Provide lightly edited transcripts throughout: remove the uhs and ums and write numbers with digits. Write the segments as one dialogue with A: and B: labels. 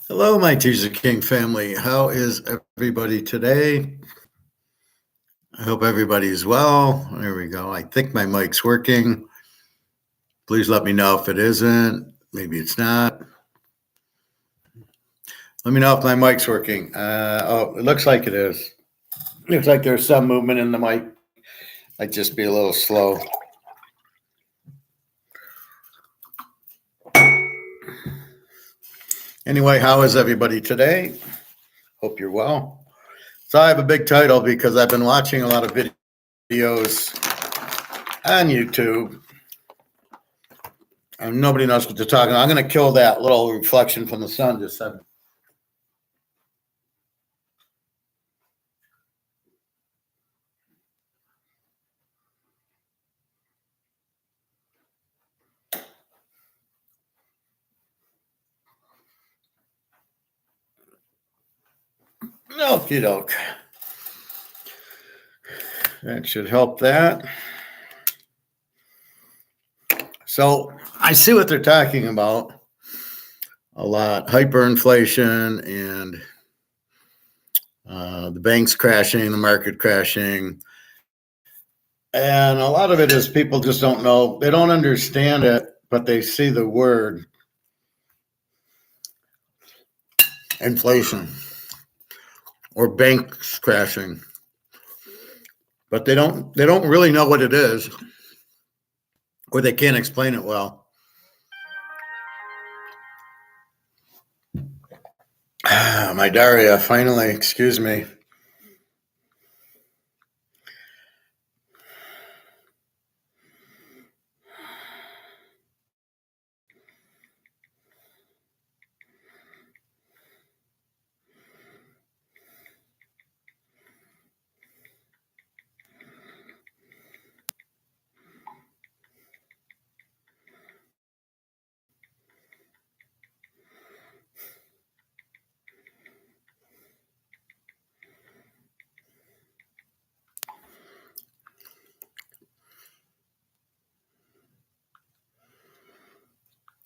A: Hello, my Teaserking family. How is everybody today? I hope everybody is well. There we go. I think my mic's working. Please let me know if it isn't. Maybe it's not. Let me know if my mic's working. Oh, it looks like it is. Looks like there's some movement in the mic. Might just be a little slow. Anyway, how is everybody today? Hope you're well. So I have a big title because I've been watching a lot of videos on YouTube, and nobody knows what they're talking about. I'm going to kill that little reflection from the sun just said. Okie doke. That should help that. So I see what they're talking about a lot. Hyperinflation and the banks crashing, the market crashing. And a lot of it is people just don't know. They don't understand it, but they see the word inflation or banks crashing. But they don't really know what it is, or they can't explain it well. My Daria, finally, excuse me.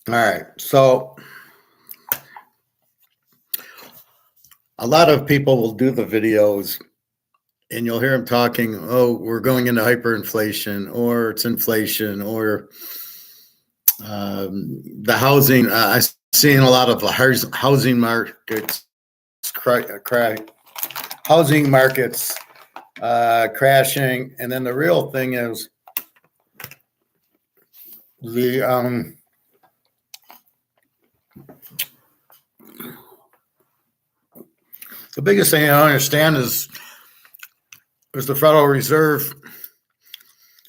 A: All right, so a lot of people will do the videos and you'll hear them talking, oh, we're going into hyperinflation, or it's inflation, or the housing. I've seen a lot of the housing markets, housing markets crashing. And then the real thing is the biggest thing I don't understand is the Federal Reserve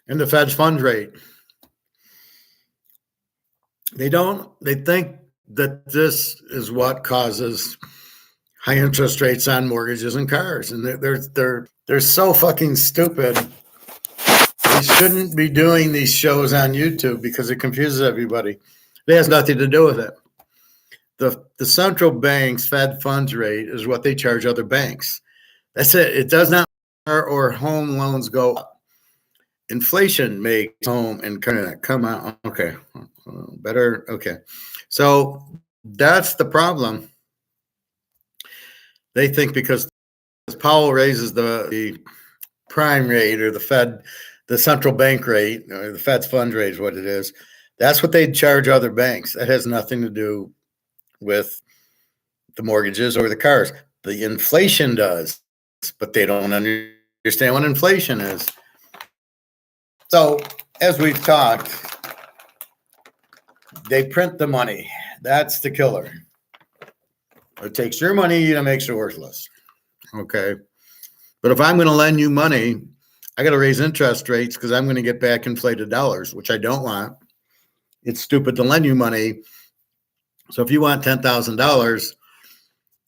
A: and the Fed's funds rate. They think that this is what causes high interest rates on mortgages and cars, and they're so fucking stupid. They shouldn't be doing these shows on YouTube because it confuses everybody. It has nothing to do with it. The central bank's Fed funds rate is what they charge other banks. That's it. It does not matter, or home loans go up. Inflation makes home and come out. Okay, better. Okay, so that's the problem. They think because Powell raises the prime rate, or the central bank rate, or the Fed's funds rate is what it is. That's what they charge other banks. That has nothing to do with the mortgages or the cars. The inflation does, but they don't understand what inflation is. So, as we've talked, they print the money. That's the killer. It takes your money and it makes it worthless. Okay. But if I'm going to lend you money, I got to raise interest rates because I'm going to get back inflated dollars, which I don't want. It's stupid to lend you money. So if you want $10,000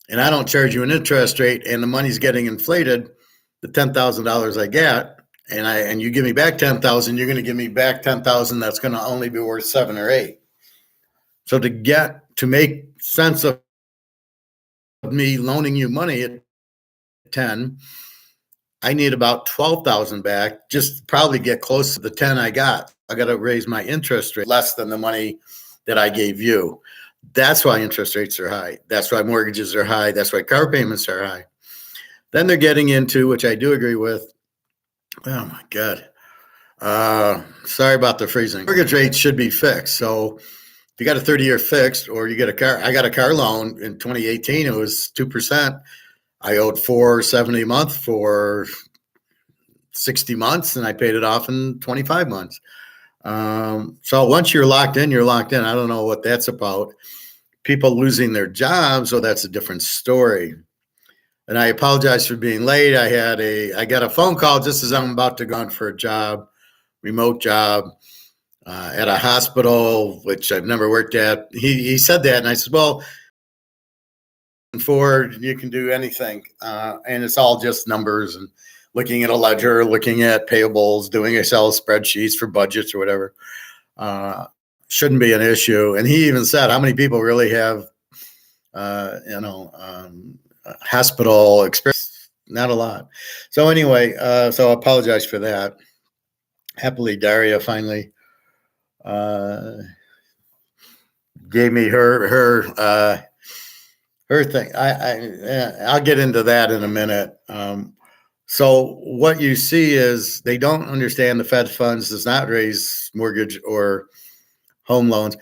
A: and I don't charge you an interest rate and the money's getting inflated, the $10,000 I get, and you give me back 10,000, you're going to give me back 10,000 that's going to only be worth 7 or 8. So to make sense of me loaning you money at 10, I need about 12,000 back, just probably get close to the 10 I got. I got to raise my interest rate less than the money that I gave you. That's why interest rates are high. That's why mortgages are high. That's why car payments are high. Then they're getting into, which I do agree with. Oh my God. Sorry about the freezing. Mortgage rates should be fixed. So if you got a 30-year fixed or you get a car, I got a car loan in 2018. It was 2%. I owed $470 a month for 60 months and I paid it off in 25 months. So once you're locked in, you're locked in. I don't know what that's about. People losing their jobs, so that's a different story. And I apologize for being late. I got a phone call just as I'm about to go on for a job, remote job, at a hospital, which I've never worked at. He said that, and I said, well, Ford, you can do anything. And it's all just numbers and looking at a ledger, looking at payables, doing Excel spreadsheets for budgets or whatever. Shouldn't be an issue. And he even said, how many people really have, hospital experience? Not a lot. So anyway, so I apologize for that. Happily, Daria finally gave me her thing. I'll get into that in a minute. So what you see is they don't understand the Fed funds does not raise mortgage or home loans.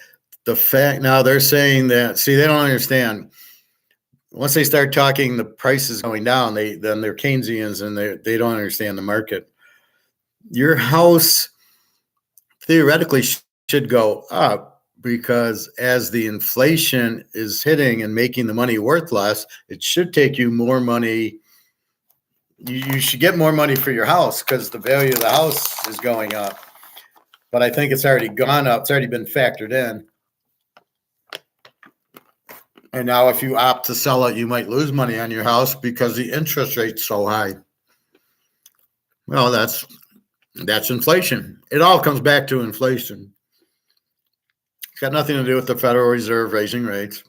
A: The fact now they're saying that, see, they don't understand. Once they start talking the prices going down, then they're Keynesians and they don't understand the market. Your house theoretically should go up because as the inflation is hitting and making the money worth less, it should take you more money. You should get more money for your house because the value of the house is going up. But I think it's already gone up. It's already been factored in. And now if you opt to sell it, you might lose money on your house because the interest rate's so high. Well, that's inflation. It all comes back to inflation. It's got nothing to do with the Federal Reserve raising rates.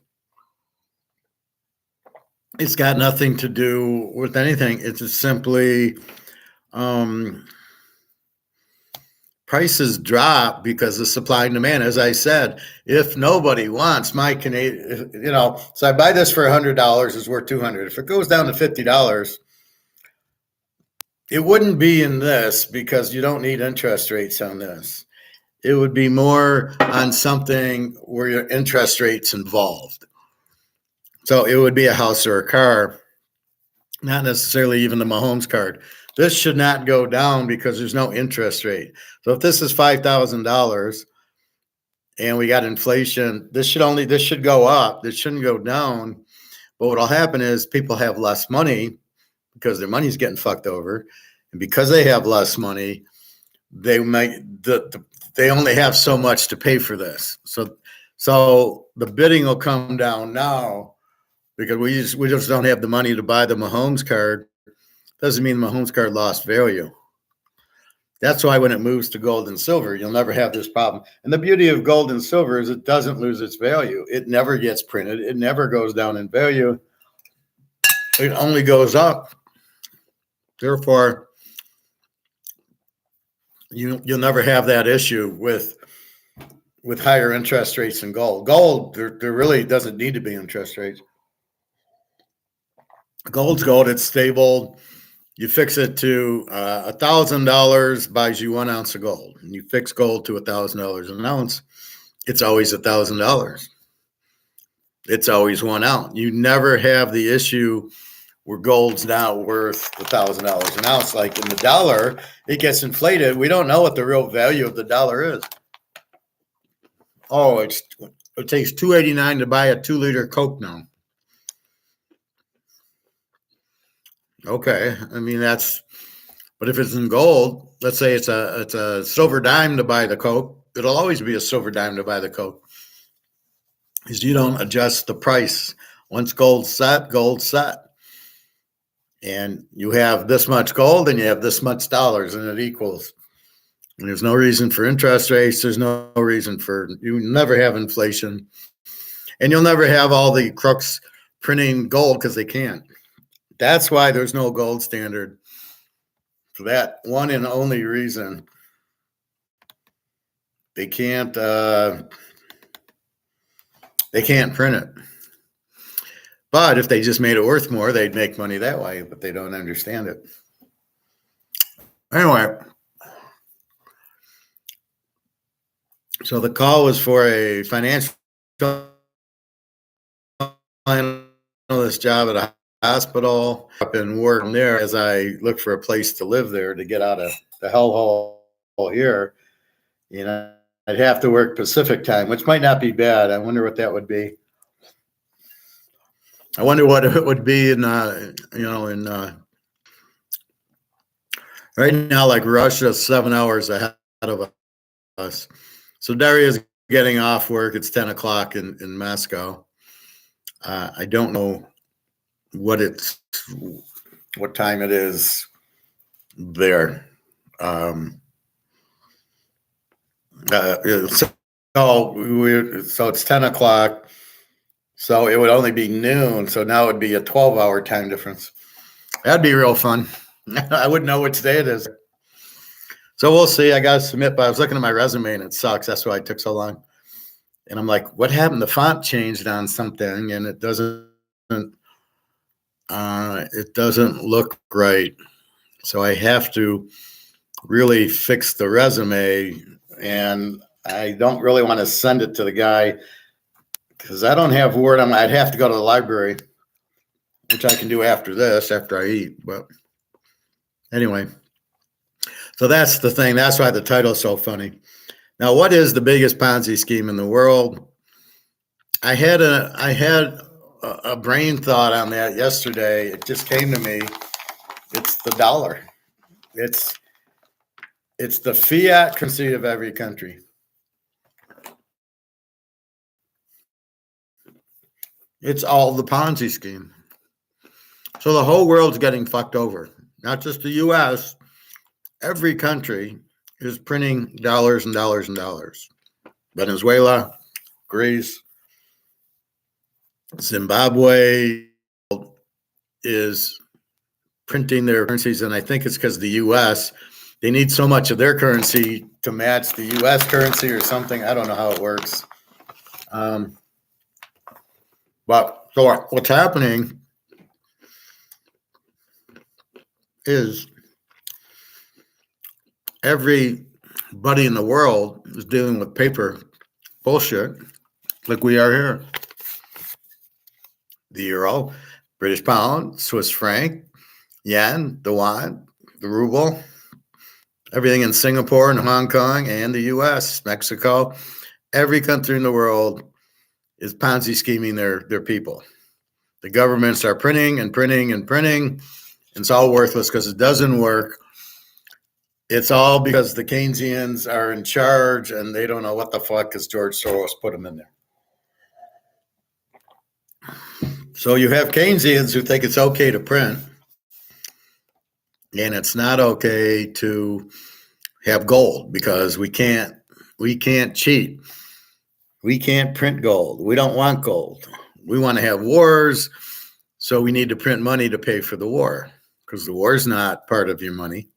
A: It's got nothing to do with anything. It's just simply prices drop because of supply and demand. As I said, if nobody wants my Canadian, so I buy this for $100, it's worth $200. If it goes down to $50, it wouldn't be in this because you don't need interest rates on this. It would be more on something where your interest rates involved. So it would be a house or a car, not necessarily even the Mahomes card. This should not go down because there's no interest rate. So if this is $5,000 and we got inflation, this should go up. This shouldn't go down. But what'll happen is people have less money because their money's getting fucked over. And because they have less money, they only have so much to pay for this. So the bidding will come down now because we just don't have the money to buy the Mahomes card. Doesn't mean the Mahomes card lost value. That's why when it moves to gold and silver, you'll never have this problem. And the beauty of gold and silver is it doesn't lose its value. It never gets printed. It never goes down in value. It only goes up. Therefore, you'll never have that issue with higher interest rates in gold. Gold, there really doesn't need to be interest rates. Gold's gold. It's stable. You fix it to $1,000 buys you 1 ounce of gold. And you fix gold to $1,000 an ounce, it's always $1,000. It's always 1 ounce. You never have the issue where gold's now worth $1,000 an ounce. Like in the dollar, it gets inflated. We don't know what the real value of the dollar is. Oh, it takes $2.89 to buy a 2-liter Coke now. Okay, I mean but if it's in gold, let's say it's a silver dime to buy the Coke, it'll always be a silver dime to buy the Coke. Because you don't adjust the price. Once gold's set. And you have this much gold and you have this much dollars and it equals. And there's no reason for interest rates. There's no reason you never have inflation. And you'll never have all the crooks printing gold because they can't. That's why there's no gold standard. For that one and only reason. They can't They can't print it. But if they just made it worth more, they'd make money that way, but they don't understand it. Anyway, so the call was for a financial analyst job at a hospital. Up and work there as I look for a place to live there to get out of the hellhole here. You know, I'd have to work Pacific time, which might not be bad. I wonder what that would be. I wonder what it would be in, right now, like Russia's 7 hours ahead of us. So Daria's getting off work. It's 10 o'clock in Moscow. I don't know what time it is there. So it's 10 o'clock. So it would only be noon. So now it would be a 12-hour time difference. That'd be real fun. I wouldn't know which day it is. So we'll see. I got to submit, but I was looking at my resume and it sucks. That's why it took so long. And I'm like, what happened? The font changed on something and it doesn't look right. So I have to really fix the resume, and I don't really want to send it to the guy because I don't have Word. I'd have to go to the library, which I can do after this, after I eat. But anyway, so that's the thing. That's why the title is so funny. Now, what is the biggest Ponzi scheme in the world? I had a brain thought on that yesterday. It just came to me. It's the dollar. It's the fiat currency of every country. It's all the Ponzi scheme. So the whole world's getting fucked over. Not just the U.S. Every country is printing dollars and dollars and dollars. Venezuela, Greece, Zimbabwe is printing their currencies, and I think it's because the U.S., they need so much of their currency to match the U.S. currency or something. I don't know how it works. But so what's happening is everybody in the world is dealing with paper bullshit like we are here. The euro, British pound, Swiss franc, yen, the yuan, the ruble, everything in Singapore and Hong Kong and the U.S., Mexico, every country in the world is Ponzi scheming their people. The governments are printing and printing and printing, and it's all worthless because it doesn't work. It's all because the Keynesians are in charge and they don't know what the fuck because George Soros put them in there. So you have Keynesians who think it's okay to print, and it's not okay to have gold because we can't cheat. We can't print gold. We don't want gold. We want to have wars, so we need to print money to pay for the war because the war is not part of your money.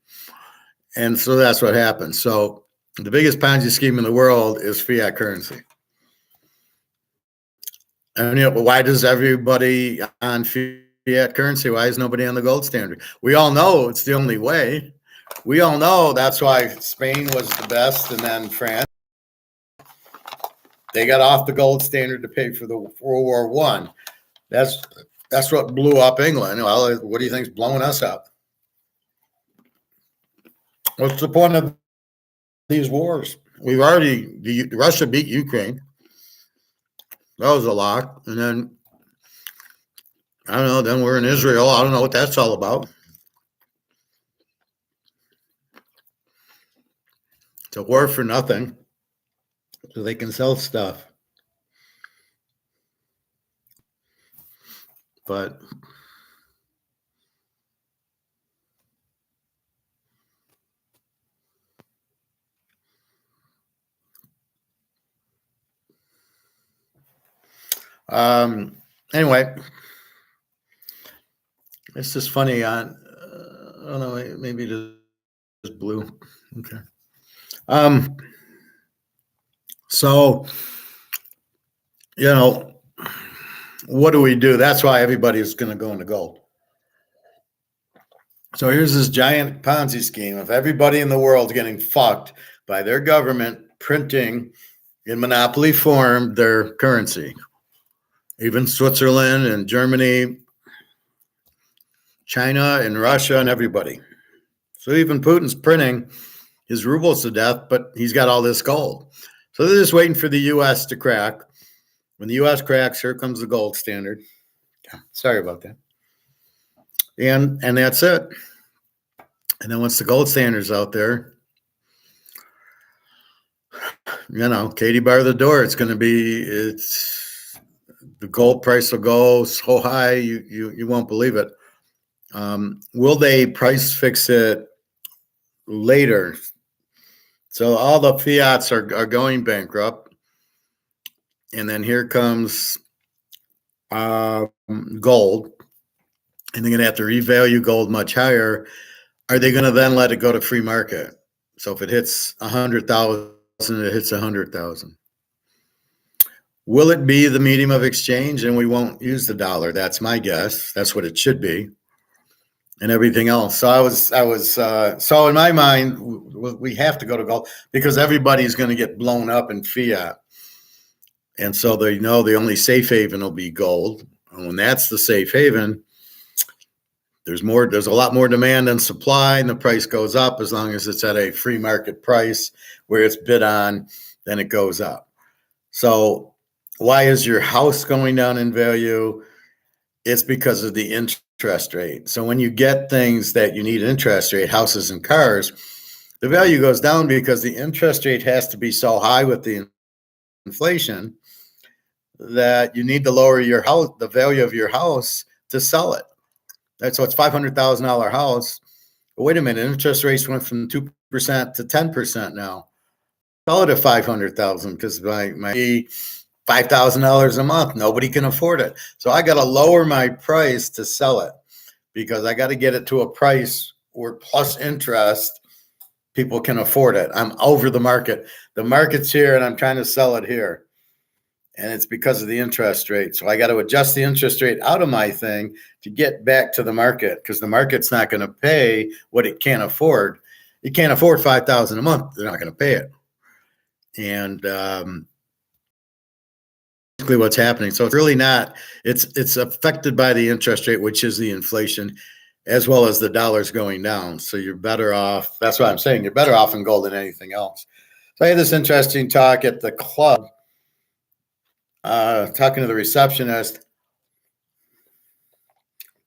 A: And so that's what happens. So the biggest Ponzi scheme in the world is fiat currency. And why does everybody on fiat currency? Why is nobody on the gold standard? We all know it's the only way. We all know that's why Spain was the best, and then France. They got off the gold standard to pay for the World War I. That's what blew up England. Well, what do you think is blowing us up? What's the point of these wars? Russia beat Ukraine. That was a lock. And then, I don't know, then we're in Israel. I don't know what that's all about. It's a war for nothing. So they can sell stuff. But anyway, it's just funny on, I don't know, maybe just blue. Okay. So, what do we do? That's why everybody's going to go into gold. So here's this giant Ponzi scheme of everybody in the world getting fucked by their government printing in monopoly form their currency. Even Switzerland and Germany, China and Russia and everybody. So even Putin's printing his rubles to death, but he's got all this gold. So they're just waiting for the U.S. to crack. When the U.S. cracks, here comes the gold standard. Sorry about that. And that's it. And then once the gold standard's out there, Katie bar the door. It's the gold price will go so high you won't believe it. Will they price fix it later? So all the fiats are going bankrupt, and then here comes gold, and they're going to have to revalue gold much higher. Are they going to then let it go to free market? So if it hits 100,000, it hits 100,000. Will it be the medium of exchange and we won't use the dollar? That's my guess. That's what it should be. And everything else. So so in my mind, we have to go to gold because everybody's going to get blown up in fiat. And so they know the only safe haven will be gold. And when that's the safe haven, there's a lot more demand than supply, and the price goes up as long as it's at a free market price where it's bid on, then it goes up. So why is your house going down in value? It's because of the interest rate. So when you get things that you need interest rate, houses and cars, the value goes down because the interest rate has to be so high with the inflation that you need to lower your house, the value of your house, to sell it. So it's $500,000 house. But wait a minute, interest rates went from 2% to 10% now. Sell it at $500,000 because my $5,000 a month, nobody can afford it. So I got to lower my price to sell it because I got to get it to a price where plus interest people can afford it. I'm over the market. The market's here and I'm trying to sell it here. And it's because of the interest rate. So I got to adjust the interest rate out of my thing to get back to the market because the market's not going to pay what it can't afford. It can't afford $5,000 a month. They're not going to pay it. And basically what's happening. So it's really not, it's affected by the interest rate, which is the inflation, as well as the dollar's going down. So you're better off. That's what I'm saying. You're better off in gold than anything else. So I had this interesting talk at the club. Talking to the receptionist,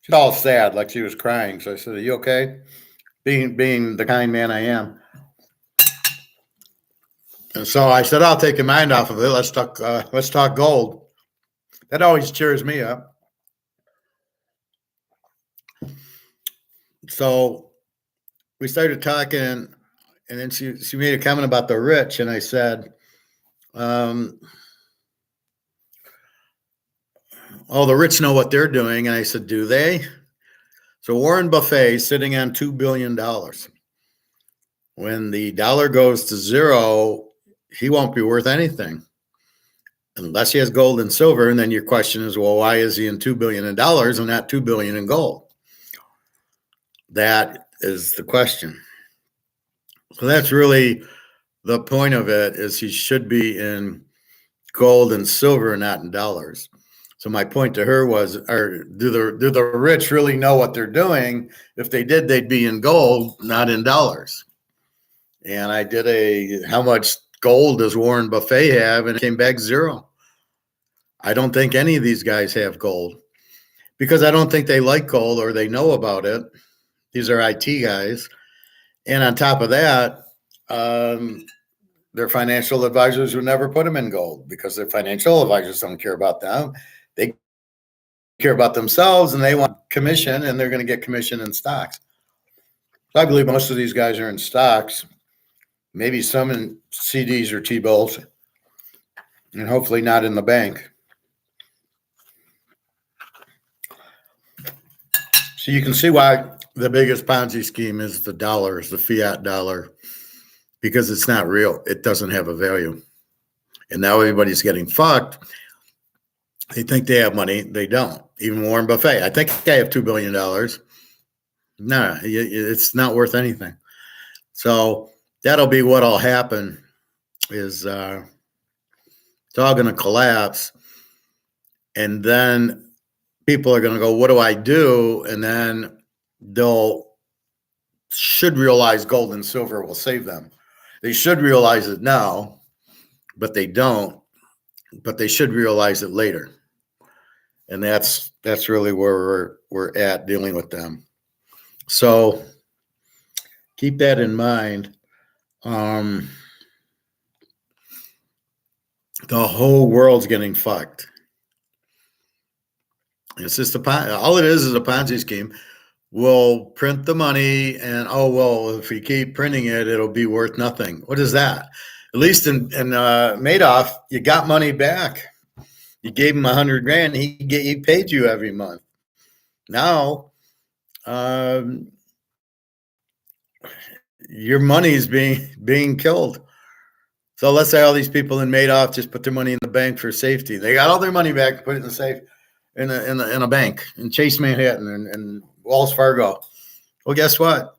A: she's all sad, like she was crying. So I said, "Are you okay?" Being the kind man I am. And so I said, "I'll take your mind off of it. Let's talk gold." That always cheers me up. So we started talking, and then she made a comment about the rich, and I said, "Oh, the rich know what they're doing." And I said, "Do they?" So Warren Buffett is sitting on $2 billion. When the dollar goes to zero, he won't be worth anything unless he has gold and silver. And then your question is, well, why is he in $2 billion and not $2 billion in gold? That is the question. So that's really the point of it, is he should be in gold and silver, not in dollars. So my point to her was, do the rich really know what they're doing? If they did, they'd be in gold, not in dollars. And I did how much gold does Warren Buffett have? And it came back zero. I don't think any of these guys have gold because I don't think they like gold or they know about it. These are IT guys. And on top of that, their financial advisors would never put them in gold because their financial advisors don't care about them. They care about themselves and they want commission, and they're going to get commission in stocks. So I believe most of these guys are in stocks, maybe some in CDs or T-bills, and hopefully not in the bank. So you can see why the biggest Ponzi scheme is the dollar, is the fiat dollar, because it's not real. It doesn't have a value. And now everybody's getting fucked They think they have money. They don't. Even Warren Buffett. I think I have $2 billion. No, it's not worth anything. So that'll be what'll happen is it's all going to collapse. And then people are going to go, what do I do? And then they'll should realize gold and silver will save them. They should realize it now, but they don't. But they should realize it later. And that's really where we're at dealing with them. So keep that in mind. The whole world's getting fucked. It's just all it is a Ponzi scheme. We'll print the money, and if we keep printing it, it'll be worth nothing. What is that? At least in Madoff, you got money back. You gave him $100,000. He paid you every month. Now, your money is being killed. So let's say all these people in Madoff just put their money in the bank for safety. They got all their money back, put it in the safe in a bank in Chase Manhattan and Wells Fargo. Well, guess what?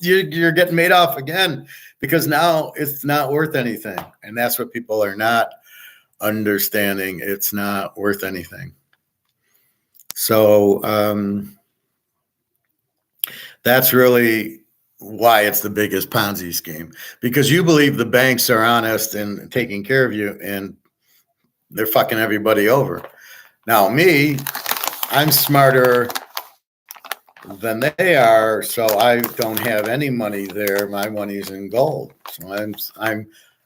A: You're getting Madoff again because now it's not worth anything, and that's what people are not understanding. It's not worth anything. So that's really why it's the biggest Ponzi scheme, because you believe the banks are honest and taking care of you, and they're fucking everybody over. Now, me, I'm smarter than they are, so I don't have any money there. My money's in gold. So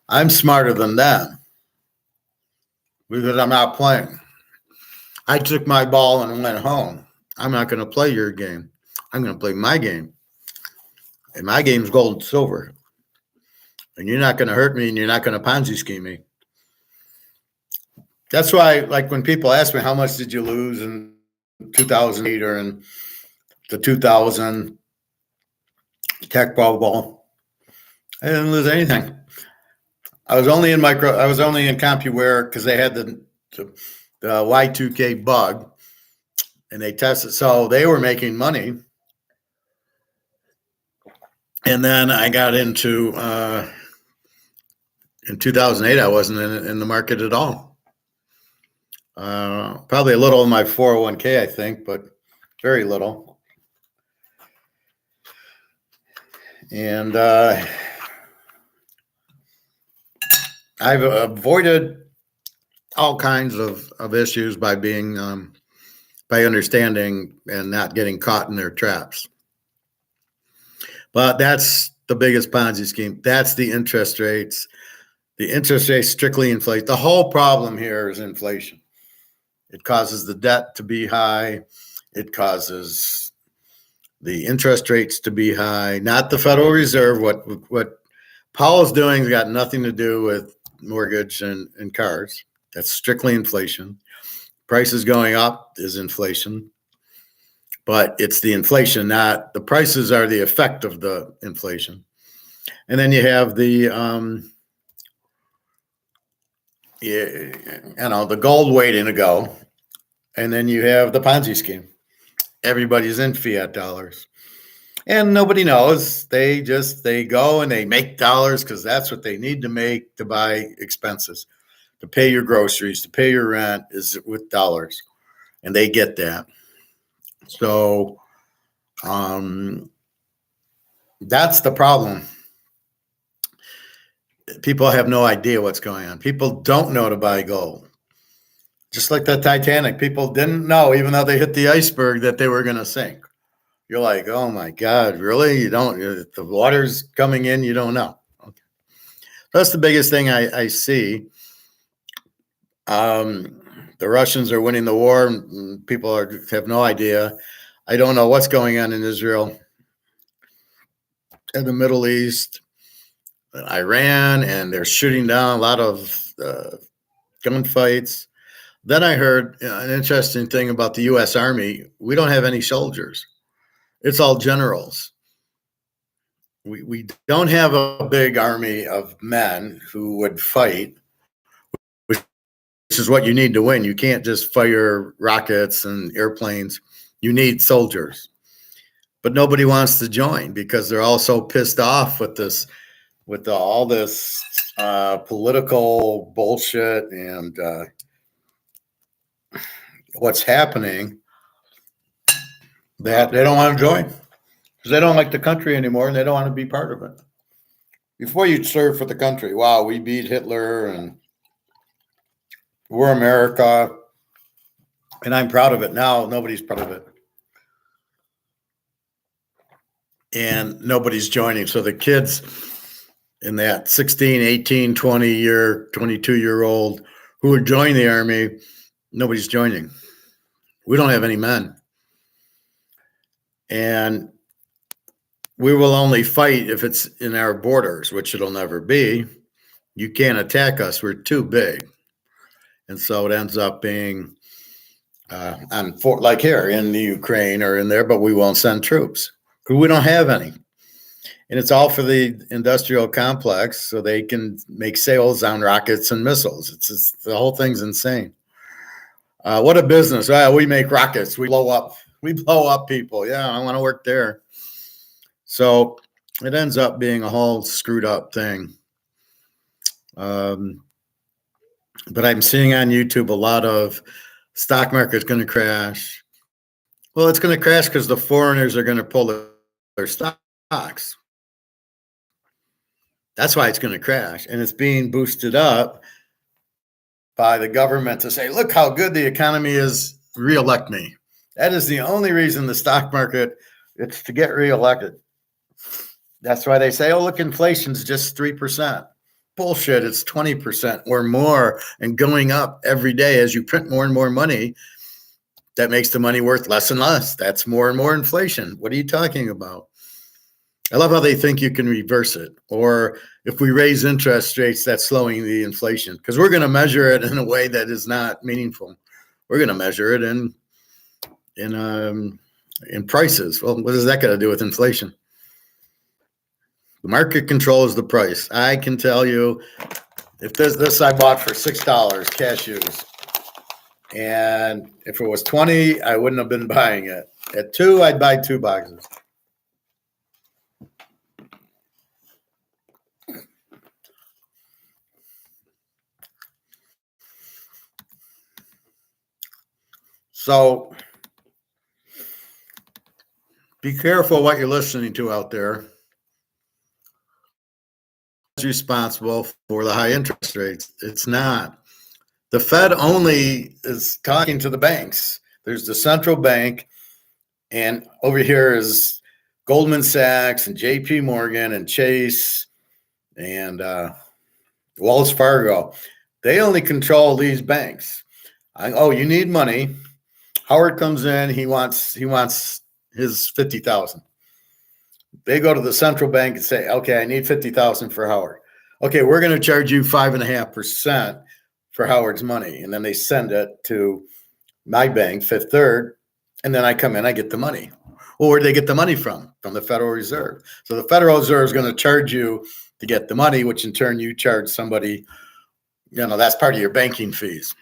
A: I'm smarter than them because I'm not playing. I took my ball and went home. I'm not going to play your game. I'm going to play my game. And my game's gold and silver. And you're not going to hurt me, and you're not going to Ponzi scheme me. That's why, like, when people ask me, how much did you lose in 2008 or in the 2000 tech bubble, I didn't lose anything. I was only in CompuWare because they had the Y2K bug, and they tested. So they were making money. And then I got into, in 2008, I wasn't in the market at all. Probably a little in my 401k, I think, but very little. And I've avoided all kinds of issues by being, by understanding and not getting caught in their traps. But that's the biggest Ponzi scheme. That's the interest rates. The interest rates strictly inflate. The whole problem here is inflation. It causes the debt to be high. It causes the interest rates to be high. Not the Federal Reserve. What Powell's doing has got nothing to do with mortgage and cars. That's strictly inflation. Prices going up is inflation. But it's the inflation, not the prices are the effect of the inflation. And then you have the, the gold waiting to go. And then you have the Ponzi scheme. Everybody's in fiat dollars. And nobody knows. They go and they make dollars because that's what they need to make to buy expenses. To pay your groceries, to pay your rent is with dollars. And they get that. So that's the problem. People have no idea what's going on. People don't know to buy gold. Just like the Titanic, people didn't know, even though they hit the iceberg, that they were going to sink. You're like, oh my God, really? You don't, the water's coming in, you don't know. Okay. That's the biggest thing I see. The Russians are winning the war. And people have no idea. I don't know what's going on in Israel, in the Middle East, Iran, and they're shooting down a lot of gunfights. Then I heard an interesting thing about the U.S. Army. We don't have any soldiers. It's all generals. We don't have a big army of men who would fight, which is what you need to win. You can't just fire rockets and airplanes. You need soldiers. But nobody wants to join because they're all so pissed off with this, with all this political bullshit and what's happening, that they don't want to join because they don't like the country anymore and they don't want to be part of it. Before you serve for the country, wow, we beat Hitler and we're America, and I'm proud of it. Now nobody's proud of it. And nobody's joining. So the kids in that 16, 18, 22-year-old who would join the Army, nobody's joining. We don't have any men. And we will only fight if it's in our borders, which it'll never be. You can't attack us. We're too big. And so it ends up being like here in the Ukraine or in there, but we won't send troops because we don't have any. And it's all for the industrial complex so they can make sales on rockets and missiles. It's just, the whole thing's insane. What a business. We make rockets. We blow up people. Yeah, I want to work there. So it ends up being a whole screwed up thing. But I'm seeing on YouTube a lot of stock market's going to crash. Well, it's going to crash because the foreigners are going to pull their stocks. That's why it's going to crash. And it's being boosted up by the government to say, look how good the economy is, reelect me. That is the only reason the stock market, it's to get reelected. That's why they say, oh, look, inflation's just 3%. Bullshit, it's 20% or more and going up every day as you print more and more money. That makes the money worth less and less. That's more and more inflation. What are you talking about? I love how they think you can reverse it. Or if we raise interest rates, that's slowing the inflation because we're going to measure it in a way that is not meaningful. We're going to measure it in prices. Well, what does that got to do with inflation? The market controls the price. I can tell you, if this I bought for $6 cashews, and if it was 20, I wouldn't have been buying it. At 2, I'd buy 2 boxes. So be careful what you're listening to out there. It's responsible for the high interest rates. It's not. The Fed only is talking to the banks. There's the central bank, and over here is Goldman Sachs and JP Morgan and Chase and Wells Fargo. They only control these banks. You need money. Howard comes in. He wants his 50,000. They go to the central bank and say, okay, I need 50,000 for Howard. Okay, we're going to charge you 5.5% for Howard's money. And then they send it to my bank, Fifth Third. And then I come in, I get the money. Well, where do they get the money from? From the Federal Reserve. So the Federal Reserve is going to charge you to get the money, which in turn you charge somebody, that's part of your banking fees.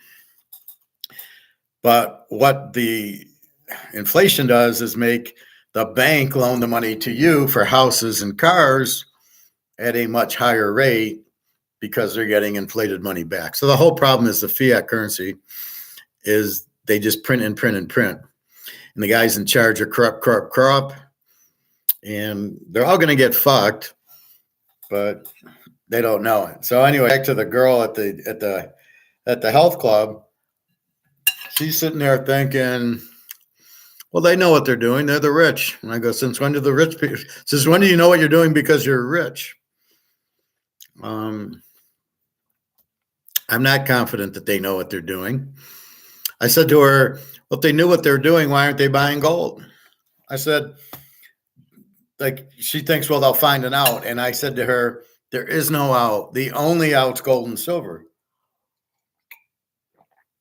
A: But what the inflation does is make the bank loan the money to you for houses and cars at a much higher rate because they're getting inflated money back. So the whole problem is the fiat currency is they just print and print and print. And the guys in charge are corrupt. And they're all going to get fucked, but they don't know it. So anyway, back to the girl at the health club. She's sitting there thinking, well, they know what they're doing. They're the rich. And I go, since when do the rich people? Since when do you know what you're doing because you're rich? I'm not confident that they know what they're doing. I said to her, well, if they knew what they're doing, why aren't they buying gold? I said, she thinks, well, they'll find an out. And I said to her, there is no out. The only out's gold and silver.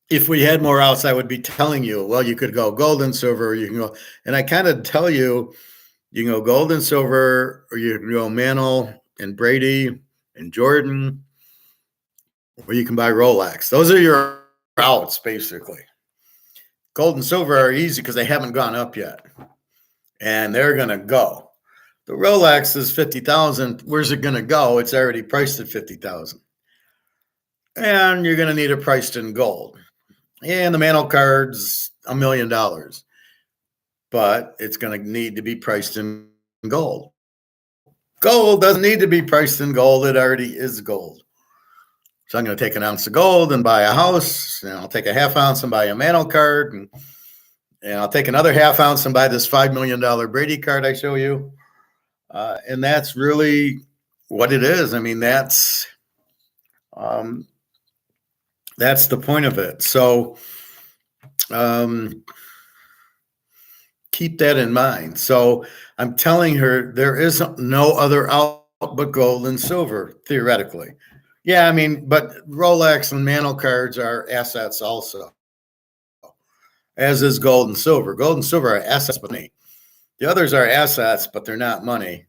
A: If we had more outs, I would be telling you, well, you could go gold and silver, or you can go, and I kind of tell you, you can go gold and silver, or you can go Mantle and Brady and Jordan, or you can buy Rolex. Those are your outs, basically. Gold and silver are easy because they haven't gone up yet, and they're going to go. The Rolex is 50,000. Where's it going to go? It's already priced at 50,000. And you're going to need it priced in gold. And the Mantle card's $1 million, but it's going to need to be priced in gold. Gold doesn't need to be priced in gold. It already is gold. So I'm going to take an ounce of gold and buy a house, and I'll take a half ounce and buy a Mantle card, and I'll take another half ounce and buy this $5 million Brady card I show you. And that's really what it is. I mean, that's the point of it. So keep that in mind. So I'm telling her there is no other out but gold and silver, theoretically. Yeah, I mean, but Rolex and Mantle cards are assets also, as is gold and silver. Gold and silver are assets, but money. The others are assets, but they're not money.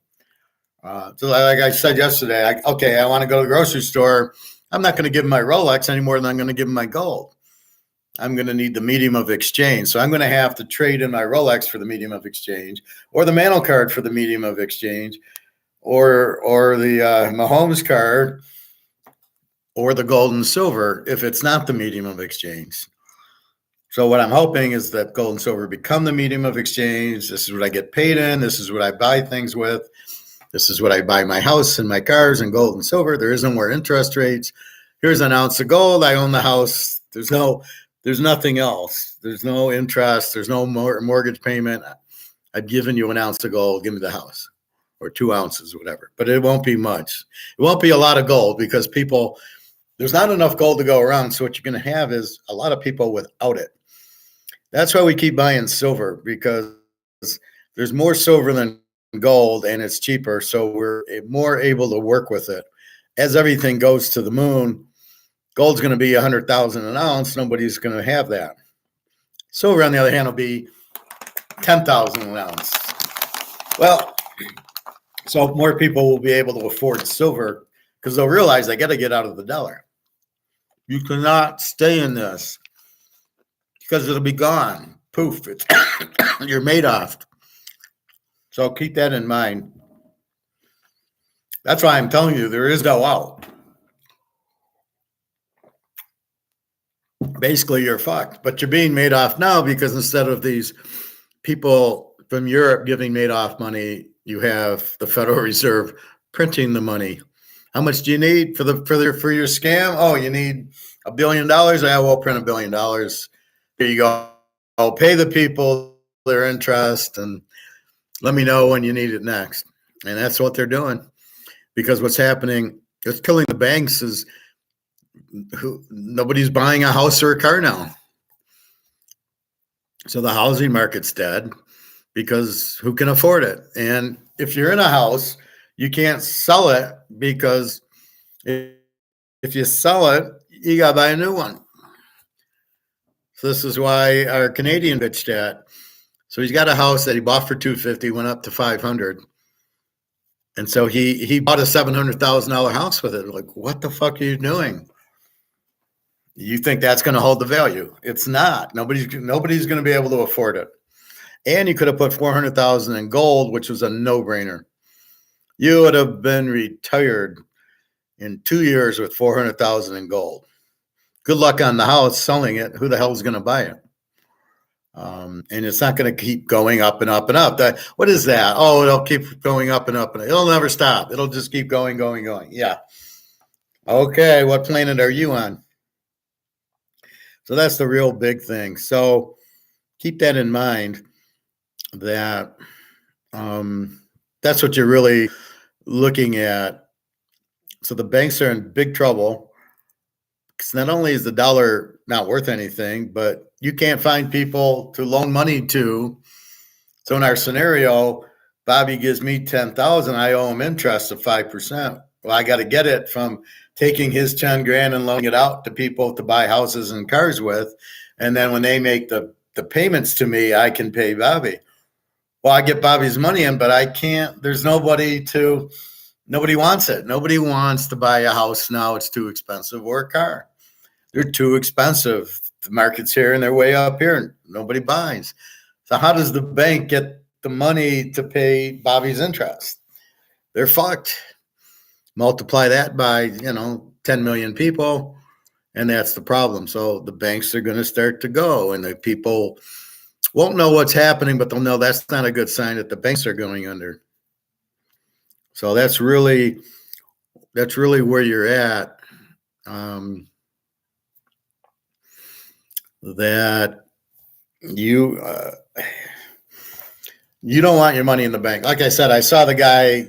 A: So like I said yesterday, I want to go to the grocery store. I'm not going to give them my Rolex any more than I'm going to give them my gold. I'm going to need the medium of exchange. So I'm going to have to trade in my Rolex for the medium of exchange, or the Mantle card for the medium of exchange, or the Mahomes card, or the gold and silver if it's not the medium of exchange. So what I'm hoping is that gold and silver become the medium of exchange. This is what I get paid in. This is what I buy things with. This is what I buy my house and my cars in gold and silver. There isn't more interest rates. Here's an ounce of gold. I own the house. There's nothing else. There's no interest. There's no mortgage payment. I've given you an ounce of gold. Give me the house, or 2 ounces, whatever. But it won't be much. It won't be a lot of gold because there's not enough gold to go around. So what you're going to have is a lot of people without it. That's why we keep buying silver, because there's more silver than gold and it's cheaper. So we're more able to work with it. As everything goes to the moon, gold's going to be 100,000 an ounce. Nobody's going to have that. Silver, on the other hand, will be 10,000 an ounce. Well, so more people will be able to afford silver because they'll realize they got to get out of the dollar. You cannot stay in this because it'll be gone. Poof, you're made off. So keep that in mind. That's why I'm telling you there is no out. Basically, you're fucked. But you're being made off now because instead of these people from Europe giving Madoff money, you have the Federal Reserve printing the money. How much do you need for your scam? Oh, you need $1 billion. I will print $1 billion. Here you go. I'll pay the people their interest and let me know when you need it next. And that's what they're doing, because what's happening, it's killing the banks, is nobody's buying a house or a car now. So the housing market's dead because who can afford it? And if you're in a house, you can't sell it, because if you sell it, you got to buy a new one. So this is why our Canadian bitched at. So he's got a house that he bought for $250, went up to $500. And so he bought a $700,000 house with it. Like, what the fuck are you doing? You think that's going to hold the value? It's not. Nobody's going to be able to afford it. And you could have put $400,000 in gold, which was a no-brainer. You would have been retired in 2 years with $400,000 in gold. Good luck on the house selling it. Who the hell is going to buy it? And it's not going to keep going up and up and up. What is that? Oh, it'll keep going up and up, and it'll never stop. It'll just keep going, going, going. Yeah. Okay, what planet are you on? So that's the real big thing. So keep that in mind, that that's what you're really looking at. So the banks are in big trouble, because not only is the dollar not worth anything, but you can't find people to loan money to. So in our scenario, Bobby gives me $10,000. I owe him interest of 5%. Well, I got to get it from taking his 10 grand and loaning it out to people to buy houses and cars with. And then when they make the payments to me, I can pay Bobby. Well, I get Bobby's money in, but I can't. There's nobody wants it. Nobody wants to buy a house now. It's too expensive, or a car. They're too expensive. the market's here and they're way up here and nobody buys. So how does the bank get the money to pay Bobby's interest? They're fucked. Multiply that by, 10 million people, and that's the problem. So the banks are going to start to go, and the people won't know what's happening, but they'll know that's not a good sign that the banks are going under. So that's really where you're at. That you don't want your money in the bank. Like I said, I saw the guy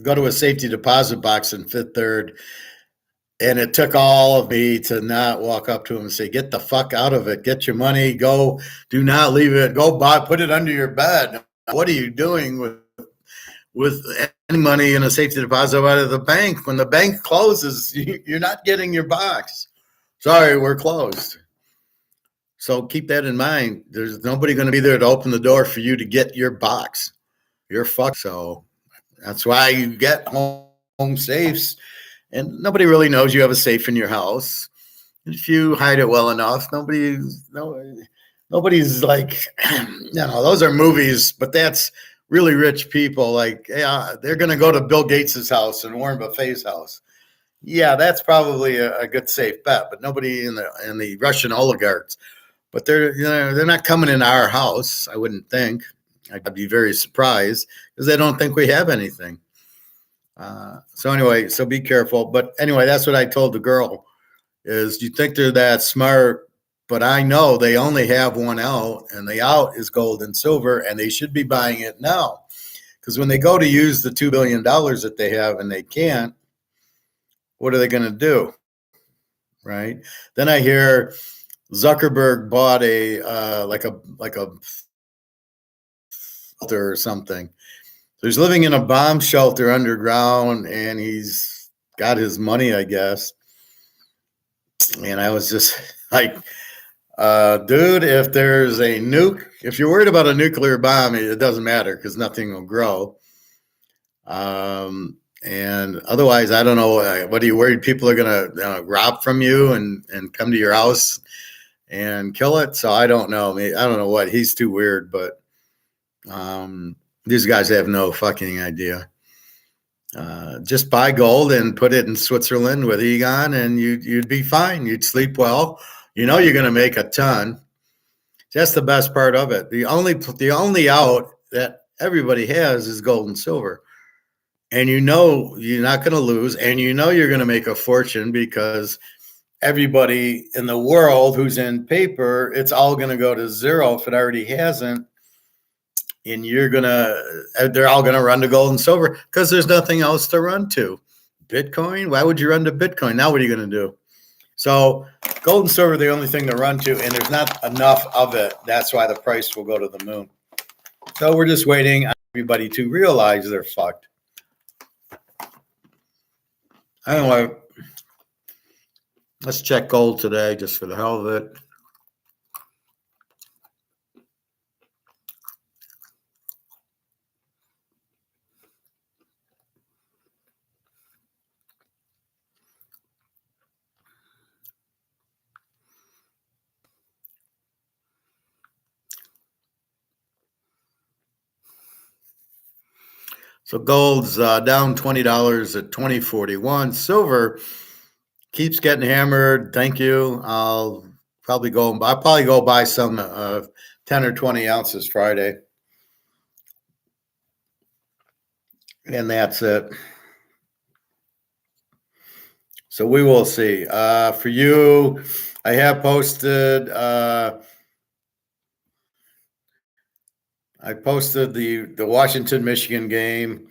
A: go to a safety deposit box in Fifth Third, and it took all of me to not walk up to him and say, "Get the fuck out of it. Get your money. Go. Do not leave it. Go put it under your bed. What are you doing with any money in a safety deposit out of the bank? When the bank closes, you're not getting your box. Sorry, we're closed." So keep that in mind. There's nobody going to be there to open the door for you to get your box. You're fucked. So that's why you get home safes, and nobody really knows you have a safe in your house. If you hide it well enough, nobody's like, those are movies, but that's really rich people. Like, yeah, they're going to go to Bill Gates's house and Warren Buffett's house. Yeah, that's probably a good safe bet, but nobody in the Russian oligarchs. But they're not coming in our house, I wouldn't think. I'd be very surprised because they don't think we have anything. So anyway, so be careful. But anyway, that's what I told the girl is you think they're that smart, but I know they only have one out, and the out is gold and silver, and they should be buying it now. Because when they go to use the $2 billion that they have and they can't, what are they going to do? Right? Then I hear Zuckerberg bought a shelter or something. So he's living in a bomb shelter underground, and he's got his money, I guess. And I was just like, dude, if there's a nuke, if you're worried about a nuclear bomb, it doesn't matter because nothing will grow. And otherwise, I don't know. What are you worried people are going to rob from you and come to your house and kill it? So I don't know. I don't know what. He's too weird, but these guys have no fucking idea. Just buy gold and put it in Switzerland with Egon, and you'd be fine. You'd sleep well. You're going to make a ton. That's the best part of it. The only out that everybody has is gold and silver. And you're not going to lose, and you're going to make a fortune because everybody in the world who's in paper, it's all going to go to zero if it already hasn't. And they're all going to run to gold and silver because there's nothing else to run to. Bitcoin? Why would you run to Bitcoin? Now what are you going to do? So gold and silver are the only thing to run to, and there's not enough of it. That's why the price will go to the moon. So we're just waiting on everybody to realize they're fucked. Anyway, let's check gold today just for the hell of it. So gold's down $20 at 20.41. Silver keeps getting hammered. Thank you. I'll probably go buy some 10 or 20 ounces Friday. And that's it. So we will see. For you, I have posted the Washington Michigan game,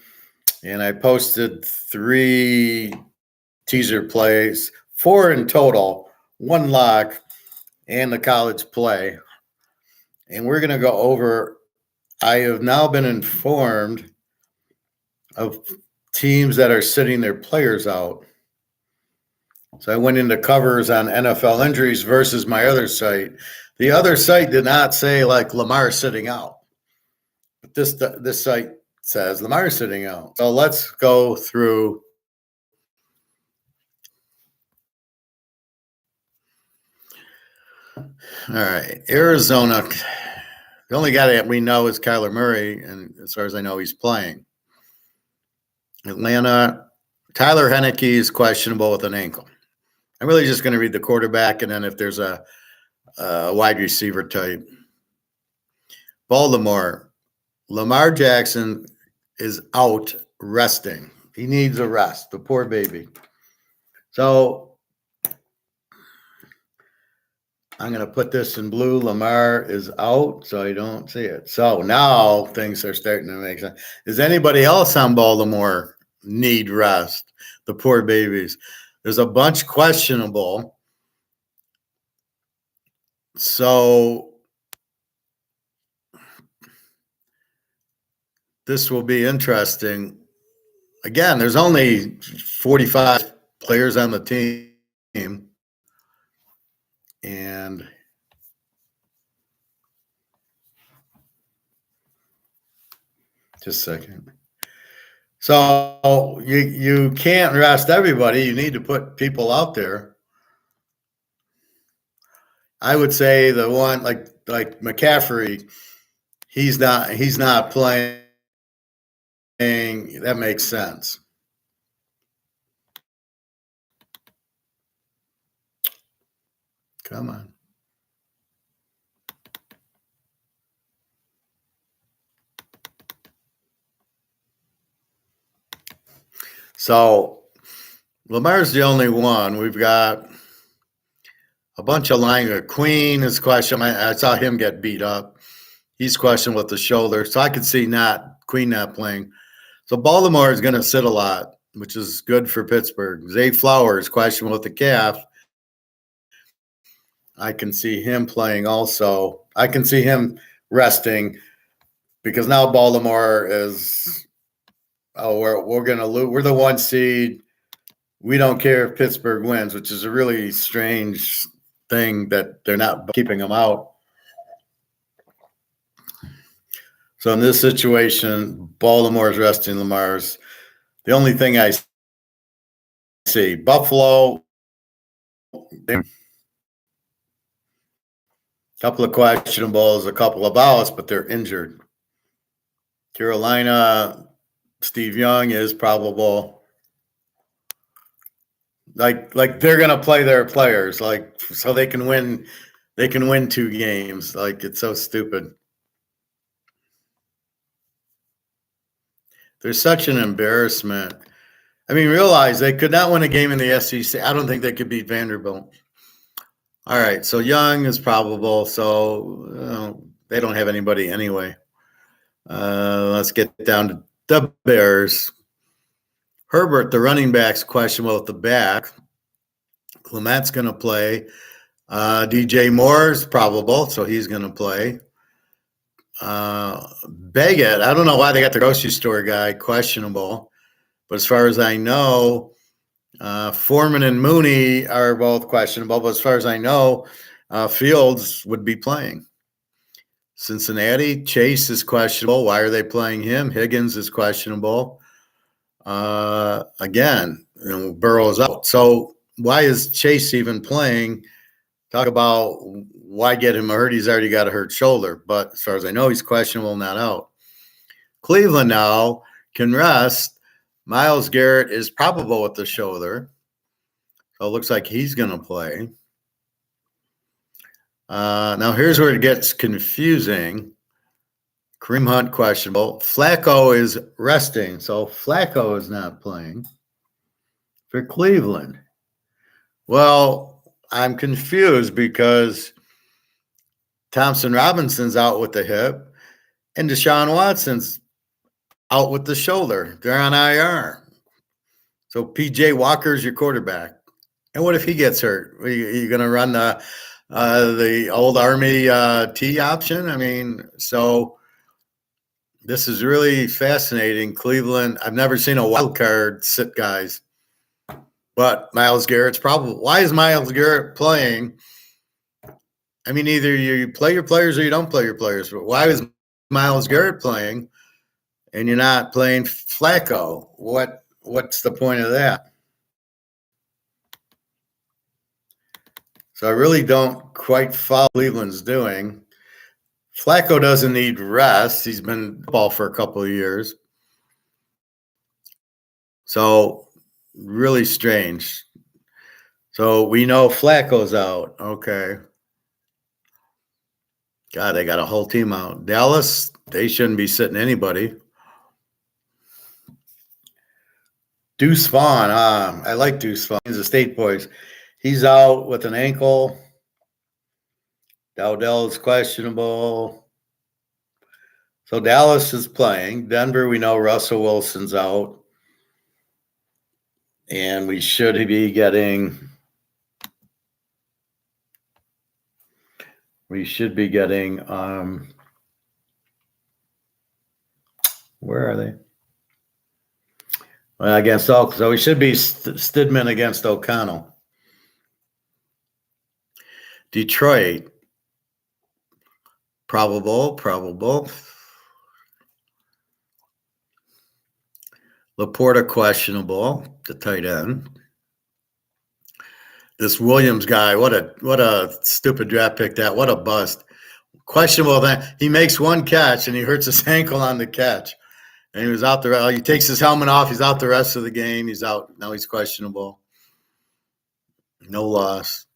A: and I posted 3 teaser plays, 4 in total, 1 lock, and the college play. And we're going to go over. I have now been informed of teams that are sitting their players out. So I went into covers on NFL injuries versus my other site. The other site did not say like Lamar sitting out. But this site says Lamar sitting out. So let's go through. All right, Arizona. The only guy that we know is Kyler Murray, and as far as I know, he's playing. Atlanta, Tyler Heineke is questionable with an ankle. I'm really just going to read the quarterback, and then if there's a wide receiver type. Baltimore, Lamar Jackson is out resting. He needs a rest, the poor baby. So I'm going to put this in blue. Lamar is out, so I don't see it. So now things are starting to make sense. Does anybody else on Baltimore need rest? The poor babies. There's a bunch questionable. So this will be interesting. Again, there's only 45 players on the team. And just a second. So you can't rest everybody. You need to put people out there. I would say the one like McCaffrey, he's not playing. That makes sense. Come on. So Lamar's the only one. We've got a bunch of line. Queen is questioned. I saw him get beat up. He's questioned with the shoulder. So I could see Queen not playing. So Baltimore is going to sit a lot, which is good for Pittsburgh. Zay Flowers questioned with the calf. I can see him playing also. I can see him resting because now Baltimore is, we're going to lose. We're the 1 seed. We don't care if Pittsburgh wins, which is a really strange thing that they're not keeping them out. So in this situation, Baltimore is resting Lamar's. The only thing I see, Buffalo, a couple of questionables, a couple of outs, but they're injured. Carolina, Steve Young is probable. Like they're gonna play their players, like so they can win. They can win 2 games. Like it's so stupid. There's such an embarrassment. I mean, realize they could not win a game in the SEC. I don't think they could beat Vanderbilt. All right, so Young is probable. So they don't have anybody anyway. Let's get down to the Bears. Herbert, the running back's questionable with the back. Clement's going to play. DJ Moore's probable, so he's going to play. Baggett, I don't know why they got the grocery store guy questionable, but as far as I know, Foreman and Mooney are both questionable, but as far as I know, Fields would be playing. Cincinnati, Chase is questionable. Why are they playing him? Higgins is questionable. Again, Burrow's out. So why is Chase even playing? Talk about why get him hurt. He's already got a hurt shoulder. But as far as I know, he's questionable, not out. Cleveland now can rest. Myles Garrett is probable with the shoulder. So it looks like he's going to play. Now here's where it gets confusing. Kareem Hunt questionable. Flacco is resting, so Flacco is not playing for Cleveland. Well, I'm confused because Thompson Robinson's out with the hip and Deshaun Watson's out with the shoulder. They're on IR. So PJ Walker's your quarterback. And what if he gets hurt? Are you going to run the old Army T option? I mean, so this is really fascinating. Cleveland, I've never seen a wild card sit guys, but Myles Garrett's probably. Why is Myles Garrett playing? I mean, either you play your players or you don't play your players. But why is Myles Garrett playing and you're not playing Flacco? What's the point of that? So I really don't quite follow what Cleveland's doing. Flacco doesn't need rest. He's been ball for a couple of years. So really strange. So we know Flacco's out. Okay. God, they got a whole team out. Dallas, they shouldn't be sitting anybody. Deuce Vaughn. I like Deuce Vaughn. He's a State boys. He's out with an ankle. Dowdell's questionable. So Dallas is playing. Denver, we know Russell Wilson's out. And we should be getting where are they? Well, against Oakland. So we should be Stidman against O'Connell. Detroit. Probable. Laporta questionable, the tight end. This Williams guy, what a stupid draft pick that. What a bust. Questionable that he makes one catch and he hurts his ankle on the catch. And he was out there. He takes his helmet off. He's out the rest of the game. He's out. Now he's questionable. No loss.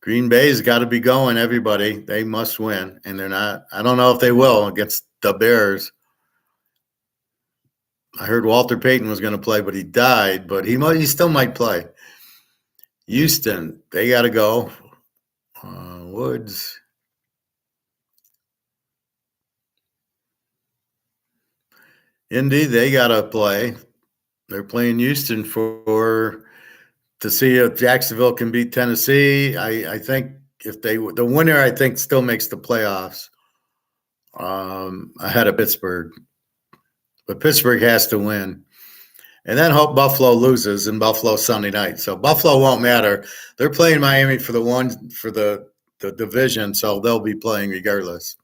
A: Green Bay's got to be going, everybody. They must win. And they're not. I don't know if they will against the Bears. I heard Walter Payton was going to play, but he died. But he still might play. Houston, they got to go. Woods. Indy, they got to play. They're playing Houston to see if Jacksonville can beat Tennessee. I think the winner, I think, still makes the playoffs ahead of Pittsburgh. But Pittsburgh has to win. And then hope Buffalo loses in Buffalo Sunday night. So Buffalo won't matter. They're playing Miami for the division, so they'll be playing regardless.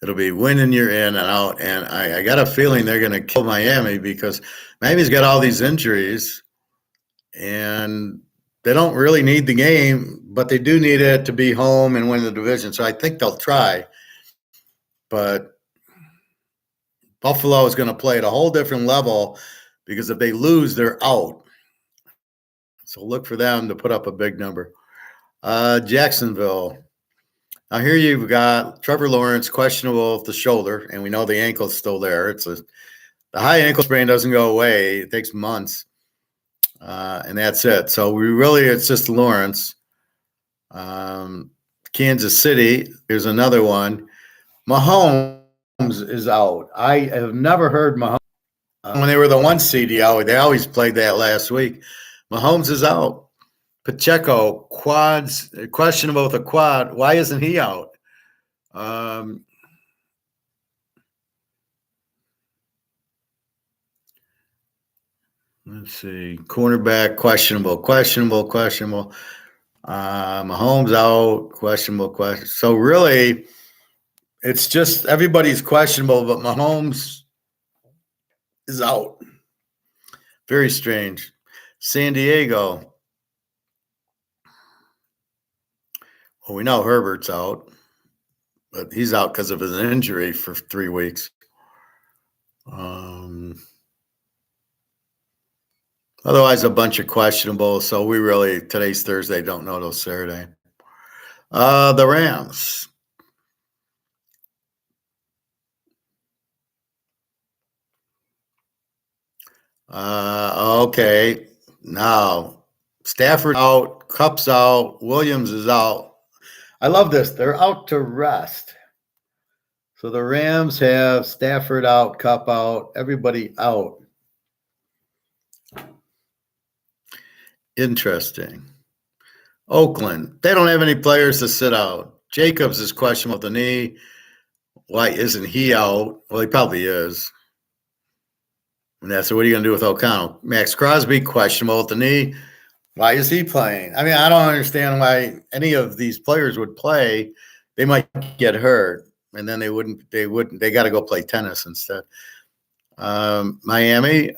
A: It'll be winning, you're in and out. And I got a feeling they're going to kill Miami because Miami's got all these injuries. And they don't really need the game, but they do need it to be home and win the division. So I think they'll try. But Buffalo is going to play at a whole different level because if they lose, they're out. So look for them to put up a big number. Jacksonville. Now here you've got Trevor Lawrence questionable with the shoulder, and we know the ankle's still there. The high ankle sprain doesn't go away. It takes months, and that's it. So it's just Lawrence. Kansas City, there's another one. Mahomes is out. I have never heard Mahomes. When they were the 1 seed, they always played that last week. Mahomes is out. Pacheco, quads, questionable with a quad. Why isn't he out? Let's see. Cornerback, questionable. Mahomes out, questionable. So really, it's just everybody's questionable, but Mahomes is out. Very strange. San Diego. Well, we know Herbert's out, but he's out because of his injury for 3 weeks. Otherwise, a bunch of questionable. So today's Thursday, don't know till Saturday. The Rams. Okay. Now, Stafford out, Kupp's out, Williams is out. I love this. They're out to rest. So the Rams have Stafford out, Kupp out, everybody out. Interesting. Oakland, they don't have any players to sit out. Jacobs is questionable with the knee. Why isn't he out? Well, he probably is. And that's what are you going to do with O'Connell? Max Crosby, questionable with the knee. Why is he playing? I mean, I don't understand why any of these players would play. They might get hurt, and then they wouldn't. They got to go play tennis instead. Miami.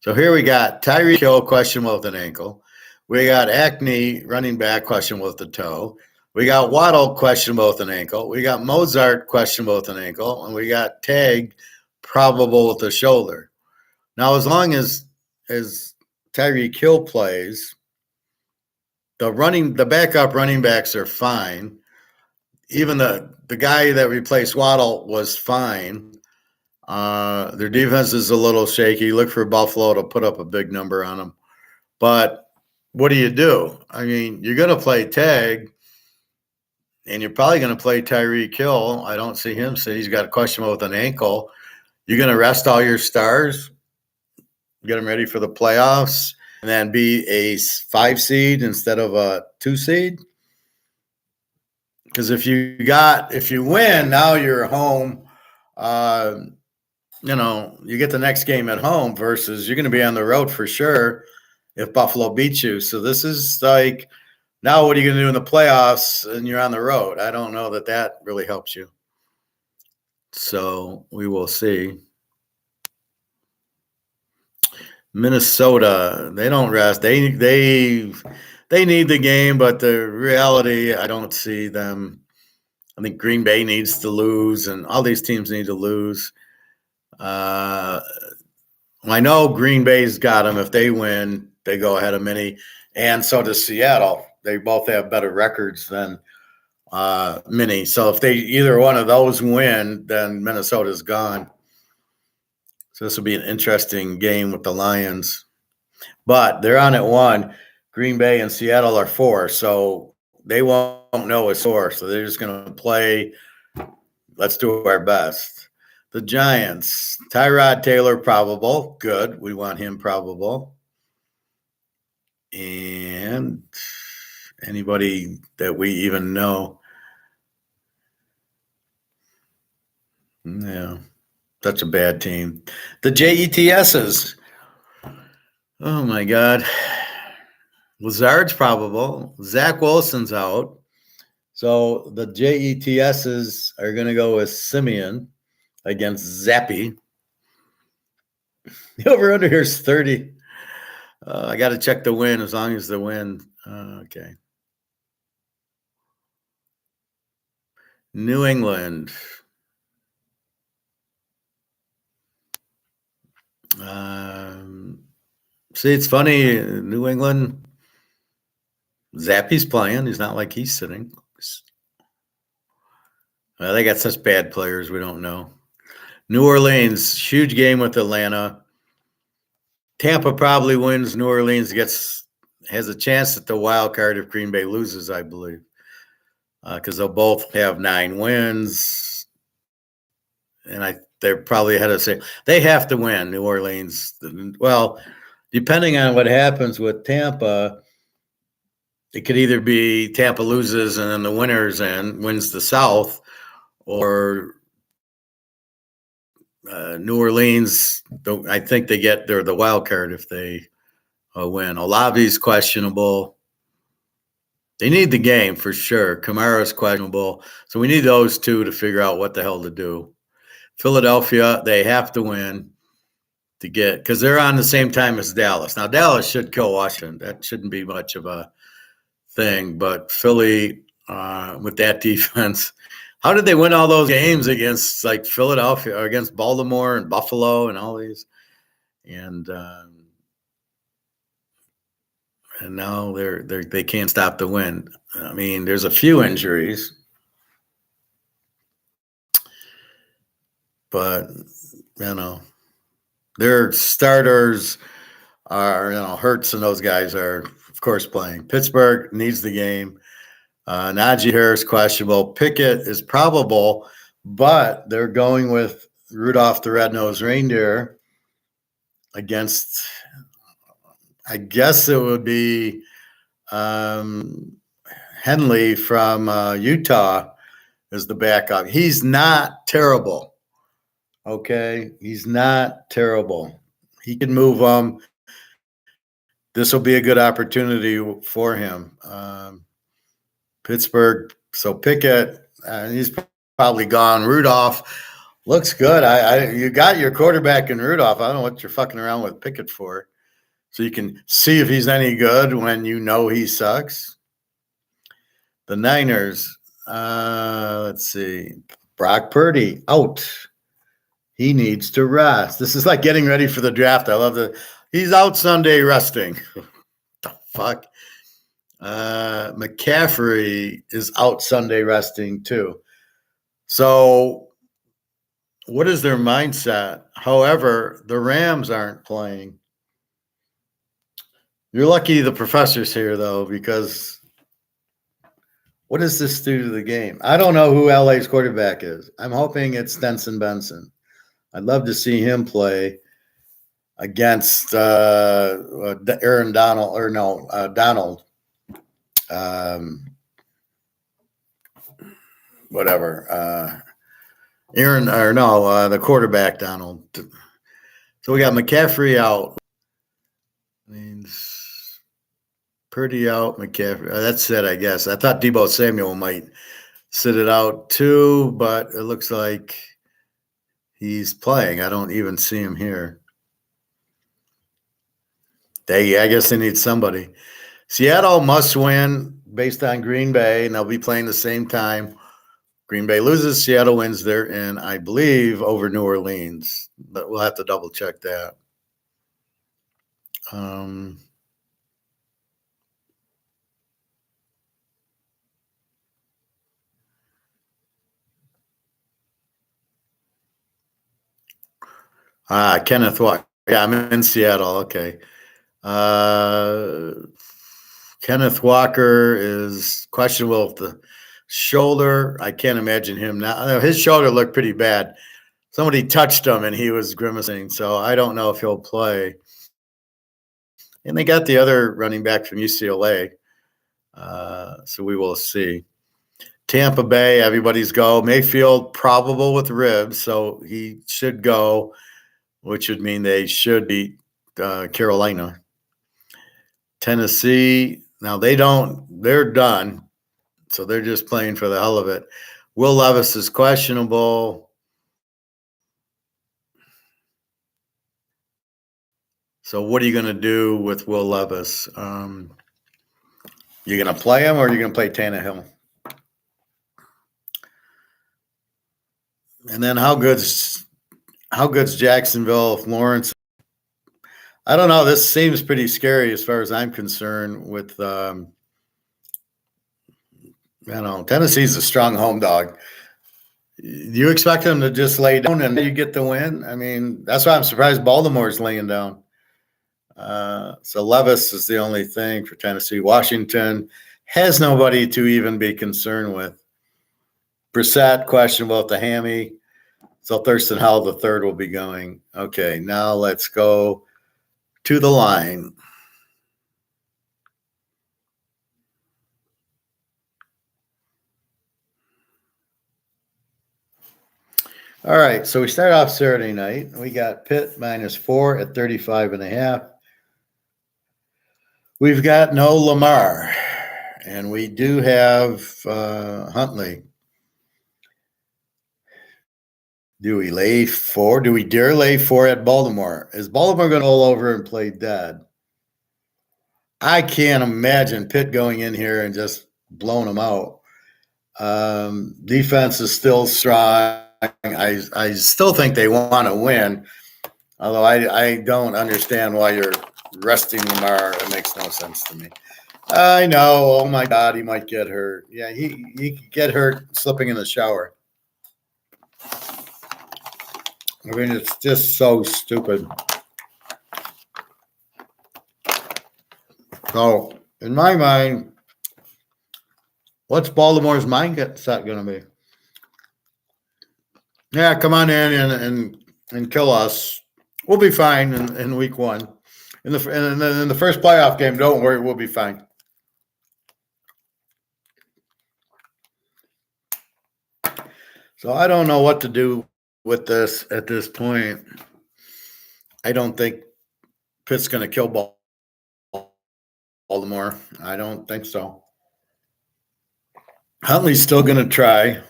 A: So here we got Tyreek Hill questionable with an ankle. We got Acne running back questionable with the toe. We got Waddle questionable with an ankle. We got Mozart questionable with an ankle, and we got Tag probable with the shoulder. Now, as long as Tyreek Hill plays, the backup running backs are fine. Even the guy that replaced Waddle was fine. Their defense is a little shaky. Look for Buffalo to put up a big number on them. But what do? I mean, you're going to play Tag, and you're probably going to play Tyreek Hill. I don't see him. So he's got a question with an ankle. You're going to rest all your stars, get them ready for the playoffs, and then be a 5 seed instead of a 2 seed. Because if you win, now you're home. You get the next game at home versus you're going to be on the road for sure if Buffalo beats you. So this is like, now what are you going to do in the playoffs and you're on the road? I don't know that really helps you. So we will see. Minnesota, they don't rest. They need the game, but the reality, I don't see them. I think Green Bay needs to lose, and all these teams need to lose. I know Green Bay's got them. If they win, they go ahead of Minnie, and so does Seattle. They both have better records than Minnie. So if either one of those win, then Minnesota's gone. So this will be an interesting game with the Lions. But they're on at 1. Green Bay and Seattle are 4. So they won't know a score. So they're just going to play, let's do our best. The Giants, Tyrod Taylor probable. Good. We want him probable. And anybody that we even know. Yeah. Such a bad team. The JETSs. Oh, my God. Lazard's probable. Zach Wilson's out. So the JETSs are going to go with Simeon against Zappy. The over-under here is 30. I got to check the win as long as the win. Okay. New England. See, it's funny. New England, Zappy's playing. He's not like he's sitting. Well, they got such bad players. We don't know. New Orleans, huge game with Atlanta. Tampa probably wins. New Orleans has a chance at the wild card if Green Bay loses, I believe, because they'll both have 9 wins. And they're probably ahead of say they have to win. New Orleans. Well, depending on what happens with Tampa, it could either be Tampa loses and then the winner's wins the South, or New Orleans. I think they're the wild card if they win. Olave's questionable. They need the game for sure. Kamara's questionable. So we need those two to figure out what the hell to do. Philadelphia, they have to win to get, because they're on the same time as Dallas. Now, Dallas should kill Washington. That shouldn't be much of a thing. But Philly, with that defense, how did they win all those games against like Philadelphia, or against Baltimore and Buffalo and all these? And now they can't stop the win. I mean, there's a few injuries, but their starters are Hurts, and those guys are of course playing. Pittsburgh needs the game. Najee Harris questionable. Pickett is probable, but they're going with Rudolph the Red-Nosed Reindeer against, I guess it would be Henley from Utah is the backup. He's not terrible. Okay, he's not terrible. He can move them. This will be a good opportunity for him. Pittsburgh, so Pickett, he's probably gone. Rudolph, Looks good. You got your quarterback in Rudolph. I don't know what you're fucking around with Pickett for. So you can see if he's any good when you know he sucks. The Niners, let's see. Brock Purdy out. He needs to rest. This is like getting ready for the draft. I love the he's out Sunday resting. The fuck. McCaffrey is out Sunday resting too. So what is their mindset? However, the Rams aren't playing. You're lucky the professor's here though, because what does this do to the game? I don't know who LA's quarterback is. I'm hoping it's Stenson Benson. I'd love to see him play against Aaron Donald, or no, Donald. Whatever. Aaron, or no, the quarterback, Donald. So we got McCaffrey out. Means Purdy out, McCaffrey. That's it, I guess. I thought Deebo Samuel might sit it out too, but it looks like he's playing. I don't even see him here. I guess they need somebody. Seattle must win based on Green Bay, and they'll be playing the same time. Green Bay loses, Seattle wins. They're in, I believe, over New Orleans, but we'll have to double check that. Kenneth Walker. Yeah, I'm in Seattle. Okay. Kenneth Walker is questionable with the shoulder. I can't imagine him now. His shoulder looked pretty bad. Somebody touched him and he was grimacing. So I don't know if he'll play. And they got the other running back from UCLA. So we will see. Tampa Bay, everybody's go. Mayfield probable with ribs, so he should go, which would mean they should beat Carolina. Tennessee, now they're done, so they're just playing for the hell of it. Will Levis is questionable. So what are you going to do with Will Levis? You going to play him or are you going to play Tannehill? And then how good's Jacksonville if Lawrence? I don't know. This seems pretty scary as far as I'm concerned with Tennessee's a strong home dog. You expect them to just lay down and you get the win? I mean, that's why I'm surprised Baltimore's laying down. So Levis is the only thing for Tennessee. Washington has nobody to even be concerned with. Brissett, questionable at the hammy. So Thurston Howell, the third, will be going. Okay, now let's go to the line. All right, so we start off Saturday night. We got Pitt -4 at 35.5. We've got no Lamar, and we do have Huntley. Do we lay 4? Do we dare lay 4 at Baltimore? Is Baltimore going to roll over and play dead? I can't imagine Pitt going in here and just blowing them out. Defense is still strong. I still think they want to win, although I don't understand why you're resting Lamar. It makes no sense to me. I know. Oh, my God, he might get hurt. Yeah, he could get hurt slipping in the shower. I mean, it's just so stupid. So, in my mind, what's Baltimore's mindset going to be? Yeah, come on in and kill us. We'll be fine in week 1. In the first playoff game, don't worry, we'll be fine. So I don't know what to do with this at this point. I don't think Pitt's going to kill Baltimore. I don't think so. Huntley's still going to try.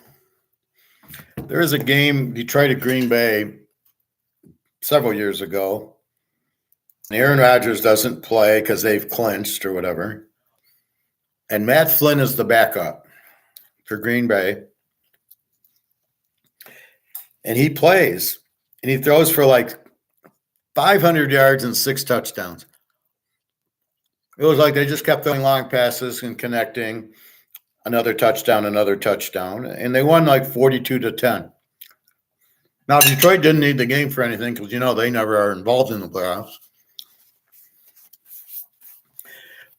A: There is a game, Detroit at Green Bay, several years ago. Aaron Rodgers doesn't play because they've clinched or whatever. And Matt Flynn is the backup for Green Bay. And he plays. And he throws for like 500 yards and 6 touchdowns. It was like they just kept throwing long passes and connecting. Another touchdown, and they won like 42-10. Now, Detroit didn't need the game for anything because, they never are involved in the playoffs.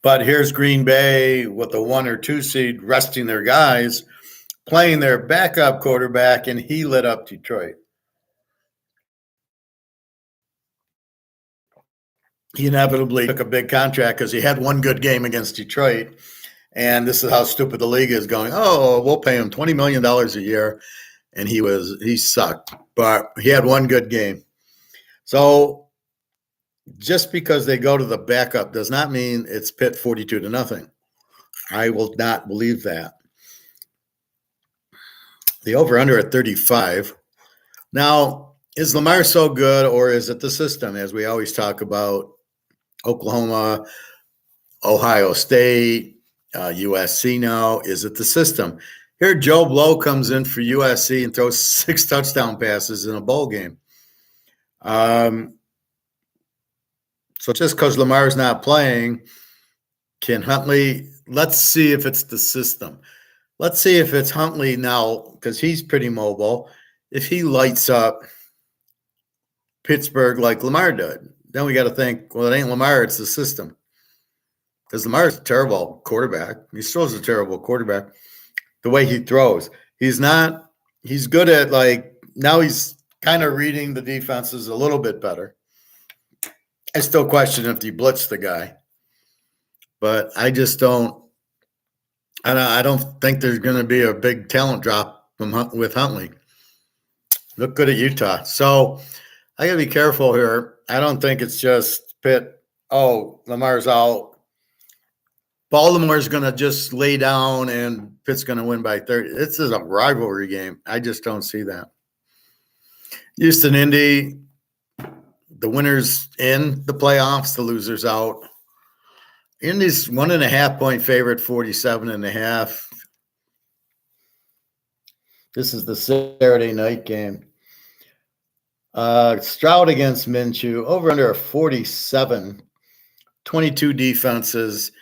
A: But here's Green Bay with a 1 or 2 seed resting their guys, playing their backup quarterback, and he lit up Detroit. He inevitably took a big contract because he had one good game against Detroit. And this is how stupid the league is going, oh, we'll pay him $20 million a year. And he sucked, but he had one good game. So just because they go to the backup does not mean it's Pitt 42-0. I will not believe that. The over-under at 35. Now, is Lamar so good, or is it the system, as we always talk about? Oklahoma, Ohio State, USC now. Is it the system? Here, Joe Blow comes in for USC and throws 6 touchdown passes in a bowl game. So just because Lamar's not playing, can Huntley – let's see if it's the system. Let's see if it's Huntley now, because he's pretty mobile. If he lights up Pittsburgh like Lamar did, then we got to think, well, it ain't Lamar, it's the system. Because Lamar's a terrible quarterback. He still is a terrible quarterback. The way he throws. He's good at now he's kind of reading the defenses a little bit better. I still question if he blitzed the guy. But I just don't think there's going to be a big talent drop with Huntley. Look good at Utah. So I got to be careful here. I don't think it's just Pitt. Oh, Lamar's out. Baltimore's going to just lay down and Pitt's going to win by 30. This is a rivalry game. I just don't see that. Houston, Indy, the winners in the playoffs, the losers out. Indy's 1.5-point favorite, 47.5. This is the Saturday night game. Stroud against Minshew, over under 47, 22 defenses.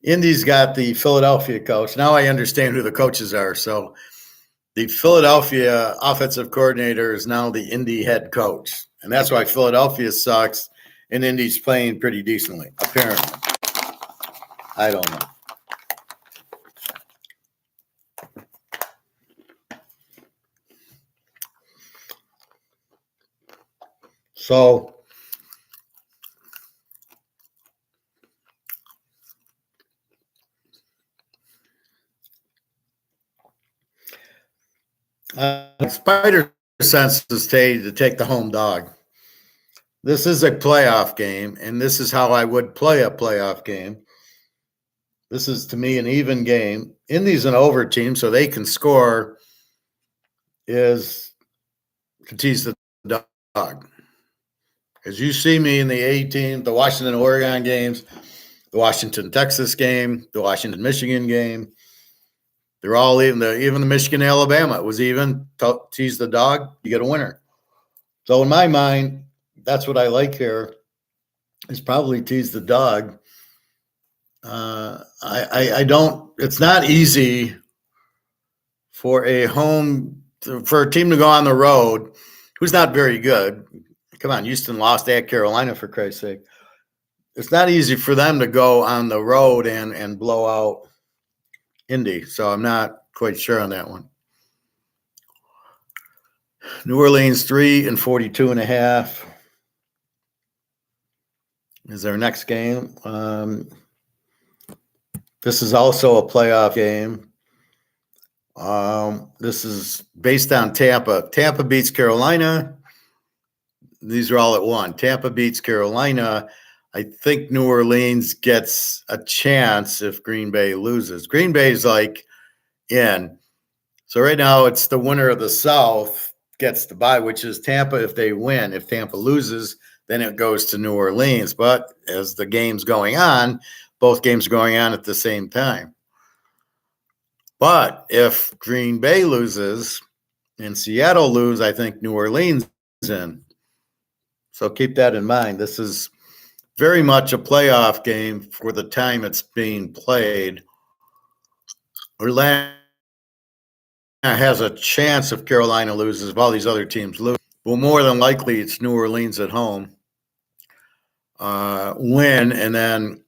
A: Indy's got the Philadelphia coach. Now I understand who the coaches are. So the Philadelphia offensive coordinator is now the Indy head coach. And that's why Philadelphia sucks and Indy's playing pretty decently, apparently. I don't know. So Spider senses to take the home dog. This is a playoff game, and this is how I would play a playoff game. This is, to me, an even game. Indy's an over team, so they can score, is to tease the dog. As you see me in the A team, the Washington-Oregon games, the Washington-Texas game, the Washington-Michigan game, they're all even. Even the Michigan-Alabama, it was even. Tease the dog, you get a winner. So in my mind, that's what I like here, is probably tease the dog. I don't. It's not easy for a team to go on the road who's not very good. Come on, Houston lost at Carolina, for Christ's sake. It's not easy for them to go on the road and blow out Indy. So I'm not quite sure on that one. New Orleans 3 and 42.5 is our next game. This is also a playoff game. This is based on Tampa. Tampa beats Carolina. These are all at one. Tampa beats Carolina. I think New Orleans gets a chance if Green Bay loses. Green Bay's in. So right now it's the winner of the South gets the bye, which is Tampa if they win. If Tampa loses, then it goes to New Orleans. But as the game's going on, both games are going on at the same time. But if Green Bay loses and Seattle lose, I think New Orleans in. So keep that in mind. This is very much a playoff game for the time it's being played. Atlanta has a chance if Carolina loses, if all these other teams lose. Well, more than likely, it's New Orleans at home. Win, and then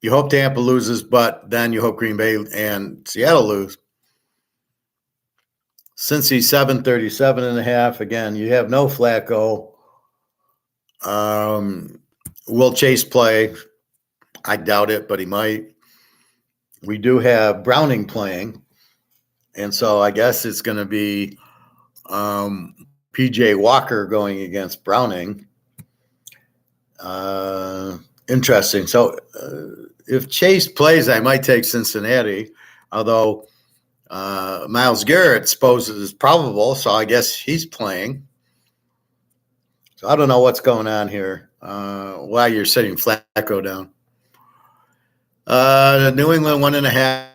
A: you hope Tampa loses, but then you hope Green Bay and Seattle lose. Cincy 737.5. Again, you have no Flacco. Will Chase play? I doubt it, but he might. We do have Browning playing, and so I guess it's going to be PJ Walker going against Browning. Interesting. So if Chase plays, I might take Cincinnati, although Myles Garrett supposes is probable, so I guess he's playing. So I don't know what's going on here. Why you're sitting Flacco down. New England 1.5,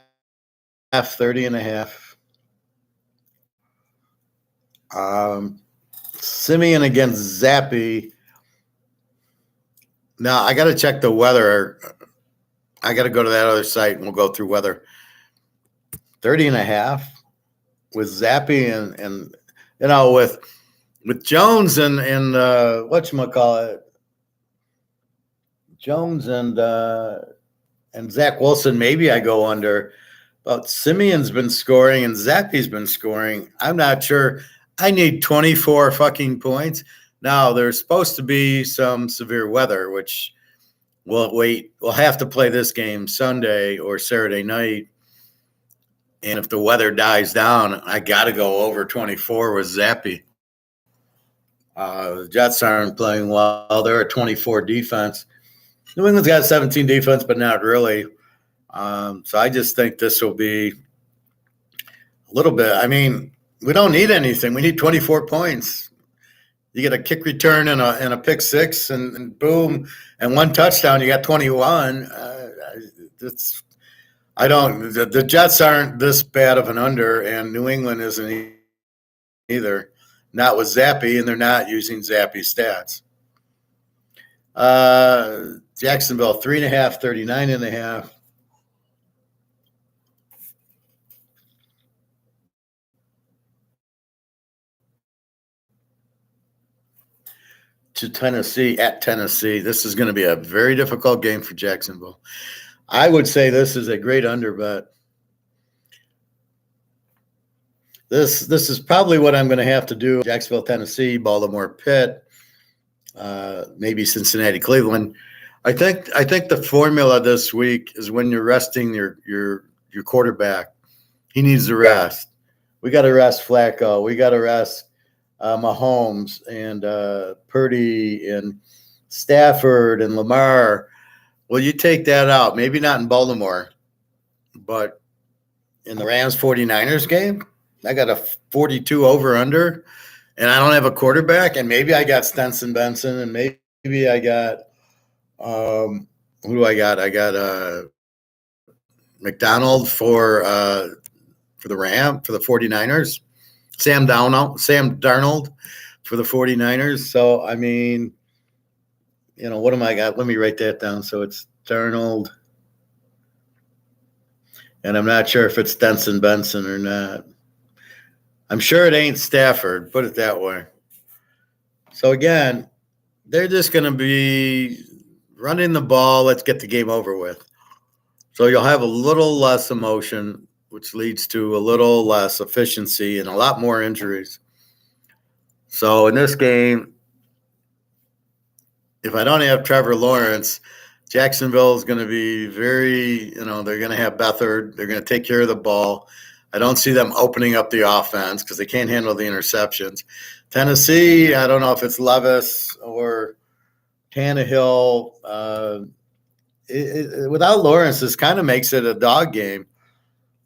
A: 30.5. Simeon against Zappy. Now I got to check the weather. I got to go to that other site and we'll go through weather. 30.5 with Zappy and you know with Jones and whatchamacallit, Jones and Zach Wilson, maybe I go under. But Simeon's been scoring and Zappy's been scoring. I'm not sure. I need 24 fucking points. Now, there's supposed to be some severe weather, which we'll have to play this game Sunday or Saturday night. And if the weather dies down, I got to go over 24 with Zappy. The Jets aren't playing well. They're a 24 defense. New England's got 17 defense, but not really. So I just think this will be a little bit. I mean, we don't need anything. We need 24 points. You get a kick return and a pick six, and boom, and one touchdown. You got 21. The Jets aren't this bad of an under, and New England isn't either. Not with Zappy, and they're not using Zappy stats. Jacksonville 3.5, 39.5. To Tennessee at Tennessee. This is going to be a very difficult game for Jacksonville. I would say this is a great under bet. This is probably what I'm going to have to do. Jacksonville, Tennessee, Baltimore, Pitt, maybe Cincinnati, Cleveland. I think the formula this week is when you're resting your quarterback. He needs to rest. We got to rest Flacco. We got to rest Mahomes and Purdy and Stafford and Lamar. Well, you take that out. Maybe not in Baltimore, but in the Rams 49ers game, I got a 42 over under, and I don't have a quarterback, and maybe I got Stenson Benson, and maybe I got who do I got? I got McDonald for the for the 49ers. Sam Darnold for the 49ers. So, I mean, you know, what am I got? Let me write that down. So it's Darnold. And I'm not sure if it's Stenson Benson or not. I'm sure it ain't Stafford, put it that way. So, again, they're just going to be running the ball. Let's get the game over with. So you'll have a little less emotion, which leads to a little less efficiency and a lot more injuries. So in this game, if I don't have Trevor Lawrence, Jacksonville is going to be very, they're going to have Beathard. They're going to take care of the ball. I don't see them opening up the offense because they can't handle the interceptions. Tennessee, I don't know if it's Levis or Tannehill. Without Lawrence, this kind of makes it a dog game.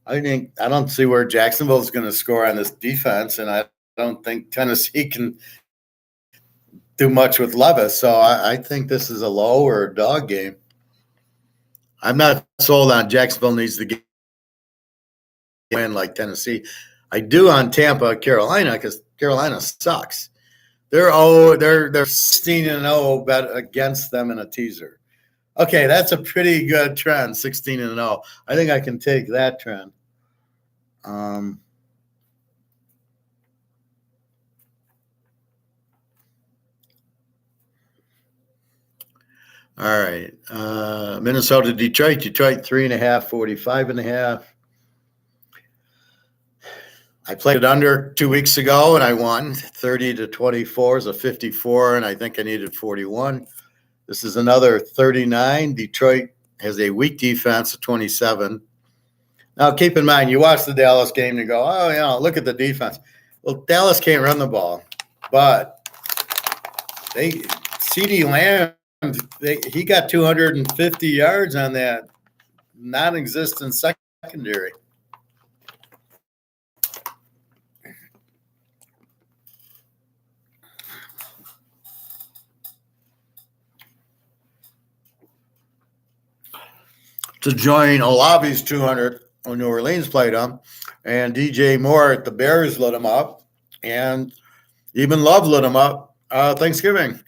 A: I don't see where Jacksonville's going to score on this defense, and I don't think Tennessee can do much with Levis. So I think this is a low or a dog game. I'm not sold on Jacksonville needs to win like Tennessee. I do on Tampa, Carolina, because Carolina sucks. They're 16-0 bet against them in a teaser. Okay, that's a pretty good trend, 16-0. I think I can take that trend. All right. Minnesota, Detroit. Detroit 3.5, 45.5. I played it under 2 weeks ago and I won 30-24 is a 54, and I think I needed 41. This is another 39. Detroit has a weak defense of 27. Now, keep in mind, you watch the Dallas game and you go, oh, look at the defense. Well, Dallas can't run the ball, but CeeDee Lamb, he got 250 yards on that non-existent secondary. To join Olave's 200 when New Orleans played them, and DJ Moore at the Bears lit him up, and even Love lit him up Thanksgiving.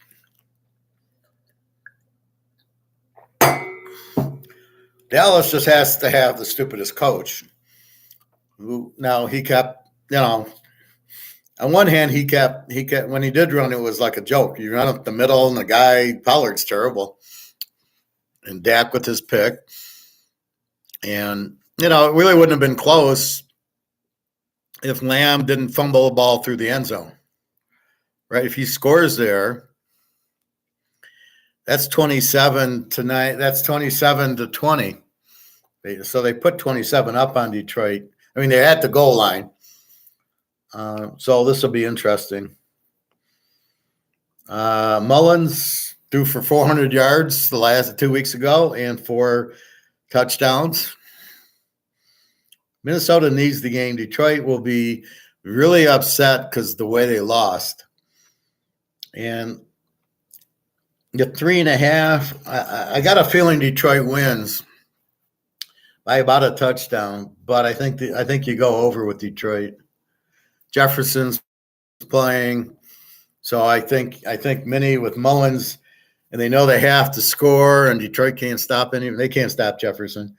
A: Dallas just has to have the stupidest coach. Now he kept, on one hand he kept when he did run, it was like a joke. You run up the middle, and the guy Pollard's terrible, and Dak with his pick. And, it really wouldn't have been close if Lamb didn't fumble the ball through the end zone, right? If he scores there, that's 27-9. That's 27-20. So they put 27 up on Detroit. I mean, they're at the goal line. So this will be interesting. Mullins threw for 400 yards the last 2 weeks ago and 4 touchdowns. Minnesota needs the game. Detroit will be really upset because the way they lost. And the 3.5, I got a feeling Detroit wins by about a touchdown, but I think you go over with Detroit. Jefferson's playing, so I think Minnie with Mullins, and they know they have to score, and Detroit can't stop they can't stop Jefferson.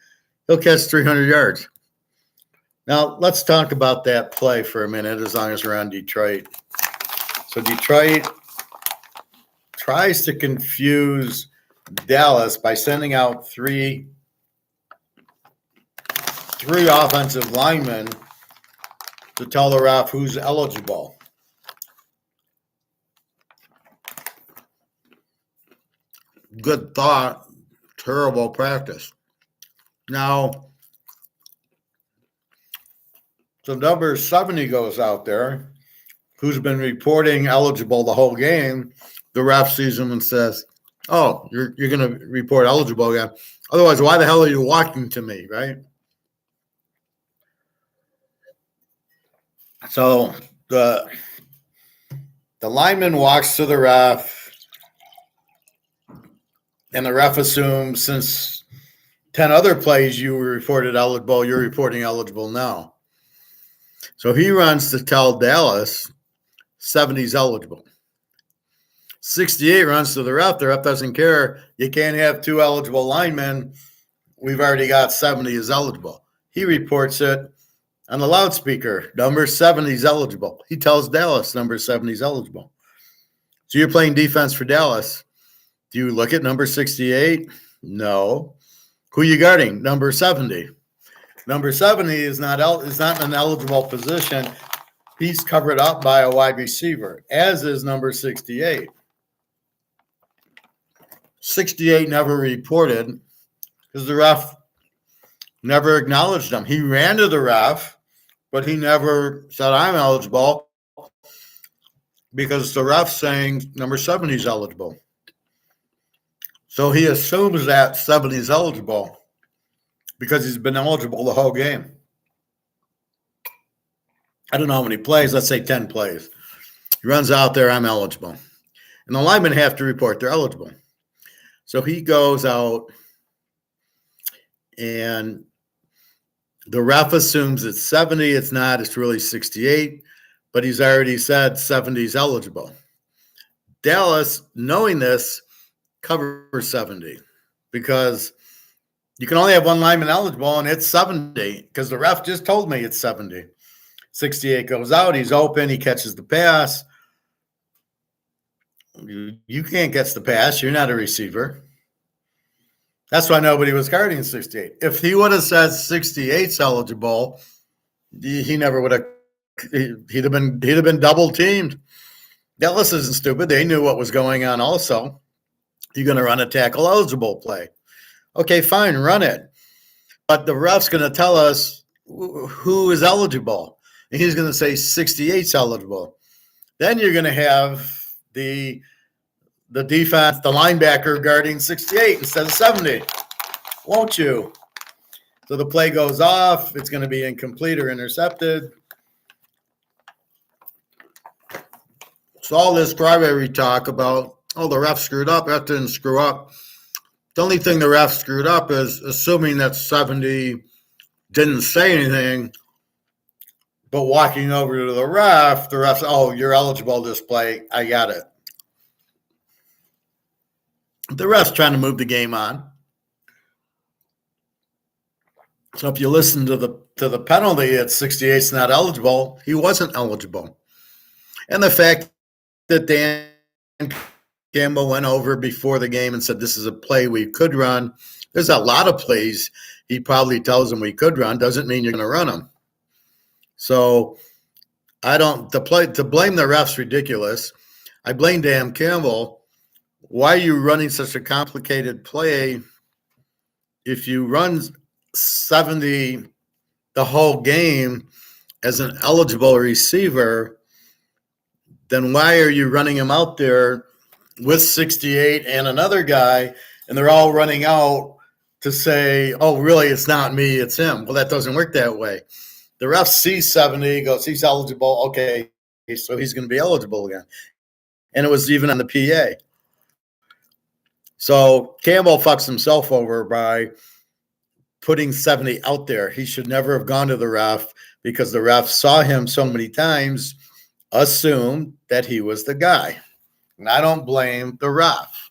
A: He'll catch 300 yards. Now, let's talk about that play for a minute as long as we're on Detroit. So Detroit tries to confuse Dallas by sending out three offensive linemen to tell the ref who's eligible. Good thought, terrible practice. Now, so number 70 goes out there, who's been reporting eligible the whole game. The ref sees him and says, oh, you're going to report eligible again. Otherwise, why the hell are you walking to me, right? So the lineman walks to the ref, and the ref assumes since 10 other plays you were reported eligible, you're reporting eligible now. So he runs to tell Dallas 70's eligible. 68 runs to the ref. The ref doesn't care. You can't have 2 eligible linemen. We've already got 70 is eligible. He reports it on the loudspeaker. Number 70 is eligible. He tells Dallas number 70 is eligible. So you're playing defense for Dallas. Do you look at number 68? No. Who are you guarding? Number 70. Number 70 is not in an eligible position. He's covered up by a wide receiver, as is number 68. 68 never reported because the ref never acknowledged him. He ran to the ref, but he never said, I'm eligible, because the ref's saying number 70 is eligible. So he assumes that 70 is eligible because he's been eligible the whole game. I don't know how many plays, let's say 10 plays. He runs out there, I'm eligible. And the linemen have to report they're eligible. So he goes out and the ref assumes it's 70. It's not, it's really 68, but he's already said 70 is eligible. Dallas, knowing this, covers 70 because you can only have one lineman eligible and it's 70 because the ref just told me it's 70. 68 goes out, he's open, he catches the pass. You can't catch the pass, you're not a receiver. That's why nobody was guarding 68. If he would have said 68's eligible, he never would have. He'd have been double teamed. Dallas isn't stupid. They knew what was going on. Also, you're going to run a tackle eligible play. Okay, fine, run it. But the ref's going to tell us who is eligible, and he's going to say 68's eligible. Then you're going to have the defense, the linebacker guarding 68 instead of 70, won't you? So the play goes off. It's going to be incomplete or intercepted. So all this primary talk about, oh, the ref screwed up, ref didn't screw up. The only thing the ref screwed up is assuming that 70 didn't say anything, but walking over to the ref, oh, you're eligible to this play. I got it. The ref's trying to move the game on. So if you listen to the penalty at 68's not eligible, he wasn't eligible. And the fact that Dan Campbell went over before the game and said this is a play we could run. There's a lot of plays he probably tells them we could run. Doesn't mean you're going to run them. So to blame the ref's ridiculous. I blame Dan Campbell. Why are you running such a complicated play? If you run 70 the whole game as an eligible receiver, then why are you running him out there with 68 and another guy, and they're all running out to say, oh, really, it's not me, it's him? Well, that doesn't work that way. The ref sees 70, goes, he's eligible. Okay, so he's going to be eligible again. And it was even on the PA. So Campbell fucks himself over by putting 70 out there. He should never have gone to the ref because the ref saw him so many times, assumed that he was the guy. And I don't blame the ref.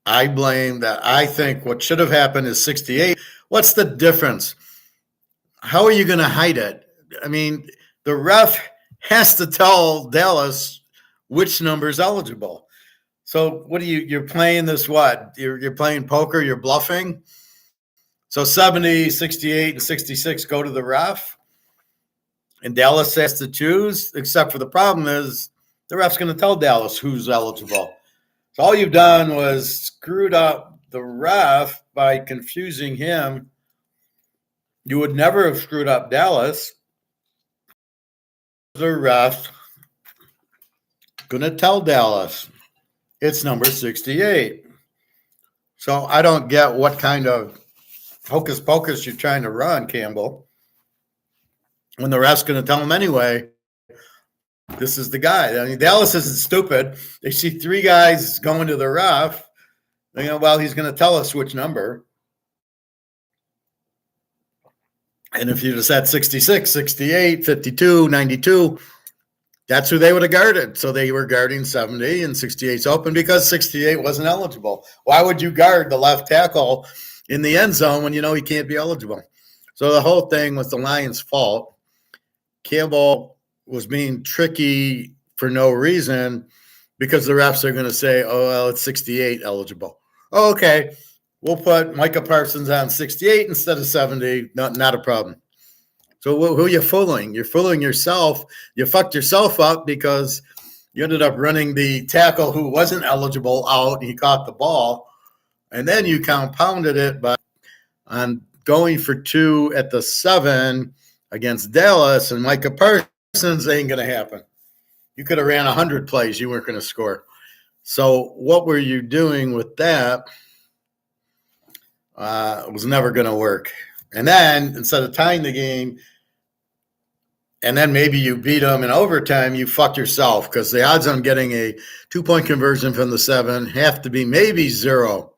A: I blame that. I think what should have happened is 68. What's the difference? How are you going to hide it? I mean, the ref has to tell Dallas which number is eligible. So what you're playing this what? You're playing poker, you're bluffing. So 70, 68, and 66 go to the ref. And Dallas has to choose, except for the problem is the ref's going to tell Dallas who's eligible. So all you've done was screwed up the ref by confusing him. You would never have screwed up Dallas. The ref going to tell Dallas it's number 68. So I don't get what kind of hocus pocus you're trying to run, Campbell, when the ref's going to tell him anyway, this is the guy. I mean, Dallas isn't stupid. They see three guys going to the ref. They go, well, he's going to tell us which number. And if you just had 66, 68, 52, 92, that's who they would have guarded. So they were guarding 70 and 68's open because 68 wasn't eligible. Why would you guard the left tackle in the end zone when you know he can't be eligible? So the whole thing was the Lions' fault. Campbell was being tricky for no reason because the refs are going to say, oh, well, it's 68 eligible. Oh, okay, we'll put Micah Parsons on 68 instead of 70. Not a problem. So who are you fooling? You're fooling yourself. You fucked yourself up because you ended up running the tackle who wasn't eligible out. And he caught the ball. And then you compounded it by on going for 2 at the 7 against Dallas and Micah Parsons ain't going to happen. You could have ran 100 plays. You weren't going to score. So what were you doing with that? It was never going to work. And then instead of tying the game, and then maybe you beat them in overtime, you fuck yourself because the odds on getting a 2-point conversion from the 7 have to be maybe 0.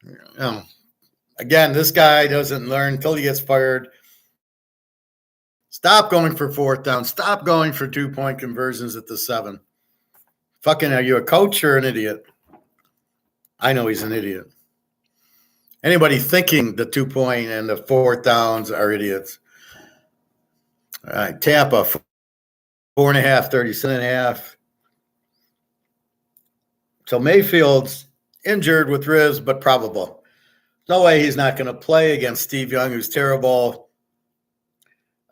A: You know, again, this guy doesn't learn until he gets fired. Stop going for 4th down. Stop going for 2-point conversions at the 7. Fucking, are you a coach or an idiot? I know he's an idiot. Anybody thinking the 2-point and the 4th downs are idiots. All right, Tampa, 4.5, 37.5. So Mayfield's injured with ribs, but probable. No way he's not going to play against Steve Young, who's terrible.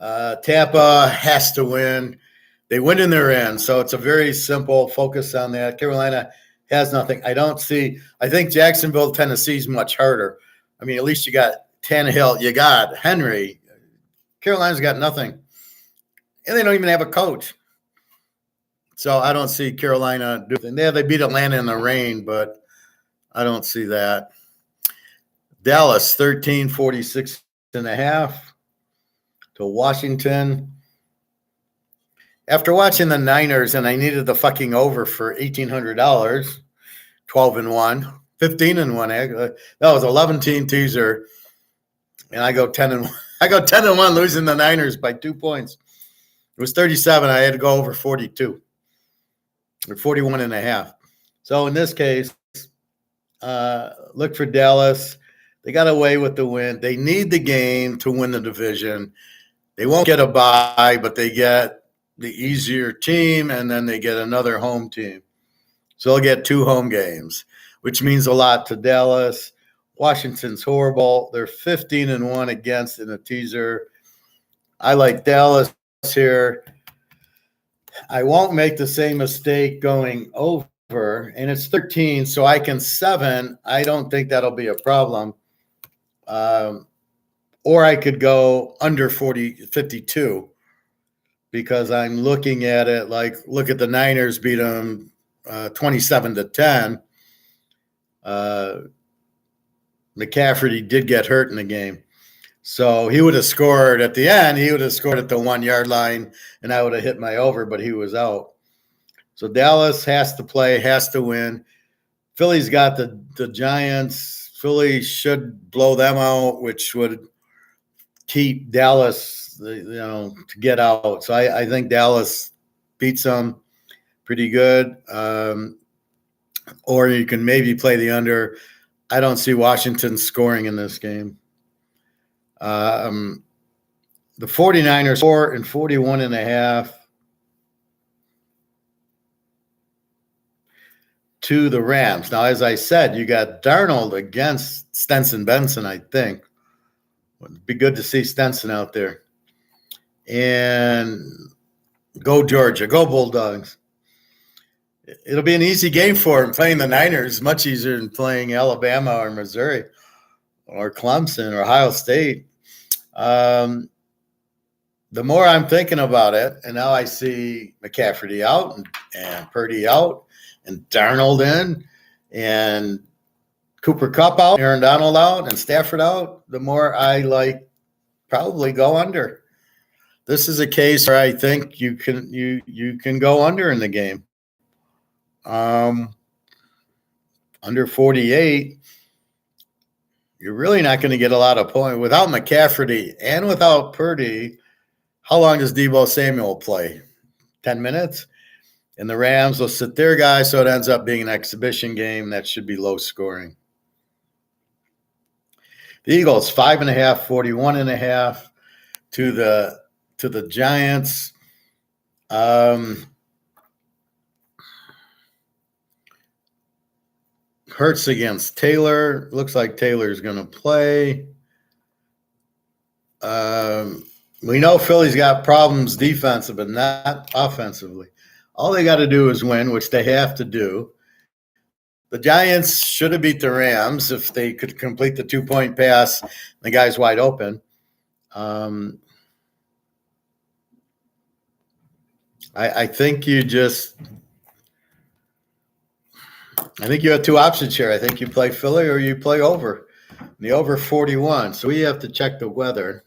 A: Tampa has to win. They win in their end, so it's a very simple focus on that. Carolina has nothing. I think Jacksonville, Tennessee is much harder. I mean, at least you got Tannehill, you got Henry. Carolina's got nothing. And they don't even have a coach. So I don't see Carolina doing. Yeah, they beat Atlanta in the rain, but I don't see that. Dallas, 13, 46.5 to Washington. After watching the Niners, and I needed the fucking over for $1,800, 12-1, 15-1. That was 11-team teaser, and I go 10-1. I go 10-1, losing the Niners by 2 points. It was 37. I had to go over 42 or 41.5. So in this case, look for Dallas. They got away with the win. They need the game to win the division. They won't get a bye, but they get the easier team, and then they get another home team. So they'll get 2 home games, which means a lot to Dallas. Washington's horrible. They're 15-1 against in a teaser. I like Dallas here. I won't make the same mistake going over, and it's 13, so I can 7. I don't think that'll be a problem. Or I could go under 52 because I'm looking at it like, look at the Niners beat them 27-10. McCaffrey did get hurt in the game. So he would have scored at the end. He would have scored at the 1-yard line, and I would have hit my over, but he was out. So Dallas has to play, has to win. Philly's got the Giants. Philly should blow them out, which would keep Dallas, to get out. So I think Dallas beats them pretty good. Or you can maybe play the under. I don't see Washington scoring in this game. The 49ers 41.5 to the Rams. Now, as I said, you got Darnold against Stenson Benson, I think. It'd be good to see Stenson out there. And go Georgia, go Bulldogs. It'll be an easy game for him playing the Niners, much easier than playing Alabama or Missouri or Clemson or Ohio State. The more I'm thinking about it, and now I see McCaffrey out and Purdy out and Darnold in and Cooper Kupp out, Aaron Donald out, and Stafford out, the more I probably go under. This is a case where I think you can go under in the game. Under 48, you're really not going to get a lot of points. Without McCaffrey and without Purdy, how long does Deebo Samuel play? 10 minutes? And the Rams will sit their guys, so it ends up being an exhibition game that should be low scoring. The Eagles, 5.5, 41.5 to the Giants. Hurts against Taylor. Looks like Taylor's going to play. We know Philly's got problems defensive, but not offensively. All they got to do is win, which they have to do. The Giants should have beat the Rams if they could complete the 2-point pass. The guy's wide open. I think you have 2 options here. I think you play Philly or you play over. The over 41. So we have to check the weather.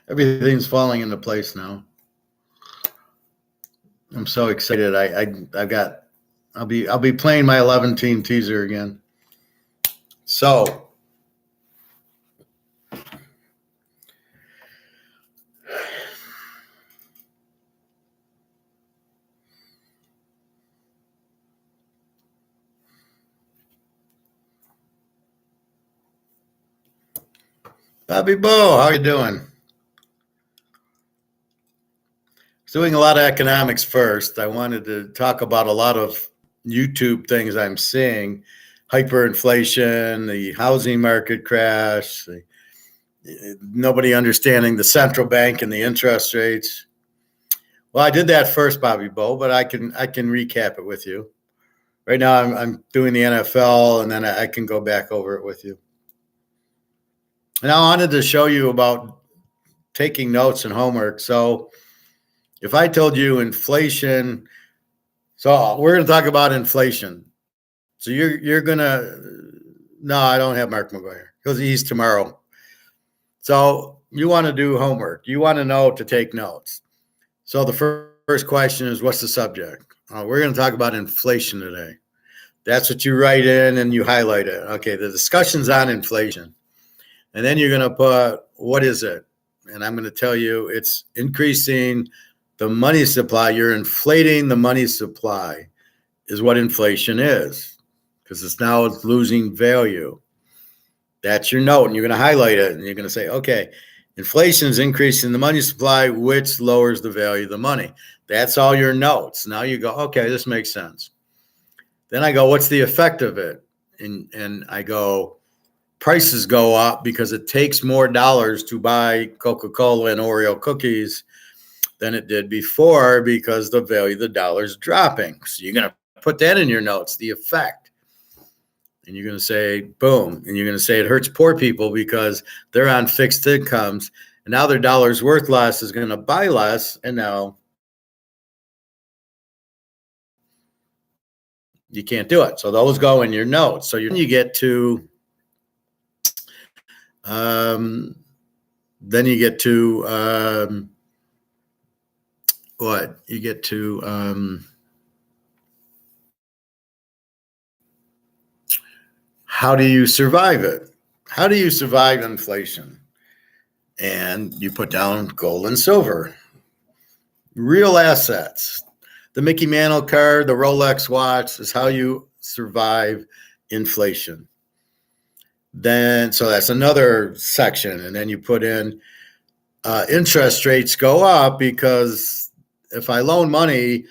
A: Everything's falling into place now. I'm so excited. I'll be playing my 11 team teaser again. So Bobby Bo, how you doing? Doing a lot of economics first. I wanted to talk about a lot of YouTube things I'm seeing: hyperinflation, the housing market crash, nobody understanding the central bank and the interest rates. Well, I did that first, Bobby Bo, but I can recap it with you. Right now, I'm doing the NFL, and then I can go back over it with you. And I wanted to show you about taking notes and homework. So if I told you inflation, so we're going to talk about inflation. So you're going to, no, I don't have Mark McGuire because he's tomorrow. So you want to do homework. You want to know to take notes. So the first question is, what's the subject? We're going to talk about inflation today. That's what you write in and you highlight it. Okay, the discussion's on inflation. And then you're going to put, what is it? And I'm going to tell you it's increasing the money supply. You're inflating the money supply is what inflation is, because it's now losing value. That's your note, and you're going to highlight it, and you're going to say, okay, inflation is increasing the money supply, which lowers the value of the money. That's all your notes. Now you go, okay, this makes sense. Then I go, what's the effect of it? And I go, prices go up because it takes more dollars to buy Coca-Cola and Oreo cookies than it did before because the value of the dollar is dropping. So you're going to put that in your notes, the effect. And you're going to say, boom. And you're going to say it hurts poor people because they're on fixed incomes. And now their dollar's worth less is going to buy less. And now you can't do it. So those go in your notes. So you get to, then you get to, what? You get to, how do you survive it? How do you survive inflation? And you put down gold and silver, real assets. The Mickey Mantle card, the Rolex watch is how you survive inflation. Then, so that's another section. And then you put in interest rates go up because if I loan money,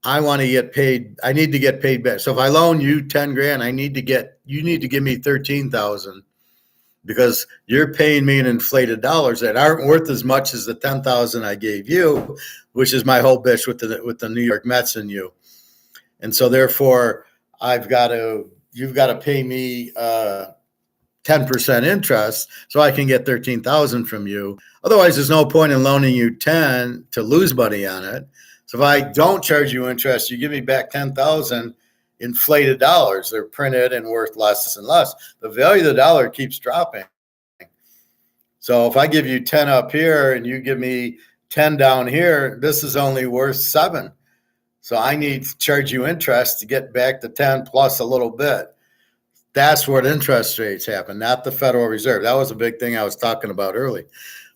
A: I want to get paid. I need to get paid back. So if I loan you 10 grand, you need to give me 13,000 because you're paying me in inflated dollars that aren't worth as much as the 10,000 I gave you, which is my whole bitch with the New York Mets and you. And so therefore you've got to pay me 10% interest so I can get 13,000 from you. Otherwise, there's no point in loaning you 10 to lose money on it. So if I don't charge you interest, you give me back 10,000 inflated dollars. They're printed and worth less and less. The value of the dollar keeps dropping. So if I give you 10 up here and you give me 10 down here, this is only worth 7. So I need to charge you interest to get back to 10 plus a little bit. That's what interest rates happen, not the Federal Reserve. That was a big thing I was talking about early,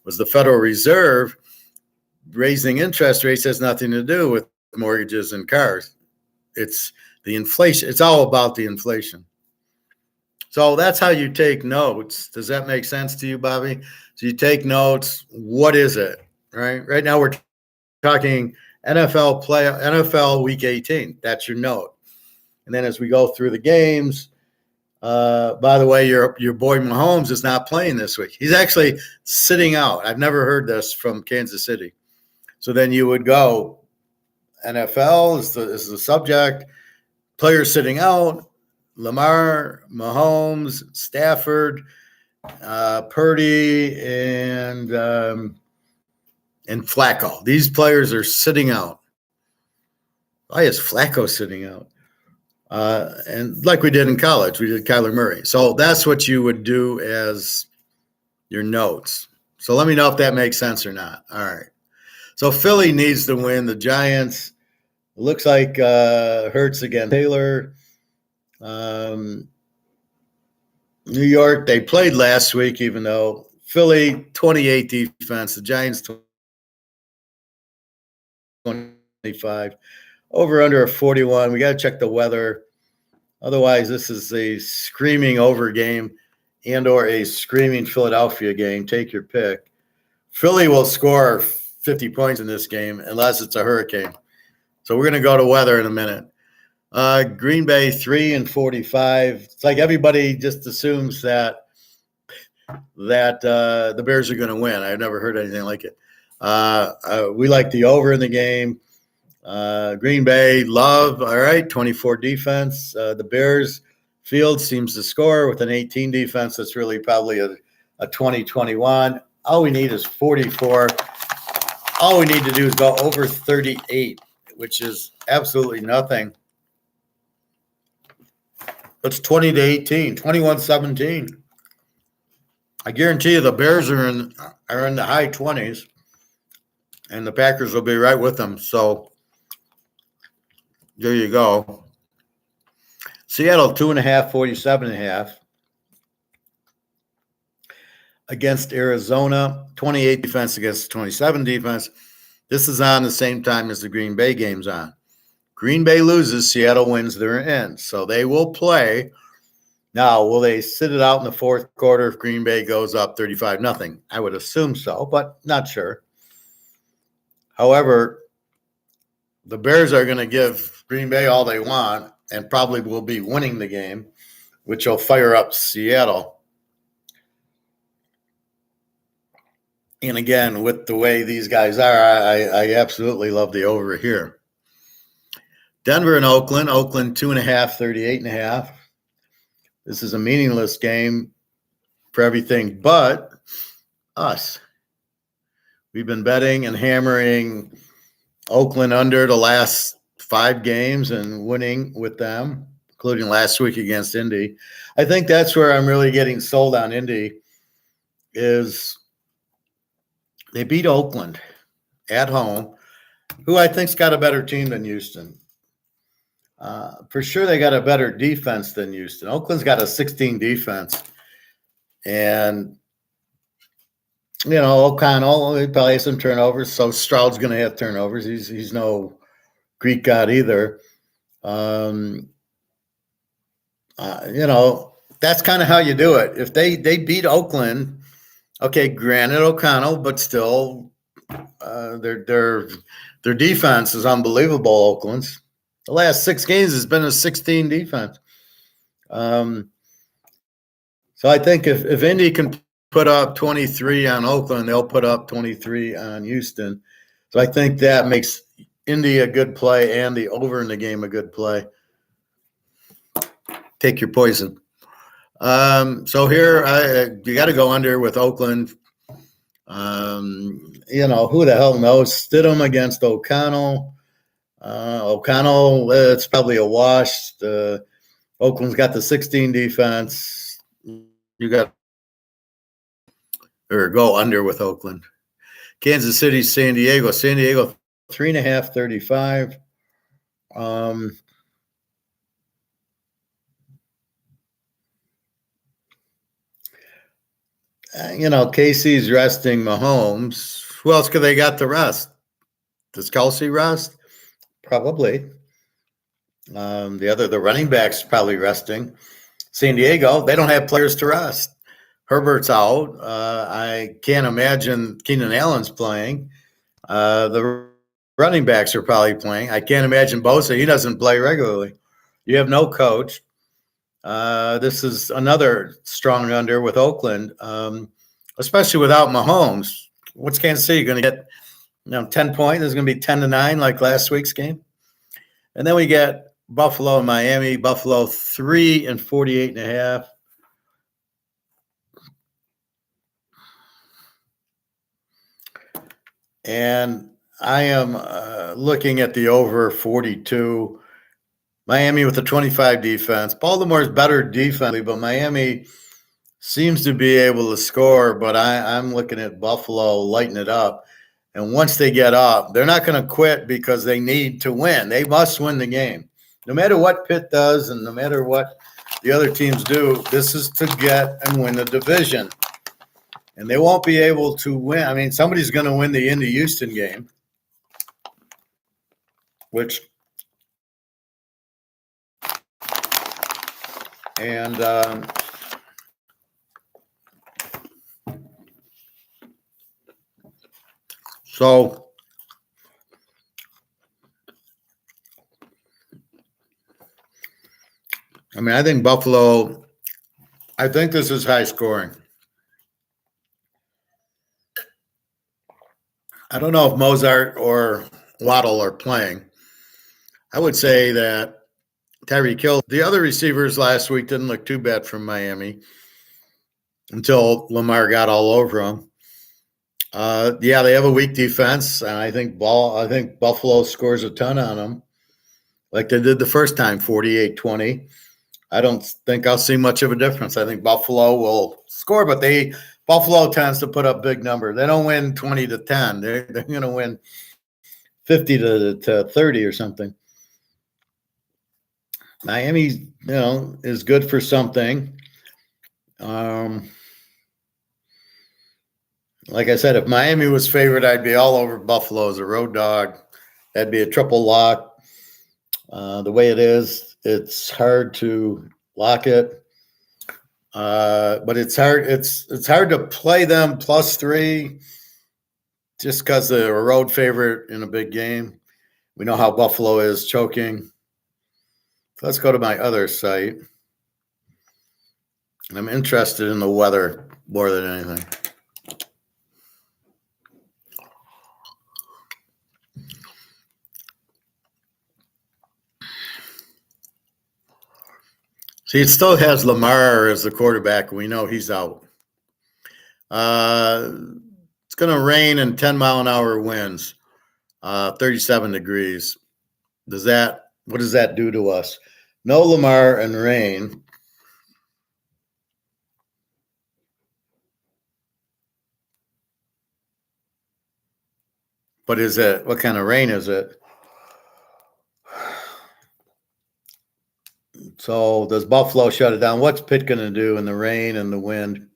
A: was the Federal Reserve raising interest rates has nothing to do with mortgages and cars. It's the inflation. It's all about the inflation. So that's how you take notes. Does that make sense to you, Bobby? So you take notes. What is it? Right now we're talking NFL Week 18. That's your note. And then as we go through the games, by the way, your boy Mahomes is not playing this week. He's actually sitting out. I've never heard this from Kansas City. So then you would go, NFL is the subject, players sitting out, Lamar, Mahomes, Stafford, Purdy, and Flacco. These players are sitting out. Why is Flacco sitting out? And like we did in college, we did Kyler Murray. So that's what you would do as your notes. So let me know if that makes sense or not. All right. So Philly needs to win. The Giants, looks like Hurts against Taylor. New York, they played last week, even though Philly 28 defense, the Giants 25. Over under a 41. We got to check the weather. Otherwise, this is a screaming over game and or a screaming Philadelphia game. Take your pick. Philly will score 50 points in this game unless it's a hurricane. So we're going to go to weather in a minute. Green Bay 3-45. It's like everybody just assumes that the Bears are going to win. I've never heard anything like it. We like the over in the game. Green Bay, love, all right, 24 defense. The Bears field seems to score with an 18 defense. That's really probably a 20-21. All we need is 44. All we need to do is go over 38, which is absolutely nothing. It's 20-18, 21-17. I guarantee you the Bears are in the high 20s, and the Packers will be right with them. So there you go. Seattle 2.5, 47.5. Against Arizona, 28 defense against 27 defense. This is on the same time as the Green Bay game's on. Green Bay loses, Seattle wins, they're in. So they will play. Now, will they sit it out in the fourth quarter if Green Bay goes up 35-0? I would assume so, but not sure. However, the Bears are going to give Green Bay all they want and probably will be winning the game, which will fire up Seattle. And again, with the way these guys are, I absolutely love the over here. Denver and Oakland. Oakland 2.5, 38.5. This is a meaningless game for everything but us. We've been betting and hammering Oakland under the last 5 games and winning with them, including last week against Indy. I think that's where I'm really getting sold on Indy is they beat Oakland at home, who I think's got a better team than Houston. For sure, they got a better defense than Houston. Oakland's got a 16 defense. And, O'Connell, he probably has some turnovers, so Stroud's going to have turnovers. He's no Greek god either. That's kind of how you do it. If they beat Oakland, okay, granted O'Connell, but still their defense is unbelievable, Oakland's. The last 6 games has been a 16 defense. So I think if Indy can put up 23 on Oakland, they'll put up 23 on Houston. So I think that makes Indy a good play and the over in the game a good play. Take your poison. So here you got to go under with Oakland. Who the hell knows? Stidham against O'Connell. O'Connell, it's probably a wash. Oakland's got the 16 defense. You got or go under with Oakland. Kansas City, San Diego. San Diego 3.5, 35. KC's resting Mahomes. Who else could they got to rest? Does Kelsey rest? Probably. The running back's probably resting. San Diego, they don't have players to rest. Herbert's out. I can't imagine Keenan Allen's playing. The running backs are probably playing. I can't imagine Bosa. He doesn't play regularly. You have no coach. This is another strong under with Oakland, especially without Mahomes. What's Kansas City going to get? 10 points. There's going to be 10-9 like last week's game. And then we get Buffalo and Miami. Buffalo 3-48.5. And I am looking at the over 42. Miami with a 25 defense. Baltimore's better defensively, but Miami seems to be able to score, but I'm looking at Buffalo lighting it up. And once they get up, they're not going to quit because they need to win. They must win the game. No matter what Pitt does and no matter what the other teams do, this is to get and win the division. And they won't be able to win. I mean, somebody's going to win the Indy Houston game, which and so I mean, I think Buffalo, I think this is high scoring. I don't know if Mozart or Waddle are playing. I would say that Tyreek Hill, the other receivers last week didn't look too bad from Miami until Lamar got all over them. Yeah, they have a weak defense, and I think Buffalo scores a ton on them, like they did the first time, 48-20. I don't think I'll see much of a difference. I think Buffalo will score, but Buffalo tends to put up big numbers. They don't win 20-10. They're going to win 50 to 30 or something. Miami, is good for something. Like I said, if Miami was favored, I'd be all over Buffalo as a road dog. That'd be a triple lock. The way it is, it's hard to lock it. But it's hard. It's hard to play them +3 just because they're a road favorite in a big game. We know how Buffalo is choking. So let's go to my other site. I'm interested in the weather more than anything. See, it still has Lamar as the quarterback. We know he's out. It's going to rain and 10-mile-an-hour winds, 37 degrees. What does that do to us? No Lamar and rain. What is it? What kind of rain is it? So does Buffalo shut it down? What's Pitt going to do in the rain and the wind?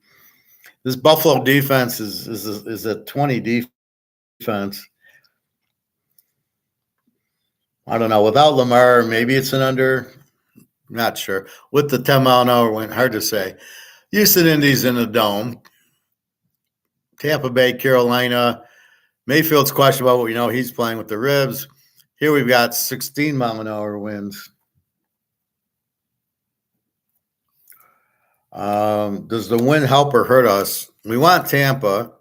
A: This Buffalo defense is a 20 defense. I don't know. Without Lamar, maybe it's an under. Not sure. With the 10-mile-an-hour wind, hard to say. Houston Indies in the dome. Tampa Bay, Carolina. Mayfield's questionable, but we know he's playing with the ribs. Here we've got 16-mile-an-hour winds. Does the wind help or hurt us? We want Tampa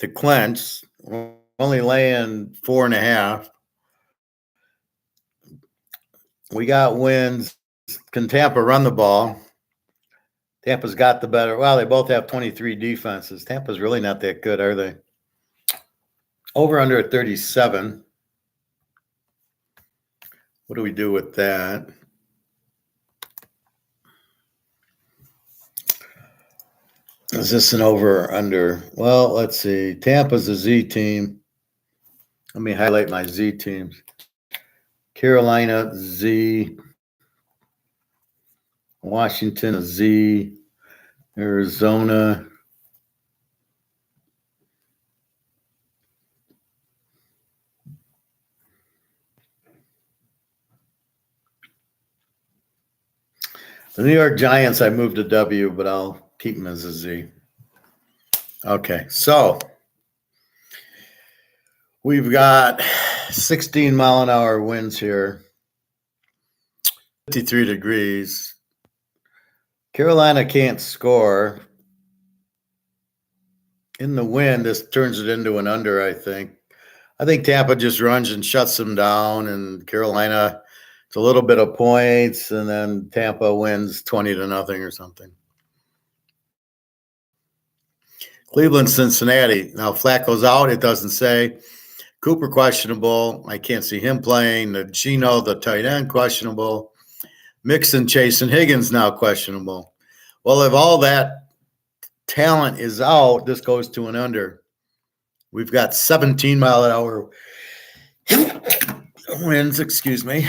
A: to clinch. We're only laying 4.5. We got winds. Can Tampa run the ball? Tampa's got the better. Well, they both have 23 defenses. Tampa's really not that good, are they? Over under at 37. What do we do with that? Is this an over or under? Well, let's see. Tampa's a Z team. Let me highlight my Z teams. Carolina, Z. Washington, a Z. Arizona. The New York Giants, I moved to W, but I'll keep them as a Z. Okay, so we've got 16-mile-an-hour winds here, 53 degrees. Carolina can't score. In the wind, this turns it into an under, I think. I think Tampa just runs and shuts them down, and Carolina, it's a little bit of points, and then Tampa wins 20-0 or something. Cleveland, Cincinnati. Now, Flacco's out. It doesn't say. Cooper, questionable. I can't see him playing. The Gino, the tight end, questionable. Mixon, Chase, and Higgins now questionable. Well, if all that talent is out, this goes to an under. We've got 17 mile an hour winds, excuse me.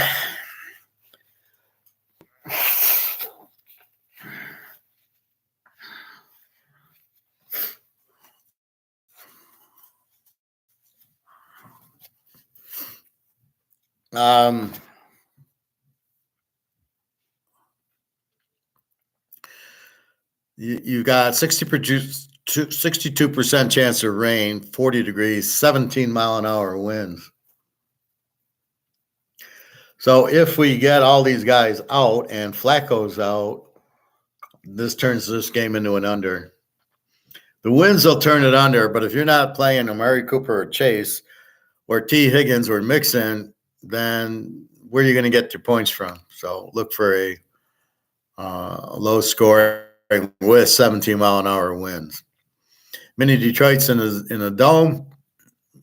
A: You got 62% chance of rain, 40 degrees, 17 mile an hour winds. So if we get all these guys out and Flacco's out, this turns this game into an under. The winds will turn it under, but if you're not playing Amari Cooper or Chase or T. Higgins or Mixon, then where are you going to get your points from? So look for a low scoring with 17 mile an hour winds. Mini Detroit's in a dome,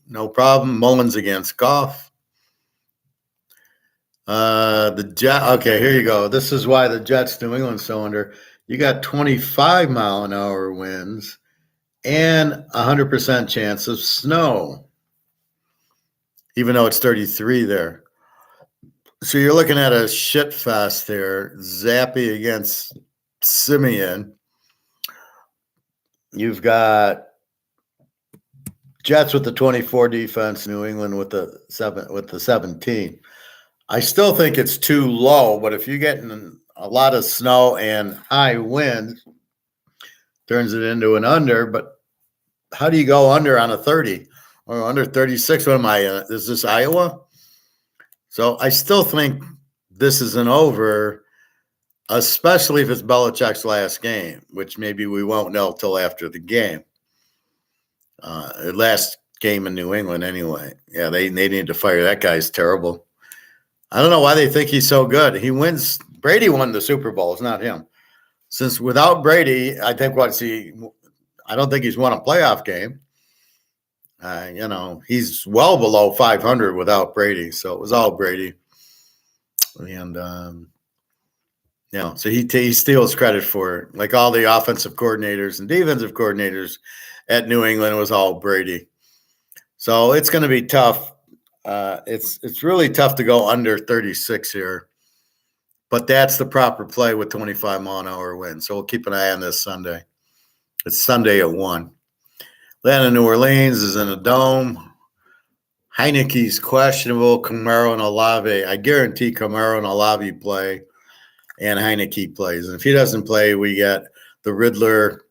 A: no problem. Mullins against Goff. The Jet. Okay, here you go. This is why the Jets New England so under. You got 25 mile an hour winds and 100% chance of snow, even though it's 33 there. So you're looking at a shit fest there. Zappy against Simeon. You've got Jets with the 24 defense, New England with the 17. I still think it's too low, but if you're getting a lot of snow and high wind, turns it into an under. But how do you go under on a 30 or under 36? What am I in? Is this Iowa? So I still think this is an over, especially if it's Belichick's last game, which maybe we won't know till after the game. Last game in New England anyway. Yeah, they need to fire that guy's terrible. I don't know why they think he's so good. He wins. Brady won the Super Bowl. It's not him. Since without Brady, I think I don't think he's won a playoff game. He's well below 500 without Brady. So it was all Brady. And, so he steals credit for it. Like all the offensive coordinators and defensive coordinators at New England, it was all Brady. So it's going to be tough. It's really tough to go under 36 here, but that's the proper play with 25 mile an hour wind. So we'll keep an eye on this Sunday. It's Sunday at 1. Atlanta, New Orleans is in a dome. Heineke's questionable. Camaro and Olave. I guarantee Camaro and Olave play, and Heineke plays. And if he doesn't play, we get the Riddler.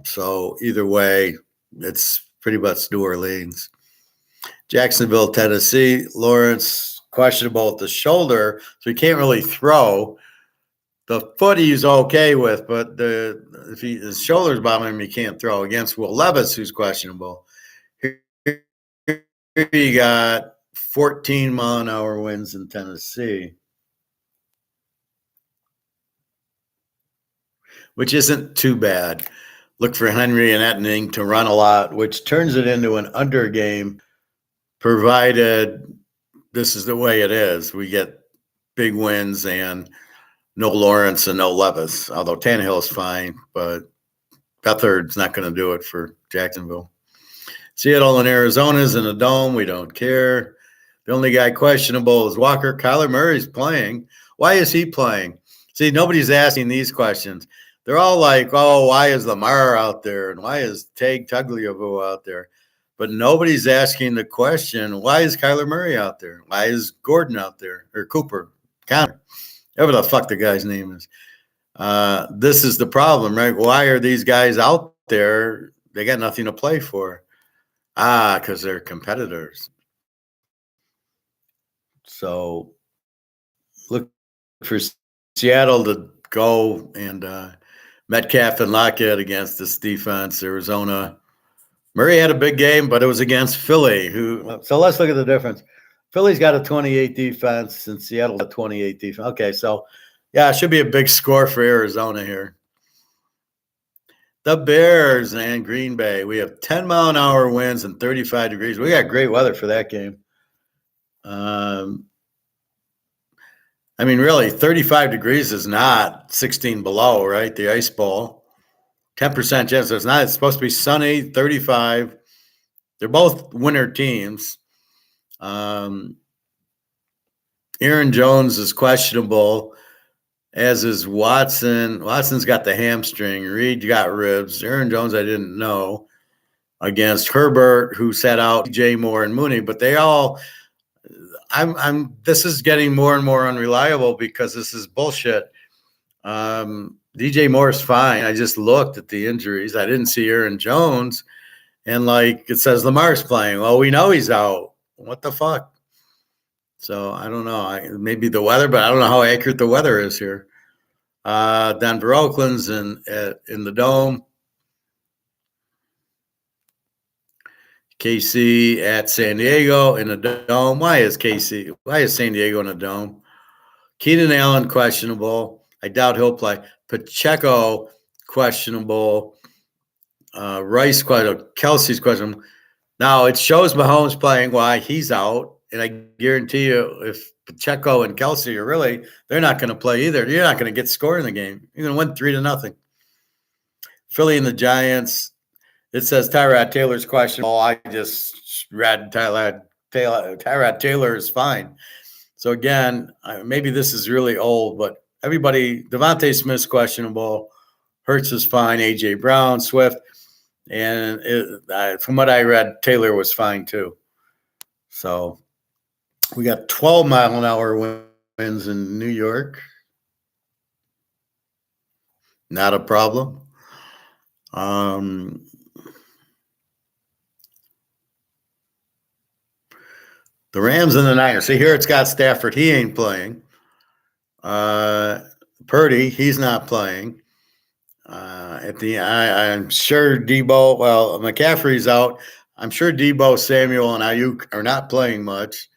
A: So either way, it's pretty much New Orleans. Jacksonville, Tennessee. Lawrence questionable at the shoulder, so he can't really throw. The foot he's okay with, but if his shoulder's bothering him, he can't throw. Against Will Levis, who's questionable. Here you got 14 mile an hour winds in Tennessee, which isn't too bad. Look for Henry and Etting to run a lot, which turns it into an under game, provided this is the way it is. We get big wins and no Lawrence and no Levis, although Tannehill is fine, but Beathard's not going to do it for Jacksonville. Seattle and Arizona is in a dome. We don't care. The only guy questionable is Walker. Kyler Murray's playing. Why is he playing? See, nobody's asking these questions. They're all like, oh, why is Lamar out there? And why is Tagovailoa out there? But nobody's asking the question, why is Kyler Murray out there? Why is Gordon out there? Or Cooper, Connor, whatever the fuck the guy's name is. This is the problem, right? Why are these guys out there? They got nothing to play for. Because they're competitors. So look for Seattle to go and Metcalf and Lockett against this defense. Arizona. Murray had a big game, but it was against Philly. So let's look at the difference. Philly's got a 28 defense and Seattle a 28 defense. Okay, so yeah, it should be a big score for Arizona here. The Bears and Green Bay. We have 10 mile an hour winds and 35 degrees. We got great weather for that game. Really, 35 degrees is not 16 below, right? The ice ball. 10% chance. It's not. It's supposed to be sunny, 35. They're both winter teams. Aaron Jones is questionable, as is Watson. Watson's got the hamstring. Reed got ribs. Aaron Jones, I didn't know. Against Herbert, who sat out Jay Moore and Mooney, but they all. This is getting more and more unreliable because this is bullshit. DJ Moore's fine. I just looked at the injuries. I didn't see Aaron Jones, and like it says Lamar's playing. Well, we know he's out. What the fuck? So I don't know. Maybe the weather, but I don't know how accurate the weather is here. Denver, Oakland's in the dome. KC at San Diego in a dome. Why is San Diego in a dome? Keenan Allen questionable. I doubt he'll play. Pacheco questionable. Rice questionable. Kelsey's questionable. Now it shows Mahomes playing. Why he's out, and I guarantee you, if Pacheco and Kelsey are really, they're not going to play either. You're not going to get score in the game. You're going to win 3-0. Philly and the Giants. It says Tyrod Taylor's questionable. I just read Tyrod Taylor is fine. So again, maybe this is really old, but everybody, Devontae Smith's questionable. Hurts is fine. A.J. Brown, Swift. And from what I read, Taylor was fine too. So we got 12-mile-an-hour winds in New York. Not a problem. The Rams and the Niners. See, here it's got Stafford. He ain't playing. Purdy, he's not playing. I'm sure Debo. Well, McCaffrey's out. I'm sure Debo, Samuel, and Ayuk are not playing much.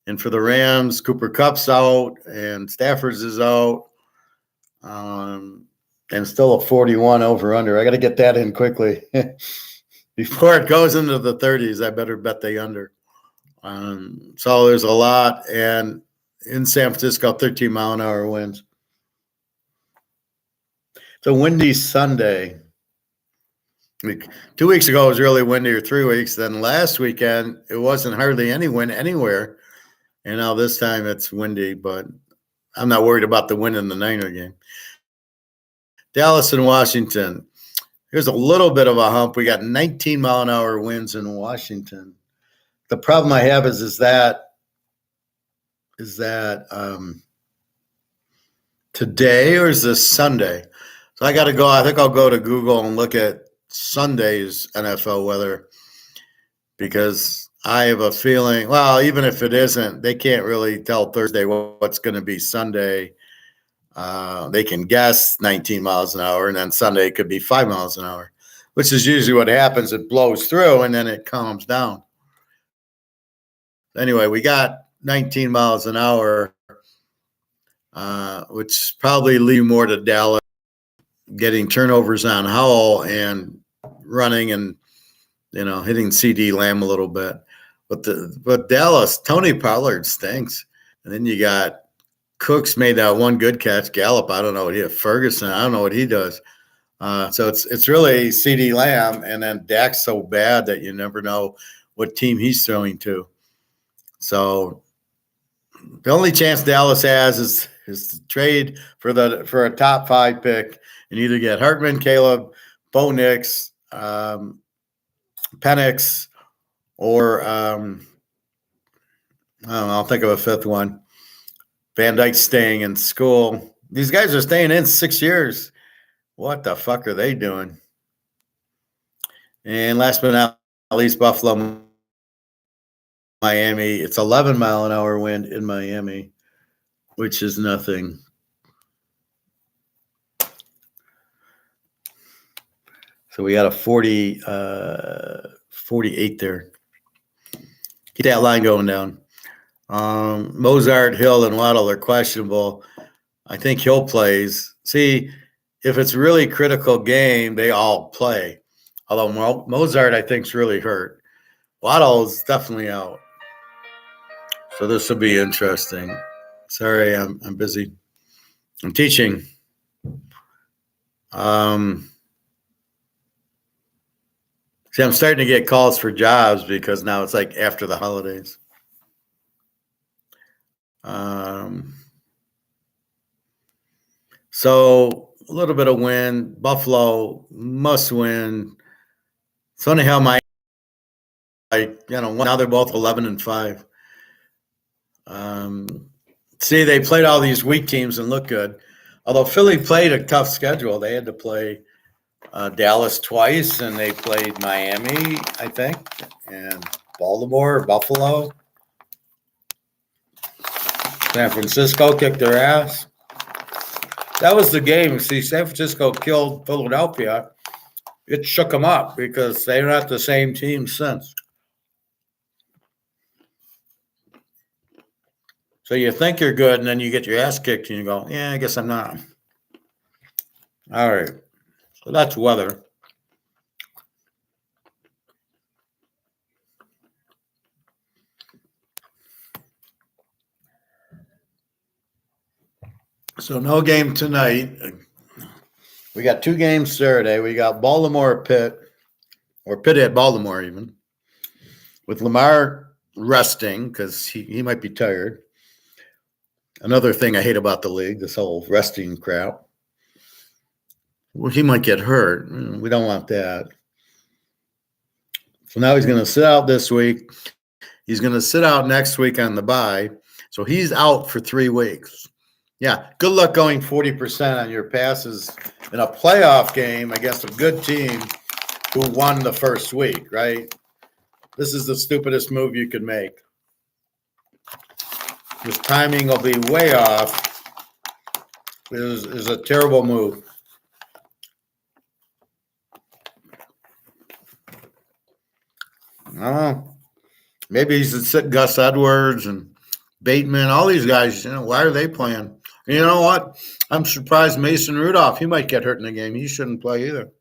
A: And for the Rams, Cooper Kupp's out, and Stafford's is out. And still a 41 over/under. I got to get that in quickly before it goes into the 30s. I better bet the under. So there's a lot, and in San Francisco, 13-mile-an-hour winds. It's a windy Sunday. 2 weeks ago it was really windy, or 3 weeks. Then last weekend it wasn't hardly any wind anywhere, and now this time it's windy. But I'm not worried about the wind in the Niner game. Dallas and Washington. Here's a little bit of a hump. We got 19-mile-an-hour winds in Washington. The problem I have is that today, or is this Sunday? So I got to go. I think I'll go to Google and look at Sunday's NFL weather, because I have a feeling, well, even if it isn't, they can't really tell Thursday what's going to be Sunday. They can guess 19 miles an hour, and then Sunday it could be 5 miles an hour, which is usually what happens. It blows through, and then it calms down. Anyway, we got 19 miles an hour, which probably lead more to Dallas getting turnovers on Howell and running and, hitting CD Lamb a little bit. But Dallas, Tony Pollard stinks. And then you got Cooks made that one good catch. Gallup, I don't know what Ferguson, I don't know what he does. So it's really CD Lamb, and then Dak's so bad that you never know what team he's throwing to. So the only chance Dallas has is to trade for a top 5 pick and either get Hartman, Caleb, Bo Nix, Penix, or I don't know, I'll think of a 5th one. Van Dyke's staying in school. These guys are staying in 6 years. What the fuck are they doing? And last but not least, Buffalo, Miami. It's 11-mile-an-hour wind in Miami, which is nothing. So we got a 48 there. Keep that line going down. Mozart, Hill, and Waddle are questionable. I think Hill plays. See, if it's really critical game, they all play. Although Mozart, I think, is really hurt. Waddle is definitely out. So this will be interesting. Sorry, I'm busy. I'm teaching. See, I'm starting to get calls for jobs because now it's like after the holidays. So a little bit of win. Buffalo must win. It's funny how now they're both 11-5. See, they played all these weak teams and look good. Although Philly played a tough schedule, they had to play Dallas twice, and they played Miami, I think, and Baltimore, Buffalo. San Francisco kicked their ass. That was the game. See, San Francisco killed Philadelphia. It shook them up because they're not the same team since. So you think you're good, and then you get your ass kicked, and you go, yeah, I guess I'm not. All right. So that's weather. So no game tonight. We got 2 games Saturday. We got Baltimore at Pitt, or Pitt at Baltimore even, with Lamar resting because he might be tired. Another thing I hate about the league, this whole resting crap. Well, he might get hurt. We don't want that. So now he's going to sit out this week. He's going to sit out next week on the bye. So he's out for 3 weeks. Yeah, good luck going 40% on your passes in a playoff game against a good team who won the first week, right? This is the stupidest move you could make. His timing will be way off. It is a terrible move. I don't know. Maybe he's sit Gus Edwards and Bateman, all these guys, why are they playing? And you know what? I'm surprised Mason Rudolph, he might get hurt in the game. He shouldn't play either.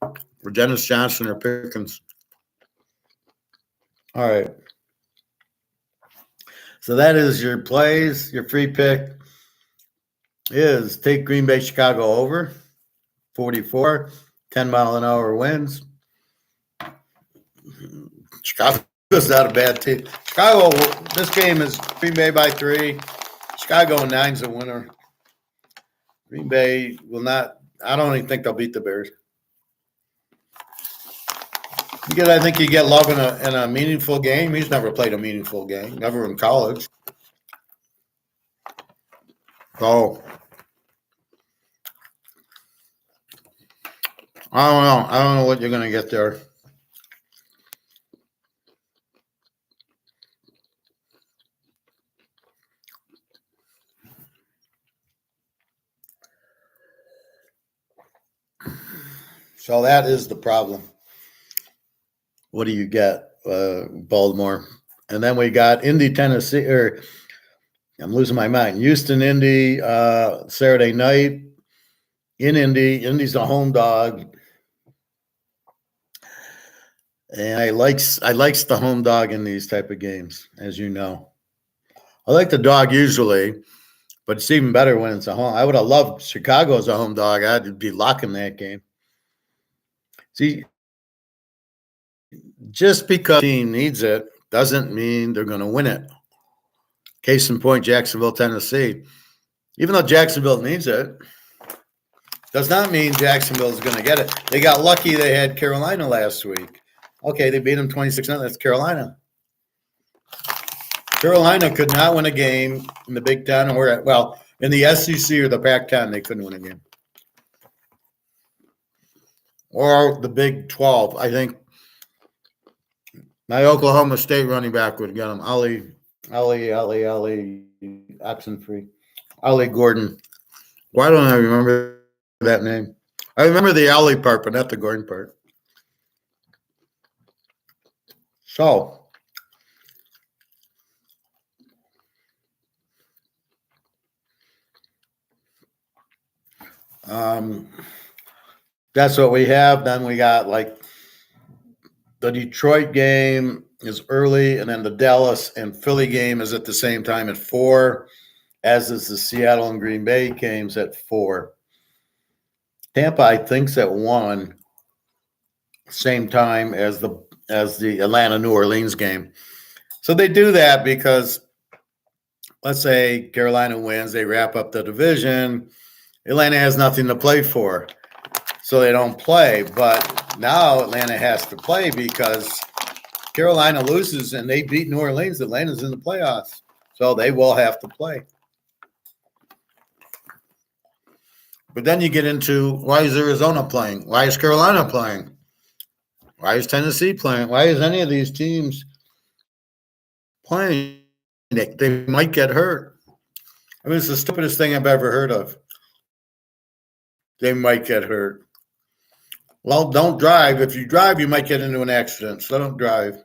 A: Or Dennis Johnson or Pickens. All right. So that is your plays. Your free pick is take Green Bay, Chicago over 44, 10-mile-an-hour winds. Chicago's not a bad team. Chicago, this game is Green Bay by 3. Chicago 9's a winner. Green Bay will not, I don't even think they'll beat the Bears. I think you get Love in a meaningful game. He's never played a meaningful game, never in college. So, I don't know. I don't know what you're going to get there. So that is the problem. What do you get, Baltimore? And then we got Indy, Tennessee, or I'm losing my mind. Houston, Indy, Saturday night in Indy. Indy's the home dog. And I likes the home dog in these type of games, as you know. I like the dog usually, but it's even better when it's a home. I would have loved Chicago as a home dog. I'd be locking that game. See, just because the team needs it doesn't mean they're going to win it. Case in point, Jacksonville, Tennessee. Even though Jacksonville needs it, does not mean Jacksonville is going to get it. They got lucky they had Carolina last week. Okay, they beat them 26-0. That's Carolina. Carolina could not win a game in the Big Ten or, in the SEC or the Pac-10, they couldn't win a game. Or the Big 12. I think my Oklahoma State running back would get him. Ollie, Oxenfree. Ollie Gordon. Why don't I remember that name? I remember the Ollie part, but not the Gordon part. So, that's what we have. Then we got the Detroit game is early, and then the Dallas and Philly game is at the same time at 4, as is the Seattle and Green Bay games at 4. Tampa, I think, is at 1. same time as the Atlanta New Orleans game. So they do that because let's say Carolina wins, they wrap up the division. Atlanta has nothing to play for, so they don't play. But now Atlanta has to play because Carolina loses and they beat New Orleans. Atlanta's in the playoffs, so they will have to play. But then you get into, why is Arizona playing? Why is Carolina playing? Why is Tennessee playing? Why is any of these teams playing? They might get hurt. I mean, it's the stupidest thing I've ever heard of. They might get hurt. Well, don't drive. If you drive, you might get into an accident, so don't drive.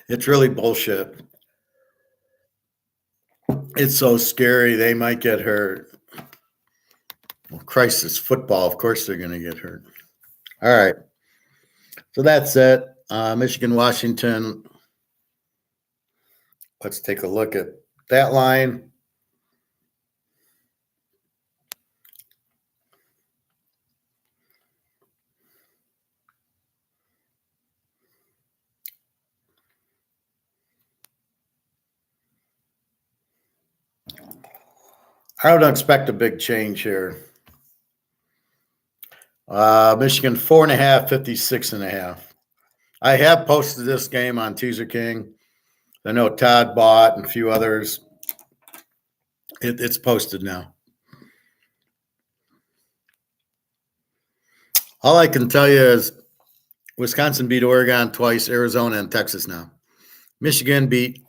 A: It's really bullshit. It's so scary. They might get hurt. Well, Christ, it's football. Of course they're going to get hurt. All right. So that's it. Michigan, Washington. Let's take a look at that line. I don't expect a big change here. Michigan 4.5, 56.5. I have posted this game on Teaserking. I know Todd bought and a few others. It's posted now. All I can tell you is Wisconsin beat Oregon twice, Arizona and Texas now. Michigan beat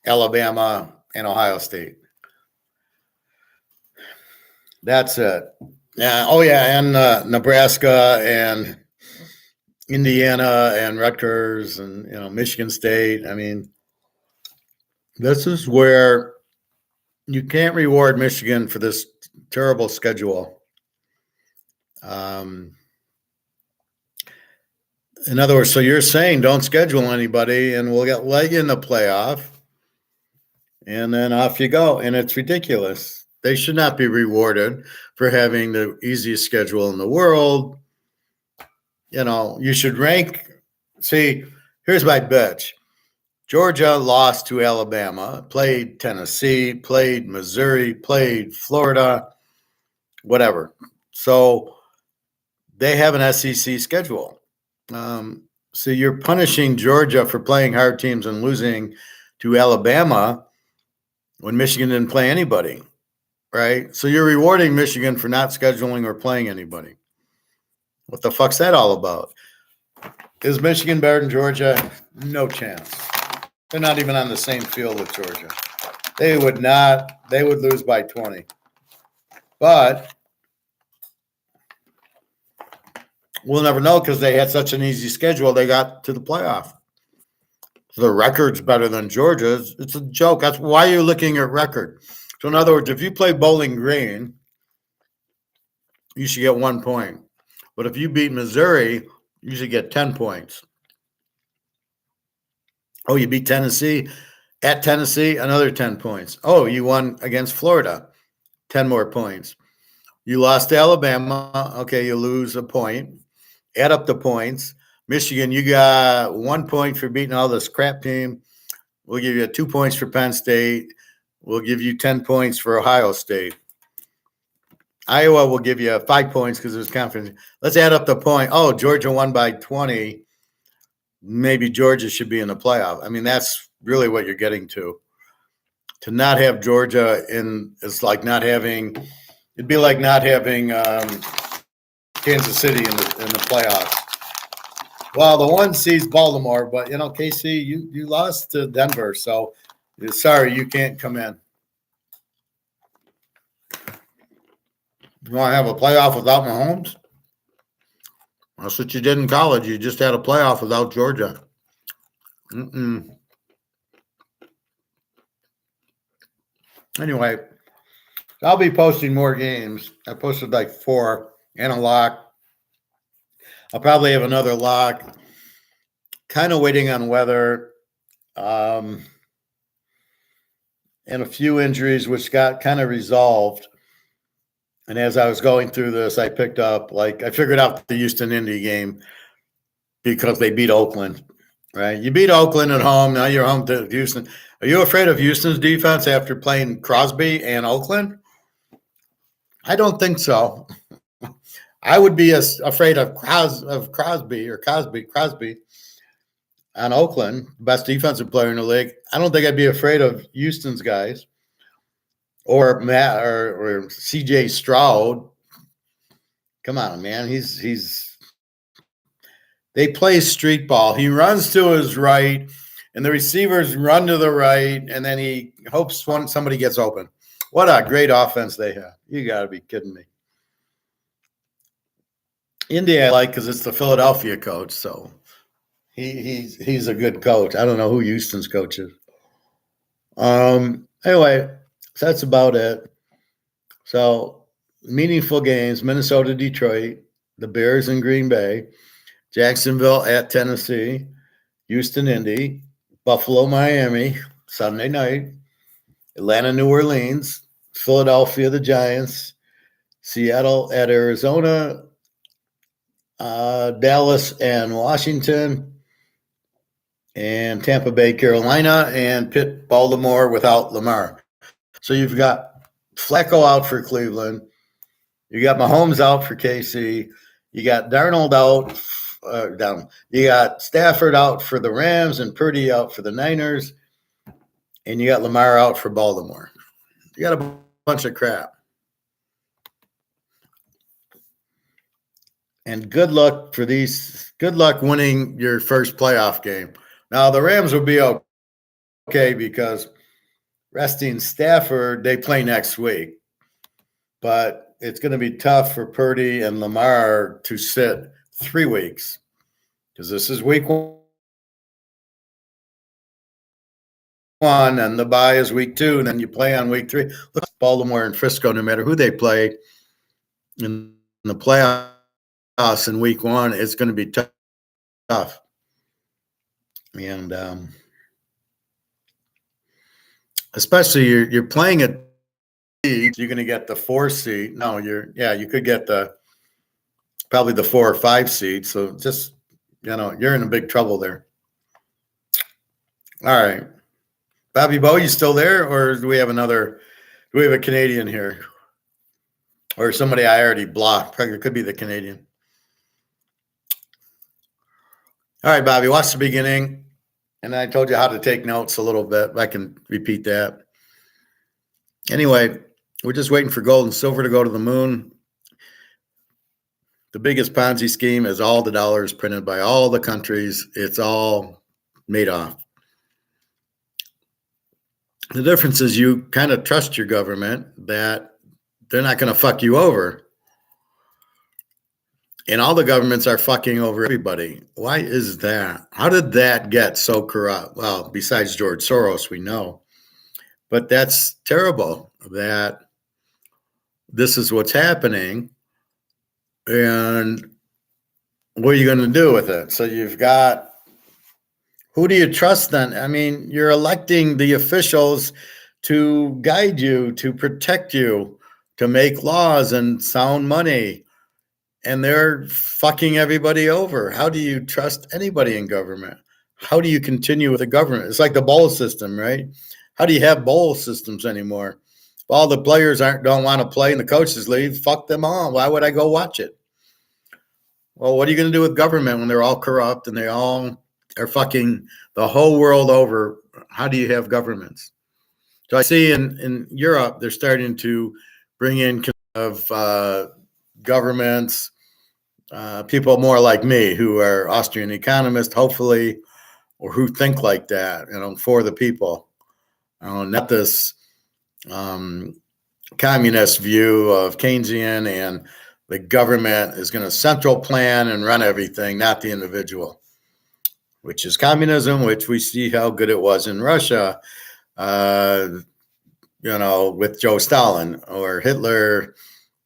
A: Alabama and Ohio State. That's it. Yeah. Oh, yeah. And Nebraska and Indiana and Rutgers and, Michigan State. I mean, this is where you can't reward Michigan for this terrible schedule. In other words, so you're saying don't schedule anybody and we'll let you in the playoff and then off you go. And it's ridiculous. They should not be rewarded for having the easiest schedule in the world. You should rank. See, here's my bitch. Georgia lost to Alabama, played Tennessee, played Missouri, played Florida, whatever. So they have an SEC schedule. So you're punishing Georgia for playing hard teams and losing to Alabama when Michigan didn't play anybody, right? So you're rewarding Michigan for not scheduling or playing anybody. What the fuck's that all about? Is Michigan better than Georgia? No chance. They're not even on the same field with Georgia. They would not. They would lose by 20. But we'll never know because they had such an easy schedule. They got to the playoff. So the record's better than Georgia's. It's a joke. That's why you're looking at record. So in other words, if you play Bowling Green, you should get 1 point. But if you beat Missouri, you should get 10 points. Oh, you beat Tennessee. At Tennessee, another 10 points. Oh, you won against Florida, 10 more points. You lost to Alabama. Okay, you lose a point. Add up the points. Michigan, you got 1 point for beating all this crap team. We'll give you 2 points for Penn State. We'll give you 10 points for Ohio State. Iowa will give you 5 points because it was conference. Let's add up the point. Oh, Georgia won by 20. Maybe Georgia should be in the playoff. I mean, that's really what you're getting to. To not have Georgia in is like not having. It'd be like not having Kansas City in the playoffs. Well, the 1 seed's Baltimore, but KC, you lost to Denver, so sorry you can't come in. You want to have a playoff without Mahomes? That's what you did in college. You just had a playoff without Georgia. Anyway, I'll be posting more games. I posted like 4 and a lock. I'll probably have another lock. Kind of waiting on weather. And a few injuries which got kind of resolved. And as I was going through this, I picked up, like, I figured out the Houston Indy game because they beat Oakland, right? You beat Oakland at home. Now you're home to Houston. Are you afraid of Houston's defense after playing Crosby and Oakland? I don't think so. I would be afraid of Crosby on Oakland, best defensive player in the league. I don't think I'd be afraid of Houston's guys or Matt or CJ Stroud. Come on, man. They play street ball. He runs to his right, and the receivers run to the right, and then he hopes somebody gets open. What a great offense they have. You got to be kidding me. Indy I like because it's the Philadelphia coach, so he's a good coach. I don't know who Houston's coach is. Anyway, so that's about it. So meaningful games: Minnesota, Detroit, the Bears in Green Bay, Jacksonville at Tennessee, Houston, Indy, Buffalo, Miami, Sunday night, Atlanta, New Orleans, Philadelphia, the Giants, Seattle at Arizona, Dallas and Washington, and Tampa Bay, Carolina, and Pitt, Baltimore without Lamar. So you've got Flacco out for Cleveland. You got Mahomes out for KC. You got Darnold out. You got Stafford out for the Rams and Purdy out for the Niners. And you got Lamar out for Baltimore. You got a bunch of crap. And good luck for these. Good luck winning your first playoff game. Now, the Rams will be okay because resting Stafford, they play next week. But it's going to be tough for Purdy and Lamar to sit 3 weeks because this is week 1 and the bye is week 2, and then you play on week 3. Look, Baltimore and Frisco, no matter who they play in the playoffs in week 1, it's going to be tough. And especially you're playing at you're going to get the 4 seed. No, you could get probably the 4 or 5 seed. So just, you're in a big trouble there. All right. Bobby Bo, you still there? Or do we have a Canadian here? Or somebody I already blocked? It could be the Canadian. All right, Bobby, watch the beginning. And I told you how to take notes a little bit. I can repeat that. Anyway, we're just waiting for gold and silver to go to the moon. The biggest Ponzi scheme is all the dollars printed by all the countries. It's all made off. The difference is you kind of trust your government that they're not going to fuck you over. And all the governments are fucking over everybody. Why is that? How did that get so corrupt? Well, besides George Soros, we know. But that's terrible that this is what's happening. And what are you going to do with it? So you've got, who do you trust then? I mean, you're electing the officials to guide you, to protect you, to make laws and sound money. And they're fucking everybody over. How do you trust anybody in government? How do you continue with the government? It's like the bowl system, right? How do you have bowl systems anymore? If all the players don't want to play and the coaches leave, fuck them all. Why would I go watch it? Well, what are you going to do with government when they're all corrupt and they all are fucking the whole world over? How do you have governments? So I see in Europe, they're starting to bring in governments, people more like me who are Austrian economists, hopefully, or who think like that, for the people. Not this communist view of Keynesian and the government is going to central plan and run everything, not the individual, which is communism, which we see how good it was in Russia, with Joe Stalin, or Hitler,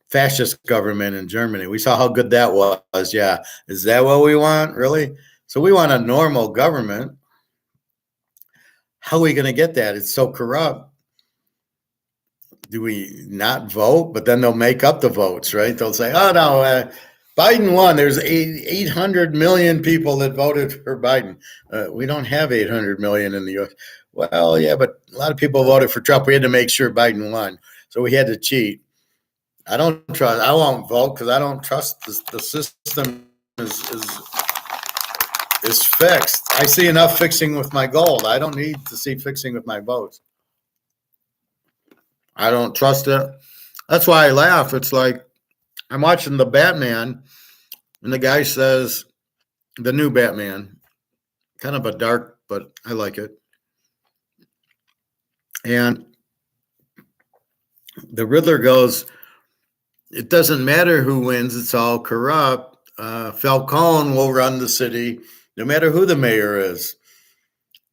A: fascist government in Germany. We saw how good that was. Yeah. Is that what we want? Really? So we want a normal government. How are we going to get that? It's so corrupt. do we not vote? But then they'll make up the votes, right? They'll say, oh, no, Biden won. There's 800 million people that voted for Biden. We don't have 800 million in the U.S. Well, yeah, but a lot of people voted for Trump. We had to make sure Biden won. So we had to cheat. I won't vote because I don't trust the system is fixed. I see enough fixing with my gold. I don't need to see fixing with my votes. I don't trust it. That's why I laugh. It's like I'm watching the Batman, and the guy says, the new Batman, kind of a dark, but I like it. And the Riddler goes, it doesn't matter who wins, it's all corrupt. Falcone will run the city no matter who the mayor is.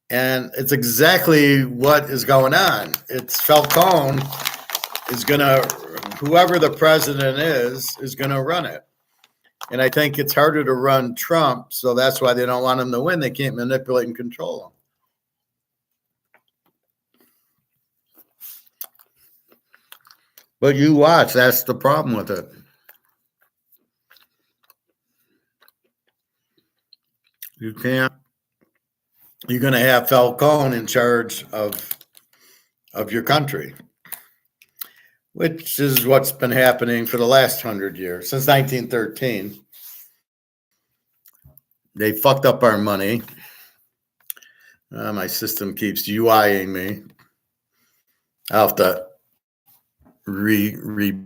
A: And it's exactly what is going on. It's Falcone is going to, whoever the president is going to run it. And I think it's harder to run Trump, so that's why they don't want him to win. They can't manipulate and control him. But you watch, that's the problem with it. You can't, you're going to have Falcone in charge of your country, which is what's been happening for the last 100 years, since 1913. They fucked up our money. My system keeps UIing me. I'll have to reboot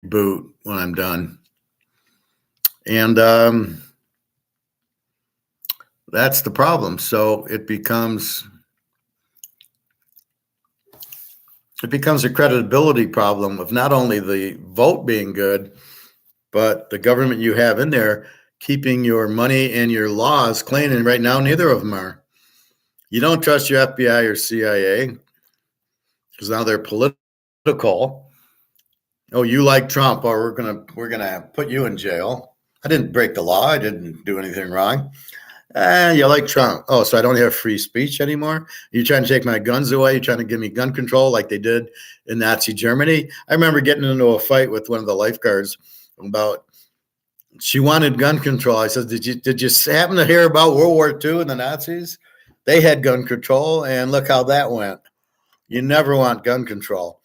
A: when I'm done. And that's the problem. So it becomes a credibility problem of not only the vote being good, but the government you have in there keeping your money and your laws clean. And right now, neither of them are. You don't trust your FBI or CIA because now they're political. Oh, you like Trump, or we're gonna put you in jail. I didn't break the law. I didn't do anything wrong. You like Trump. Oh, so I don't have free speech anymore? You're trying to take my guns away? You're trying to give me gun control like they did in Nazi Germany? I remember getting into a fight with one of the lifeguards about, she wanted gun control. I said, did you happen to hear about World War II and the Nazis? They had gun control, and look how that went. You never want gun control.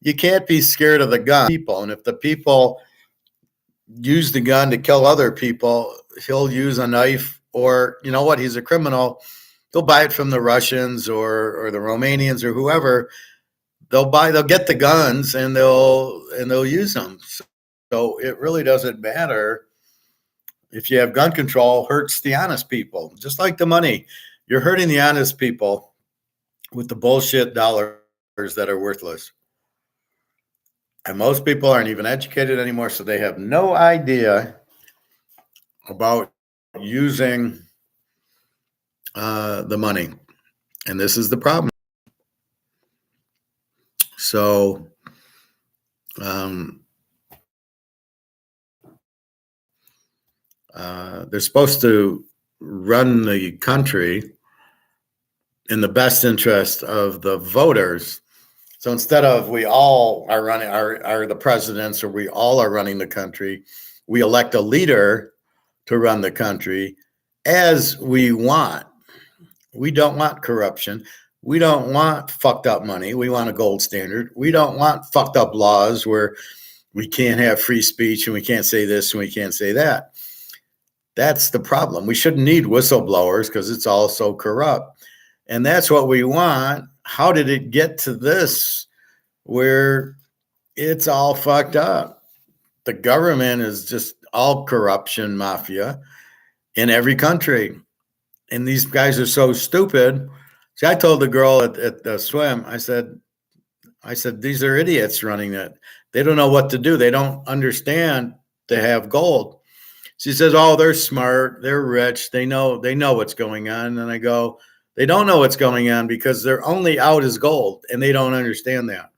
A: You can't be scared of the gun people. And if the people use the gun to kill other people, he'll use a knife, or you know what? He's a criminal. They'll buy it from the Russians or the Romanians or whoever. They'll get the guns and they'll use them. So it really doesn't matter if you have gun control. Hurts the honest people, just like the money. You're hurting the honest people with the bullshit dollars that are worthless. And most people aren't even educated anymore, so they have no idea about using the money. And this is the problem. So they're supposed to run the country in the best interest of the voters. So instead of we all are running, are the presidents, or we all are running the country, we elect a leader to run the country as we want. We don't want corruption. We don't want fucked up money. We want a gold standard. We don't want fucked up laws where we can't have free speech and we can't say this and we can't say that. That's the problem. We shouldn't need whistleblowers because it's all so corrupt. And that's what we want. How did it get to this where it's all fucked up? The government is just all corruption mafia in every country. And these guys are so stupid. See, I told the girl at the swim, I said, these are idiots running it. They don't know what to do. They don't understand to have gold. She says, oh, they're smart. They're rich. They know what's going on. And I go, they don't know what's going on because they're only out as gold, and they don't understand that.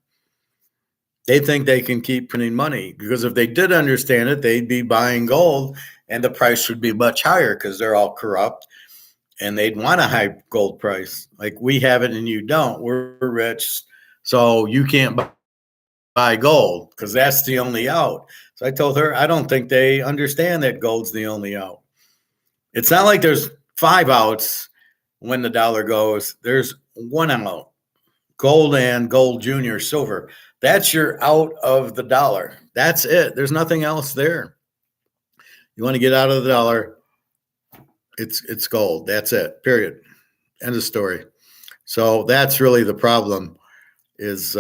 A: They think they can keep printing money because if they did understand it, they'd be buying gold and the price would be much higher because they're all corrupt and they'd want a high gold price. Like we have it and you don't. We're rich, so you can't buy gold because that's the only out. So I told her, I don't think they understand that gold's the only out. It's not like there's 5 outs when the dollar goes. There's 1 out, gold and gold junior silver. That's your out of the dollar. That's it. There's nothing else there. You want to get out of the dollar, it's gold. That's it. Period. End of story. So that's really the problem is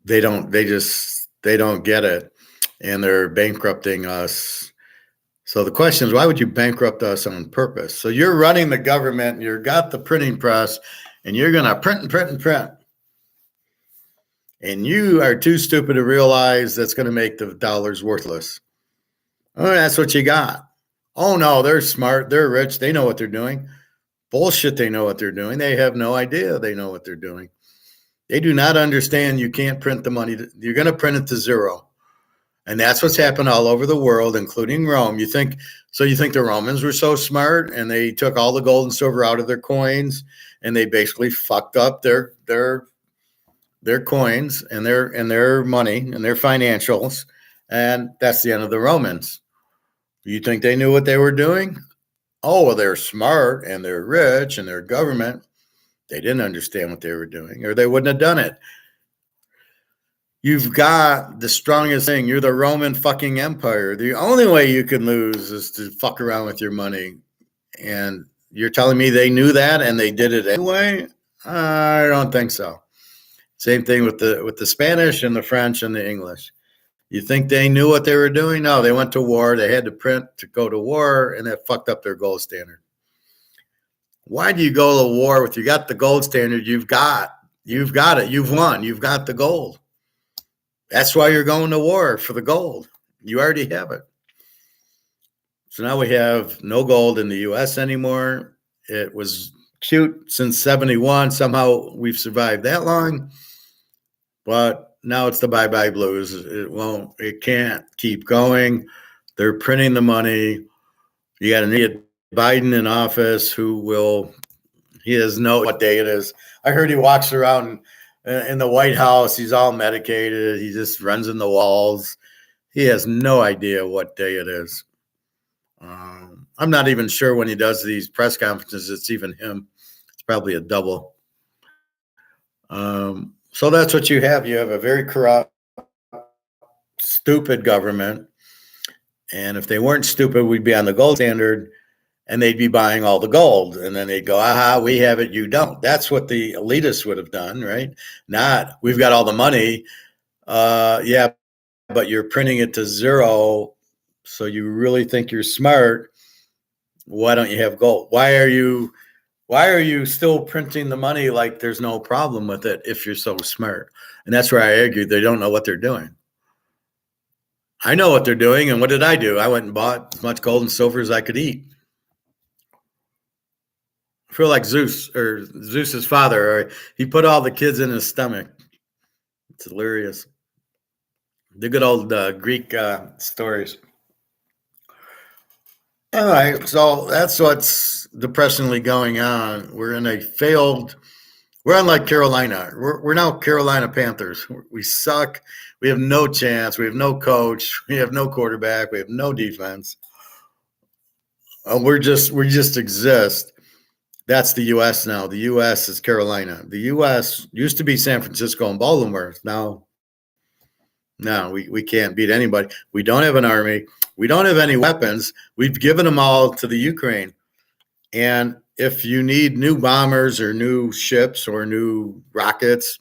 A: they don't get it, and they're bankrupting us. So the question is, why would you bankrupt us on purpose? So you're running the government, you've got the printing press, and you're going to print and print and print. And you are too stupid to realize that's going to make the dollars worthless. Oh, that's what you got. Oh, no, they're smart. They're rich. They know what they're doing. Bullshit, they know what they're doing. They have no idea they know what they're doing. They do not understand you can't print the money. You're going to print it to zero. And that's what's happened all over the world, including Rome. You think the Romans were so smart and they took all the gold and silver out of their coins and they basically fucked up their coins and their money and their financials. And that's the end of the Romans. You think they knew what they were doing? Oh, well, they're smart and they're rich and they're government. They didn't understand what they were doing, or they wouldn't have done it. You've got the strongest thing. You're the Roman fucking empire. The only way you can lose is to fuck around with your money. And you're telling me they knew that and they did it anyway? I don't think so. Same thing with the Spanish and the French and the English. You think they knew what they were doing? No, they went to war. They had to print to go to war, and that fucked up their gold standard. Why do you go to war with, you got the gold standard, you've got it, you've won, you've got the gold. That's why you're going to war, for the gold. You already have it. So now we have no gold in the U.S. anymore. It was cute since 71. Somehow we've survived that long. But now it's the bye-bye blues. It can't keep going. They're printing the money. You got an idiot Biden in office he doesn't know what day it is. I heard he walks around in the White House. He's all medicated. He just runs in the walls. He has no idea what day it is. I'm not even sure when he does these press conferences, it's even him. It's probably a double. So that's what you have. You have a very corrupt, stupid government. And if they weren't stupid, we'd be on the gold standard and they'd be buying all the gold. And then they'd go, aha, we have it, you don't. That's what the elitists would have done, right? Not, we've got all the money. Yeah, but you're printing it to zero. So you really think you're smart. Why don't you have gold? Why are you still printing the money like there's no problem with it if you're so smart? And that's where I argue they don't know what they're doing. I know what they're doing, and what did I do? I went and bought as much gold and silver as I could eat. I feel like Zeus, or Zeus's father, or he put all the kids in his stomach. It's hilarious. The good old Greek stories. All right, so that's what's depressingly going on. We're unlike Carolina. We're now Carolina Panthers. We suck. We have no chance. We have no coach. We have no quarterback. We have no defense. We just exist. That's the U.S. now. The U.S. is Carolina. The U.S. used to be San Francisco and Baltimore. Now, we can't beat anybody. We don't have an army. We don't have any weapons. We've given them all to the Ukraine. And if you need new bombers or new ships or new rockets,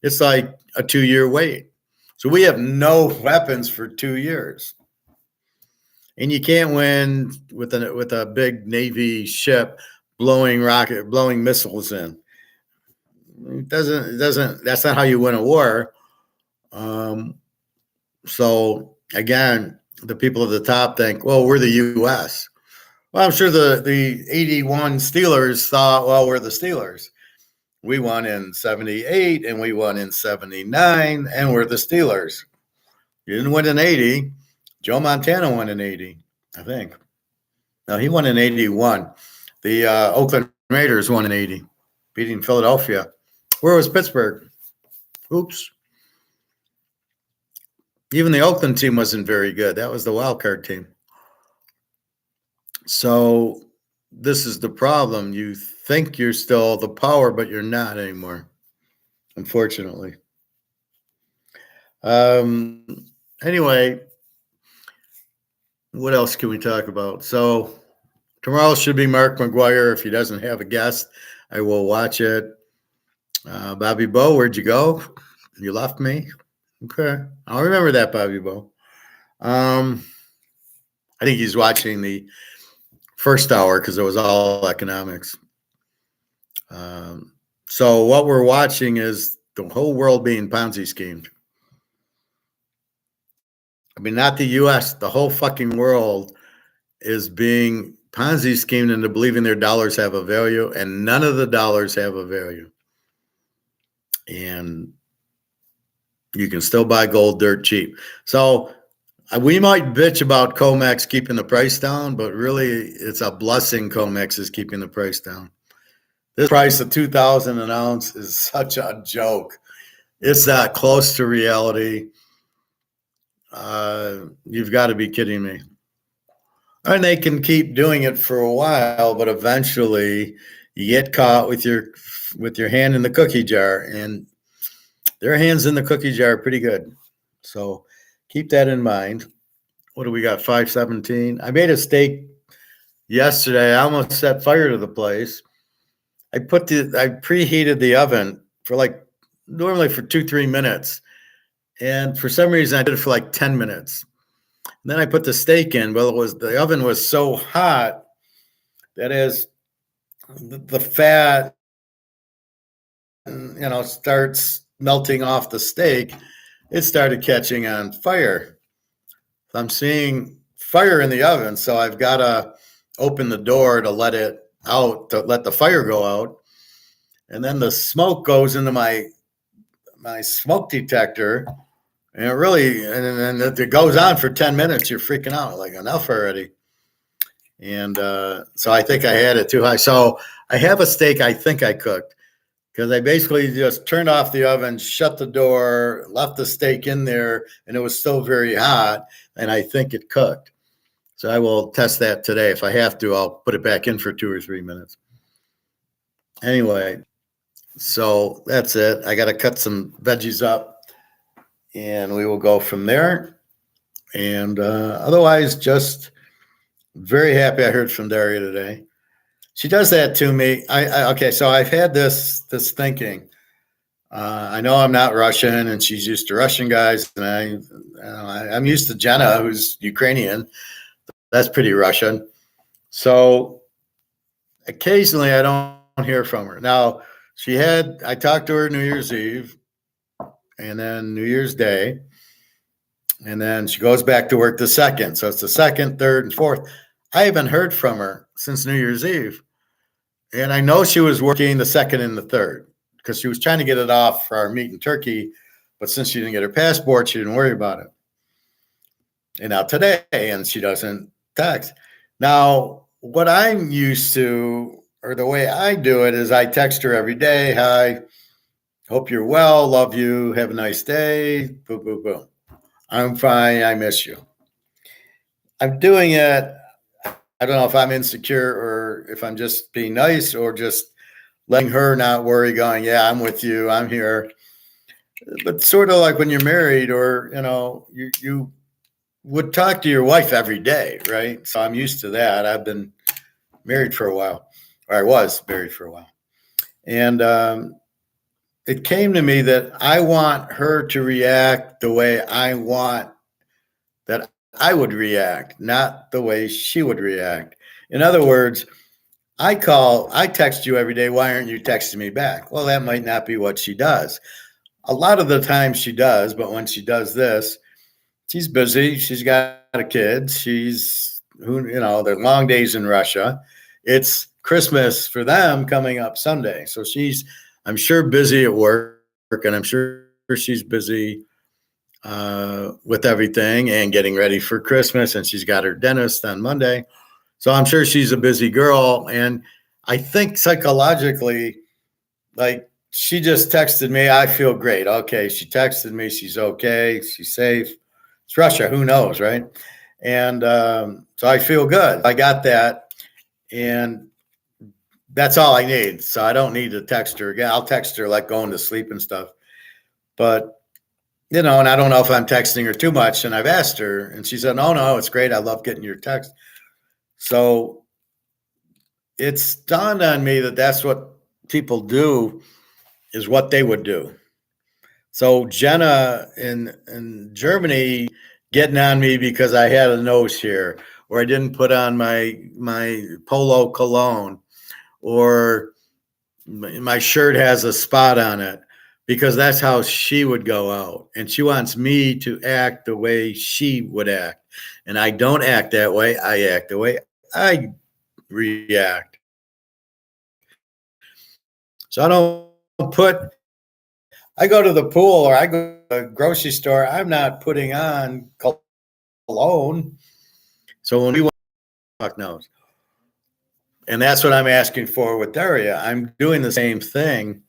A: it's like a 2-year wait. So we have no weapons for 2 years. And you can't win with a big Navy ship blowing missiles in. It doesn't, that's not how you win a war. So again, the people at the top think, well, we're the U.S. Well, I'm sure the 81 Steelers thought, well, we're the Steelers. We won in 78 and we won in 79 and we're the Steelers. You didn't win in 80. Joe Montana won in 80, I think. No, he won in 81. The Oakland Raiders won in 80, beating Philadelphia. Where was Pittsburgh? Oops. Even the Oakland team wasn't very good. That was the wild card team. So this is the problem. You think you're still the power, but you're not anymore, unfortunately. Anyway, what else can we talk about? So tomorrow should be Mark McGuire. If he doesn't have a guest, I will watch it. Bobby Bo, where'd you go? You left me. Okay. I'll remember that, Bobby Bo. I think he's watching the first hour because it was all economics. So what we're watching is the whole world being Ponzi schemed. I mean, not the U.S., the whole fucking world is being Ponzi schemed into believing their dollars have a value, and none of the dollars have a value. And you can still buy gold dirt cheap. So we might bitch about COMEX keeping the price down, but really it's a blessing COMEX is keeping the price down. This price of $2,000 an ounce is such a joke. It's not close to reality. You've got to be kidding me. And they can keep doing it for a while, but eventually you get caught with your hand in the cookie jar, and their hands in the cookie jar are pretty good. So keep that in mind. What do we got? 517. I made a steak yesterday. I almost set fire to the place. I preheated the oven for normally for 2-3 minutes. And for some reason I did it for 10 minutes. And then I put the steak in. Well, the oven was so hot that as the fat, starts melting off the steak, it started catching on fire. I'm seeing fire in the oven, so I've got to open the door to let it out, to let the fire go out. And then the smoke goes into my smoke detector, and it goes on for 10 minutes. You're freaking out, enough already. And so I think I had it too high. So I have a steak I think I cooked, because I basically just turned off the oven, shut the door, left the steak in there, and it was still very hot, and I think it cooked. So I will test that today. If I have to, I'll put it back in for 2 or 3 minutes. Anyway, so that's it. I got to cut some veggies up, and we will go from there. And otherwise, just very happy I heard from Daria today. She does that to me. Okay, so I've had this thinking. I know I'm not Russian, and she's used to Russian guys, and I'm used to Jenna, who's Ukrainian. That's pretty Russian. So occasionally I don't hear from her. Now, I talked to her New Year's Eve, and then New Year's Day, and then she goes back to work the 2nd. So it's the 2nd, 3rd, and 4th. I haven't heard from her since New Year's Eve. And I know she was working the 2nd and the 3rd because she was trying to get it off for our meet in Turkey. But since she didn't get her passport, she didn't worry about it. And now today, and she doesn't text. Now, what I'm used to, or the way I do it, is I text her every day. Hi, hope you're well. Love you. Have a nice day. Boom, boom, boom. I'm fine. I miss you. I'm doing it. I don't know if I'm insecure or if I'm just being nice or just letting her not worry, going, yeah, I'm with you. I'm here. But sort of like when you're married, or, you would talk to your wife every day, right? So I'm used to that. I've been married for a while, or I was married for a while. And it came to me that I want her to react the way I want that I would react, not the way she would react. In other words, I text you every day. Why aren't you texting me back? Well, that might not be what she does. A lot of the time she does, but when she does this, she's busy. She's got a kid. They're long days in Russia. It's Christmas for them coming up Sunday. So I'm sure, busy at work, and I'm sure she's busy with everything and getting ready for Christmas, and she's got her dentist on Monday. So I'm sure she's a busy girl. And I think psychologically, she just texted me, I feel great. Okay, she texted me, she's okay, she's safe. It's Russia, who knows, right? And so I feel good. I got that, and that's all I need. So I don't need to text her again. I'll text her like going to sleep and stuff. But and I don't know if I'm texting her too much. And I've asked her, and she said, no, it's great. I love getting your text. So it's dawned on me that that's what people do, is what they would do. So Jenna in Germany getting on me because I had a nose here, or I didn't put on my polo cologne, or my shirt has a spot on it, because that's how she would go out. And she wants me to act the way she would act. And I don't act that way. I act the way I react. So I go to the pool or I go to the grocery store, I'm not putting on cologne. So when we fuck knows. And that's what I'm asking for with Daria. I'm doing the same thing.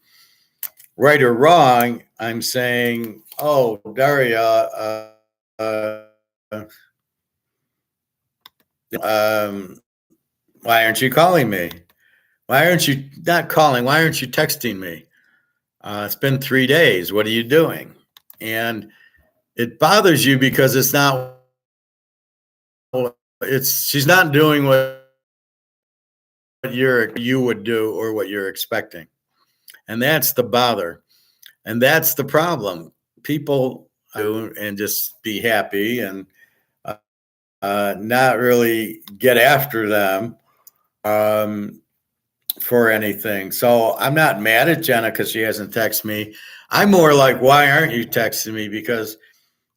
A: Right or wrong, I'm saying, oh, Daria, why aren't you calling me? Why aren't you not calling? Why aren't you texting me? It's been 3 days. What are you doing? And it bothers you because she's not doing what you would do or what you're expecting. And that's the bother. And that's the problem. People do and just be happy and not really get after them for anything. So I'm not mad at Jenna because she hasn't texted me. I'm more like, why aren't you texting me? Because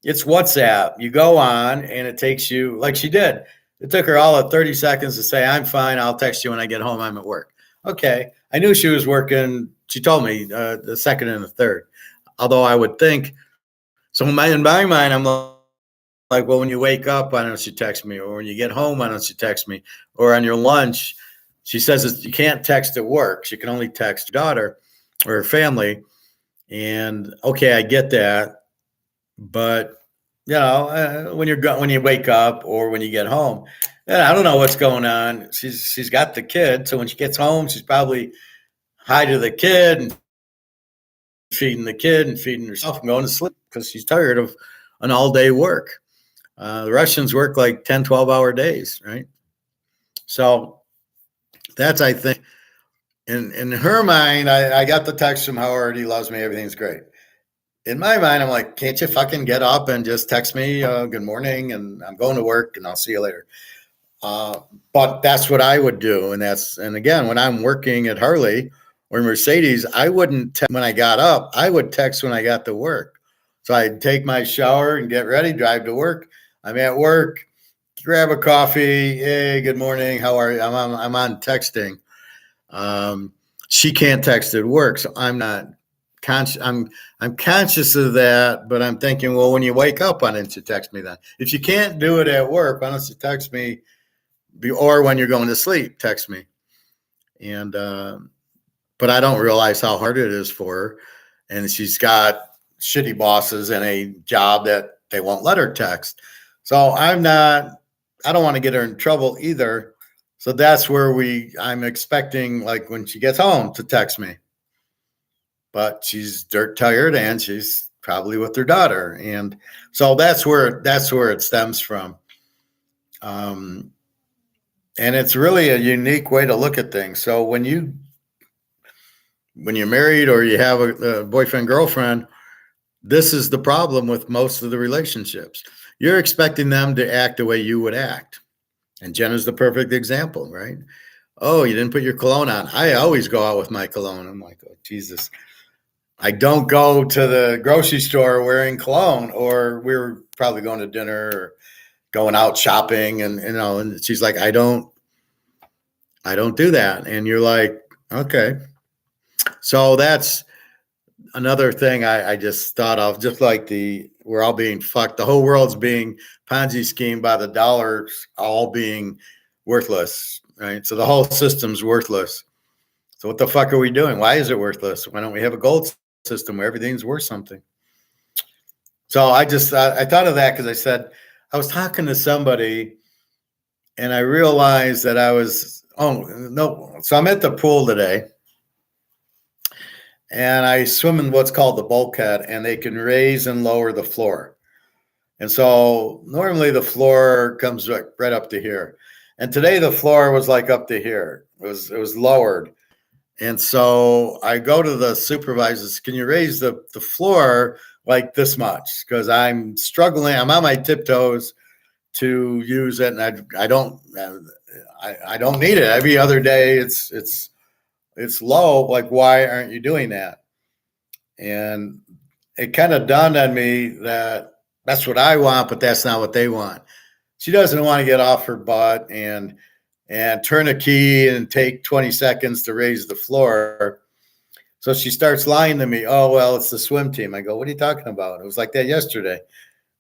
A: it's WhatsApp. You go on and it takes you, like she did. It took her all of 30 seconds to say, I'm fine. I'll text you when I get home. I'm at work. Okay. I knew she was working. She told me the second and the third. Although I would think, so in my mind, I'm like, well, when you wake up, why don't you text me? Or when you get home, why don't you text me? Or on your lunch, she says you can't text at work. She can only text your daughter or her family. And okay, I get that. But, when you wake up or when you get home, I don't know what's going on. She's got the kid. So when she gets home, she's probably hi to the kid and feeding the kid and feeding herself and going to sleep because she's tired of an all-day work. The Russians work like 10, 12-hour days, right? So that's, I think, in her mind, I got the text from Howard, he loves me, everything's great. In my mind, I'm like, can't you fucking get up and just text me good morning and I'm going to work and I'll see you later. But that's what I would do. And again, when I'm working at Harley or Mercedes, I wouldn't text when I got up. I would text when I got to work. So I'd take my shower and get ready, drive to work. I'm at work, grab a coffee. Hey, good morning. How are you? I'm on texting. She can't text at work, so I'm not conscious. I'm conscious of that, but I'm thinking, well, when you wake up, why don't you text me then? If you can't do it at work, why don't you text me? Or when you're going to sleep, text me. And but I don't realize how hard it is for her. And she's got shitty bosses and a job that they won't let her text. So I don't want to get her in trouble either. So that's where I'm expecting, like when she gets home, to text me. But she's dirt tired and she's probably with her daughter. And so that's where it stems from. And it's really a unique way to look at things. So when you're married or you have a boyfriend, girlfriend, this is the problem with most of the relationships. You're expecting them to act the way you would act. And Jenna's the perfect example, right? Oh, you didn't put your cologne on. I always go out with my cologne. I'm like, oh, Jesus. I don't go to the grocery store wearing cologne, or we're probably going to dinner or going out shopping. And she's like, I don't do that. And you're like, okay. So that's another thing I just thought of, just like we're all being fucked. The whole world's being Ponzi schemed by the dollars all being worthless, right? So the whole system's worthless. So what the fuck are we doing? Why is it worthless? Why don't we have a gold system where everything's worth something? So I thought of that because I was talking to somebody and I realized that so I'm at the pool today and I swim in what's called the bulkhead, and they can raise and lower the floor. And so normally the floor comes right up to here. And today the floor was like up to here. It was lowered. And so I go to the supervisors, can you raise the floor like this much? Because I'm struggling. I'm on my tiptoes to use it, and I don't need it. Every other day it's low. Like, why aren't you doing that? And it kind of dawned on me that that's what I want, but that's not what they want. She doesn't want to get off her butt and turn a key and take 20 seconds to raise the floor. So she starts lying to me. Oh, well, it's the swim team. I go, what are you talking about? It was like that yesterday.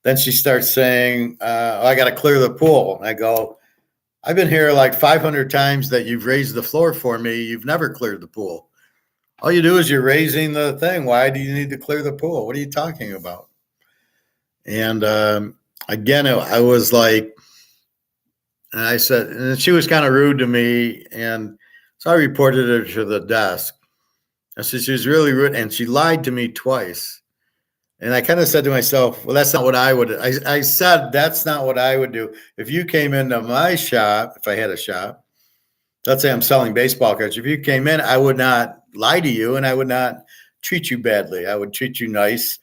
A: Then she starts saying, I got to clear the pool. I go, I've been here like 500 times that you've raised the floor for me. You've never cleared the pool. All you do is you're raising the thing. Why do you need to clear the pool? What are you talking about? And again, I was like, and I said, and she was kind of rude to me. And so I reported her to the desk. I said, she was really rude. And she lied to me twice. And I kind of said to myself, well, that's not what I would. I said, that's not what I would do. If you came into my shop, if I had a shop, let's say I'm selling baseball cards. If you came in, I would not lie to you and I would not treat you badly. I would treat you nice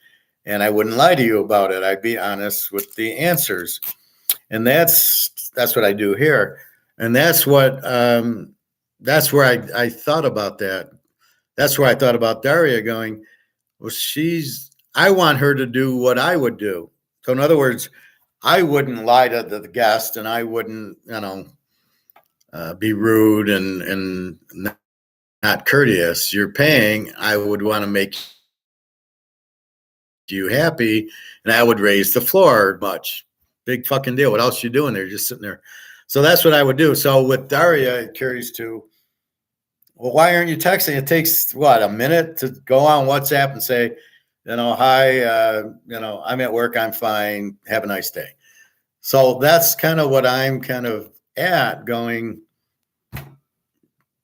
A: and I wouldn't lie to you about it. I'd be honest with the answers. And that's what I do here. And that's where I thought about that. That's where I thought about Daria going, well, I want her to do what I would do. So in other words, I wouldn't lie to the guest and I wouldn't, be rude and not courteous. You're paying. I would want to make you happy, and I would raise the floor much. Big fucking deal. What else you doing there? Just sitting there. So that's what I would do. So with Daria, it carries to, well, why aren't you texting? It takes a minute to go on WhatsApp and say, hi, I'm at work. I'm fine. Have a nice day. So that's kind of what I'm kind of at going,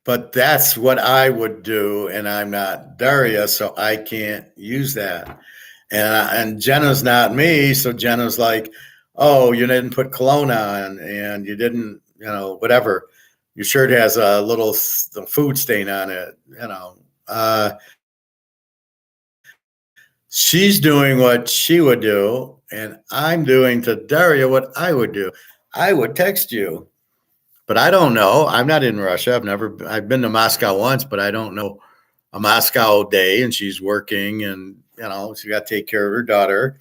A: but that's what I would do. And I'm not Daria, so I can't use that. And Jenna's not me. So Jenna's like, oh, you didn't put cologne on and you didn't, whatever. Your shirt has a little food stain on it, She's doing what she would do, and I'm doing to Daria what I would do. I would text you, but I don't know. I'm not in Russia. I've been to Moscow once, but I don't know a Moscow day, and she's working and, she got to take care of her daughter.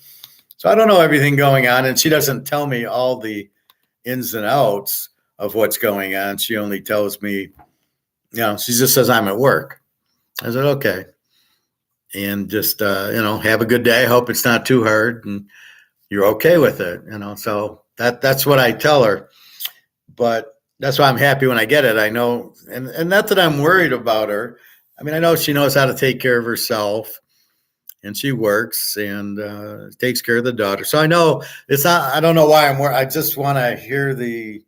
A: So I don't know everything going on, and she doesn't tell me all the ins and outs of what's going on. She only tells me, she just says I'm at work. I said, okay. And just, have a good day. I hope it's not too hard and you're okay with it, so that's what I tell her. But that's why I'm happy when I get it. I know, and not that I'm worried about her. I mean, I know she knows how to take care of herself and she works and takes care of the daughter. So I know it's not, I don't know why I'm worried. I just want to hear the,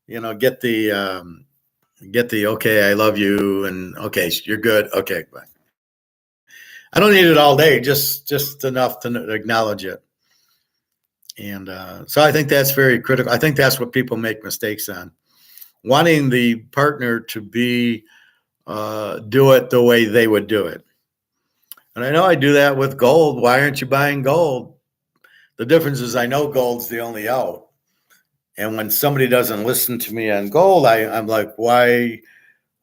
A: get the, okay, I love you. And okay, you're good. Okay, bye. I don't need it all day, just enough to acknowledge it. And so I think that's very critical. I think that's what people make mistakes on. Wanting the partner to do it the way they would do it. And I know I do that with gold. Why aren't you buying gold? The difference is I know gold's the only out. And when somebody doesn't listen to me on gold, I'm like, why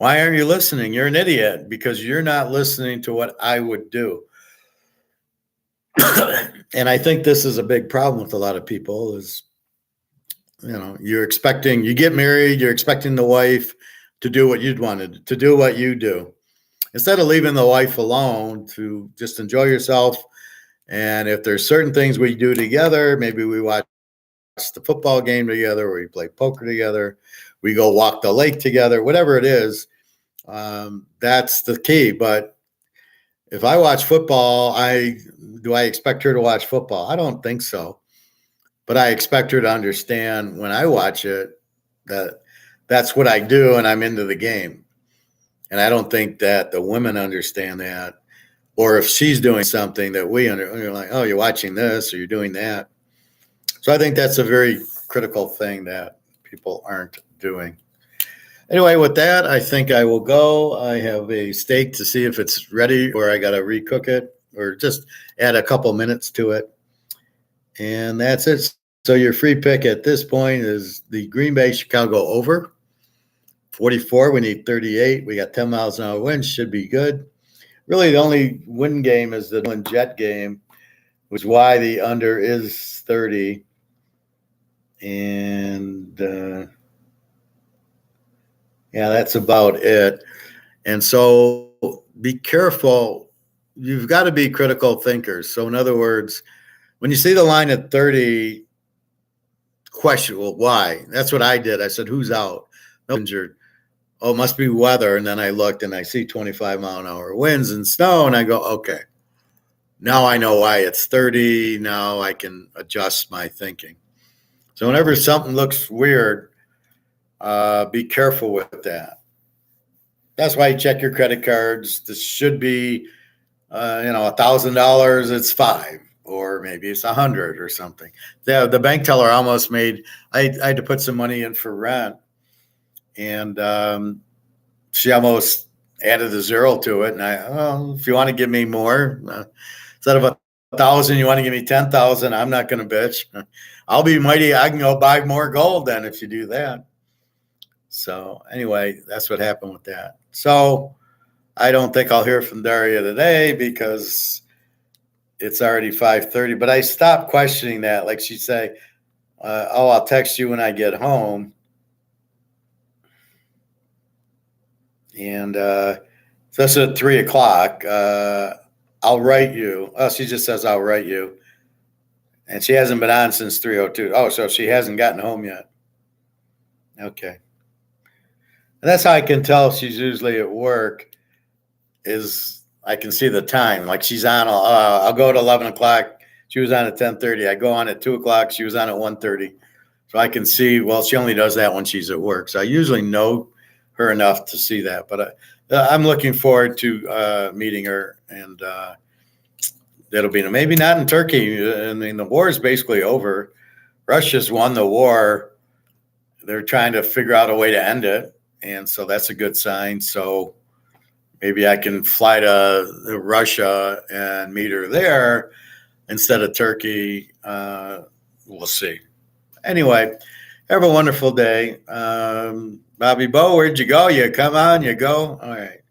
A: aren't you listening? You're an idiot because you're not listening to what I would do. And I think this is a big problem with a lot of people is, you get married, you're expecting the wife to do what you'd wanted, to do what you do. Instead of leaving the wife alone to just enjoy yourself. And if there's certain things we do together, maybe we watch the football game together, or we play poker together, we go walk the lake together, whatever it is, That's the key. But if I watch football, do I expect her to watch football? I don't think so. But I expect her to understand when I watch it that that's what I do and I'm into the game. And I don't think that the women understand that. Or if she's doing something that you're like, oh, you're watching this or you're doing that. So I think that's a very critical thing that people aren't doing. Anyway, with that, I think I will go. I have a steak to see if it's ready or I got to recook it or just add a couple minutes to it. And that's it. So your free pick at this point is the Green Bay Chicago over 44. We need 38. We got 10 miles an hour wind. Should be good. Really, the only win game is the Jet game, which is why the under is 30. And yeah, that's about it. And so be careful. You've got to be critical thinkers. So in other words, when you see the line at 30, question, well, why? That's what I did. I said, who's out? No injured. Oh, it must be weather. And then I looked and I see 25-mile-an-hour winds and snow. And I go, okay, now I know why it's 30. Now I can adjust my thinking. So whenever something looks weird, be careful with that. That's why you check your credit cards. This should be, $1,000. It's $5, or maybe it's $100 or something. The bank teller almost made. I had to put some money in for rent, and she almost added a zero to it. And if you want to give me more, instead of 1,000, you want to give me 10,000. I'm not going to bitch. I'll be mighty. I can go buy more gold then if you do that. So anyway, that's what happened with that. So I don't think I'll hear from Daria today because it's already 5:30. But I stopped questioning that. Like she'd say, I'll text you when I get home. And so that's at 3:00. I'll write you. Oh, she just says, I'll write you. And she hasn't been on since 3:02. Oh, so she hasn't gotten home yet. Okay. And that's how I can tell she's usually at work is I can see the time. Like she's on, I'll go at 11 o'clock. She was on at 10:30. I go on at 2 o'clock. She was on at 1:30. So I can see, well, she only does that when she's at work. So I usually know her enough to see that. But I'm looking forward to meeting her. And that'll be maybe not in Turkey. I mean, the war is basically over. Russia's won the war. They're trying to figure out a way to end it. And so that's a good sign. So maybe I can fly to Russia and meet her there instead of Turkey. We'll see. Anyway, have a wonderful day. Bobby Bo, where'd you go? You come on, you go. All right.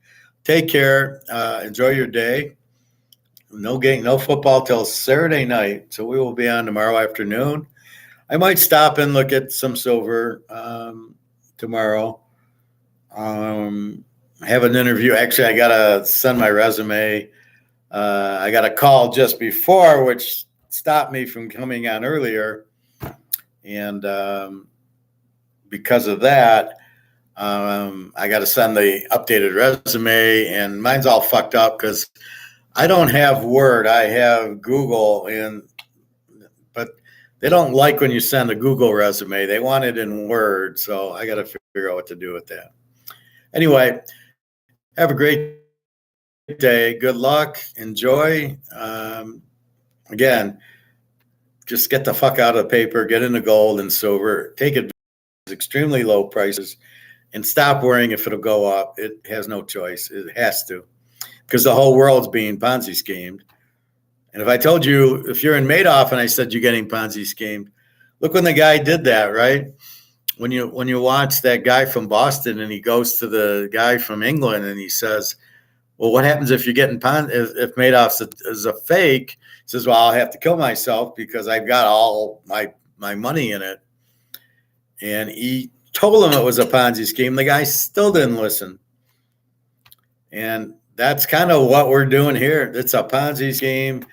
A: Take care. Enjoy your day. No game, no football till Saturday night. So we will be on tomorrow afternoon. I might stop and look at some silver tomorrow. I have an interview. Actually, I got to send my resume. I got a call just before, which stopped me from coming on earlier. And because of that, I got to send the updated resume. And mine's all fucked up because I don't have Word. I have Google. But they don't like when you send a Google resume. They want it in Word. So I got to figure out what to do with that. Anyway, have a great day. Good luck. Enjoy. Again, just get the fuck out of the paper, get into gold and silver, take advantage of extremely low prices, and stop worrying if it'll go up. It has no choice. It has to, because the whole world's being Ponzi schemed. And if I told you, if you're in Madoff and I said you're getting Ponzi schemed, look when the guy did that, right? When you watch that guy from Boston and he goes to the guy from England and he says, well, what happens if you're getting if Madoff is a fake? He says, well, I'll have to kill myself because I've got all my money in it. And he told him it was a Ponzi scheme. The guy still didn't listen. And that's kind of what we're doing here. It's a Ponzi scheme.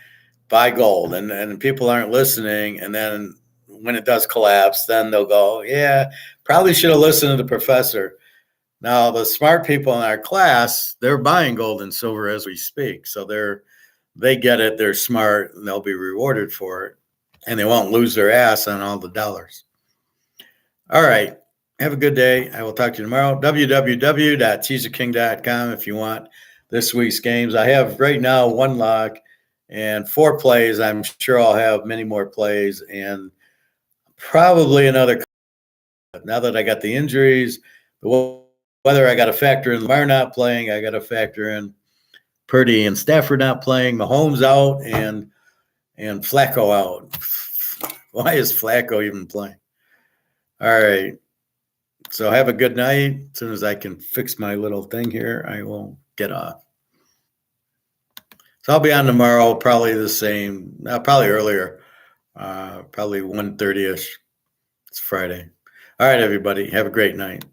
A: Buy gold. And people aren't listening. And then when it does collapse, then they'll go, yeah, probably should have listened to the professor. Now, the smart people in our class, they're buying gold and silver as we speak. So they get it, they're smart, and they'll be rewarded for it. And they won't lose their ass on all the dollars. All right. Have a good day. I will talk to you tomorrow. www.teaserking.com if you want this week's games. I have right now 1 lock and 4 plays. I'm sure I'll have many more plays and probably another. Now that I got the injuries, the weather, I got to factor in Lamar not playing. I got to factor in Purdy and Stafford not playing. Mahomes out and Flacco out. Why is Flacco even playing? All right. So have a good night. As soon as I can fix my little thing here, I will get off. So I'll be on tomorrow, probably the same, probably earlier, probably 1:30ish. It's Friday. All right, everybody. Have a great night.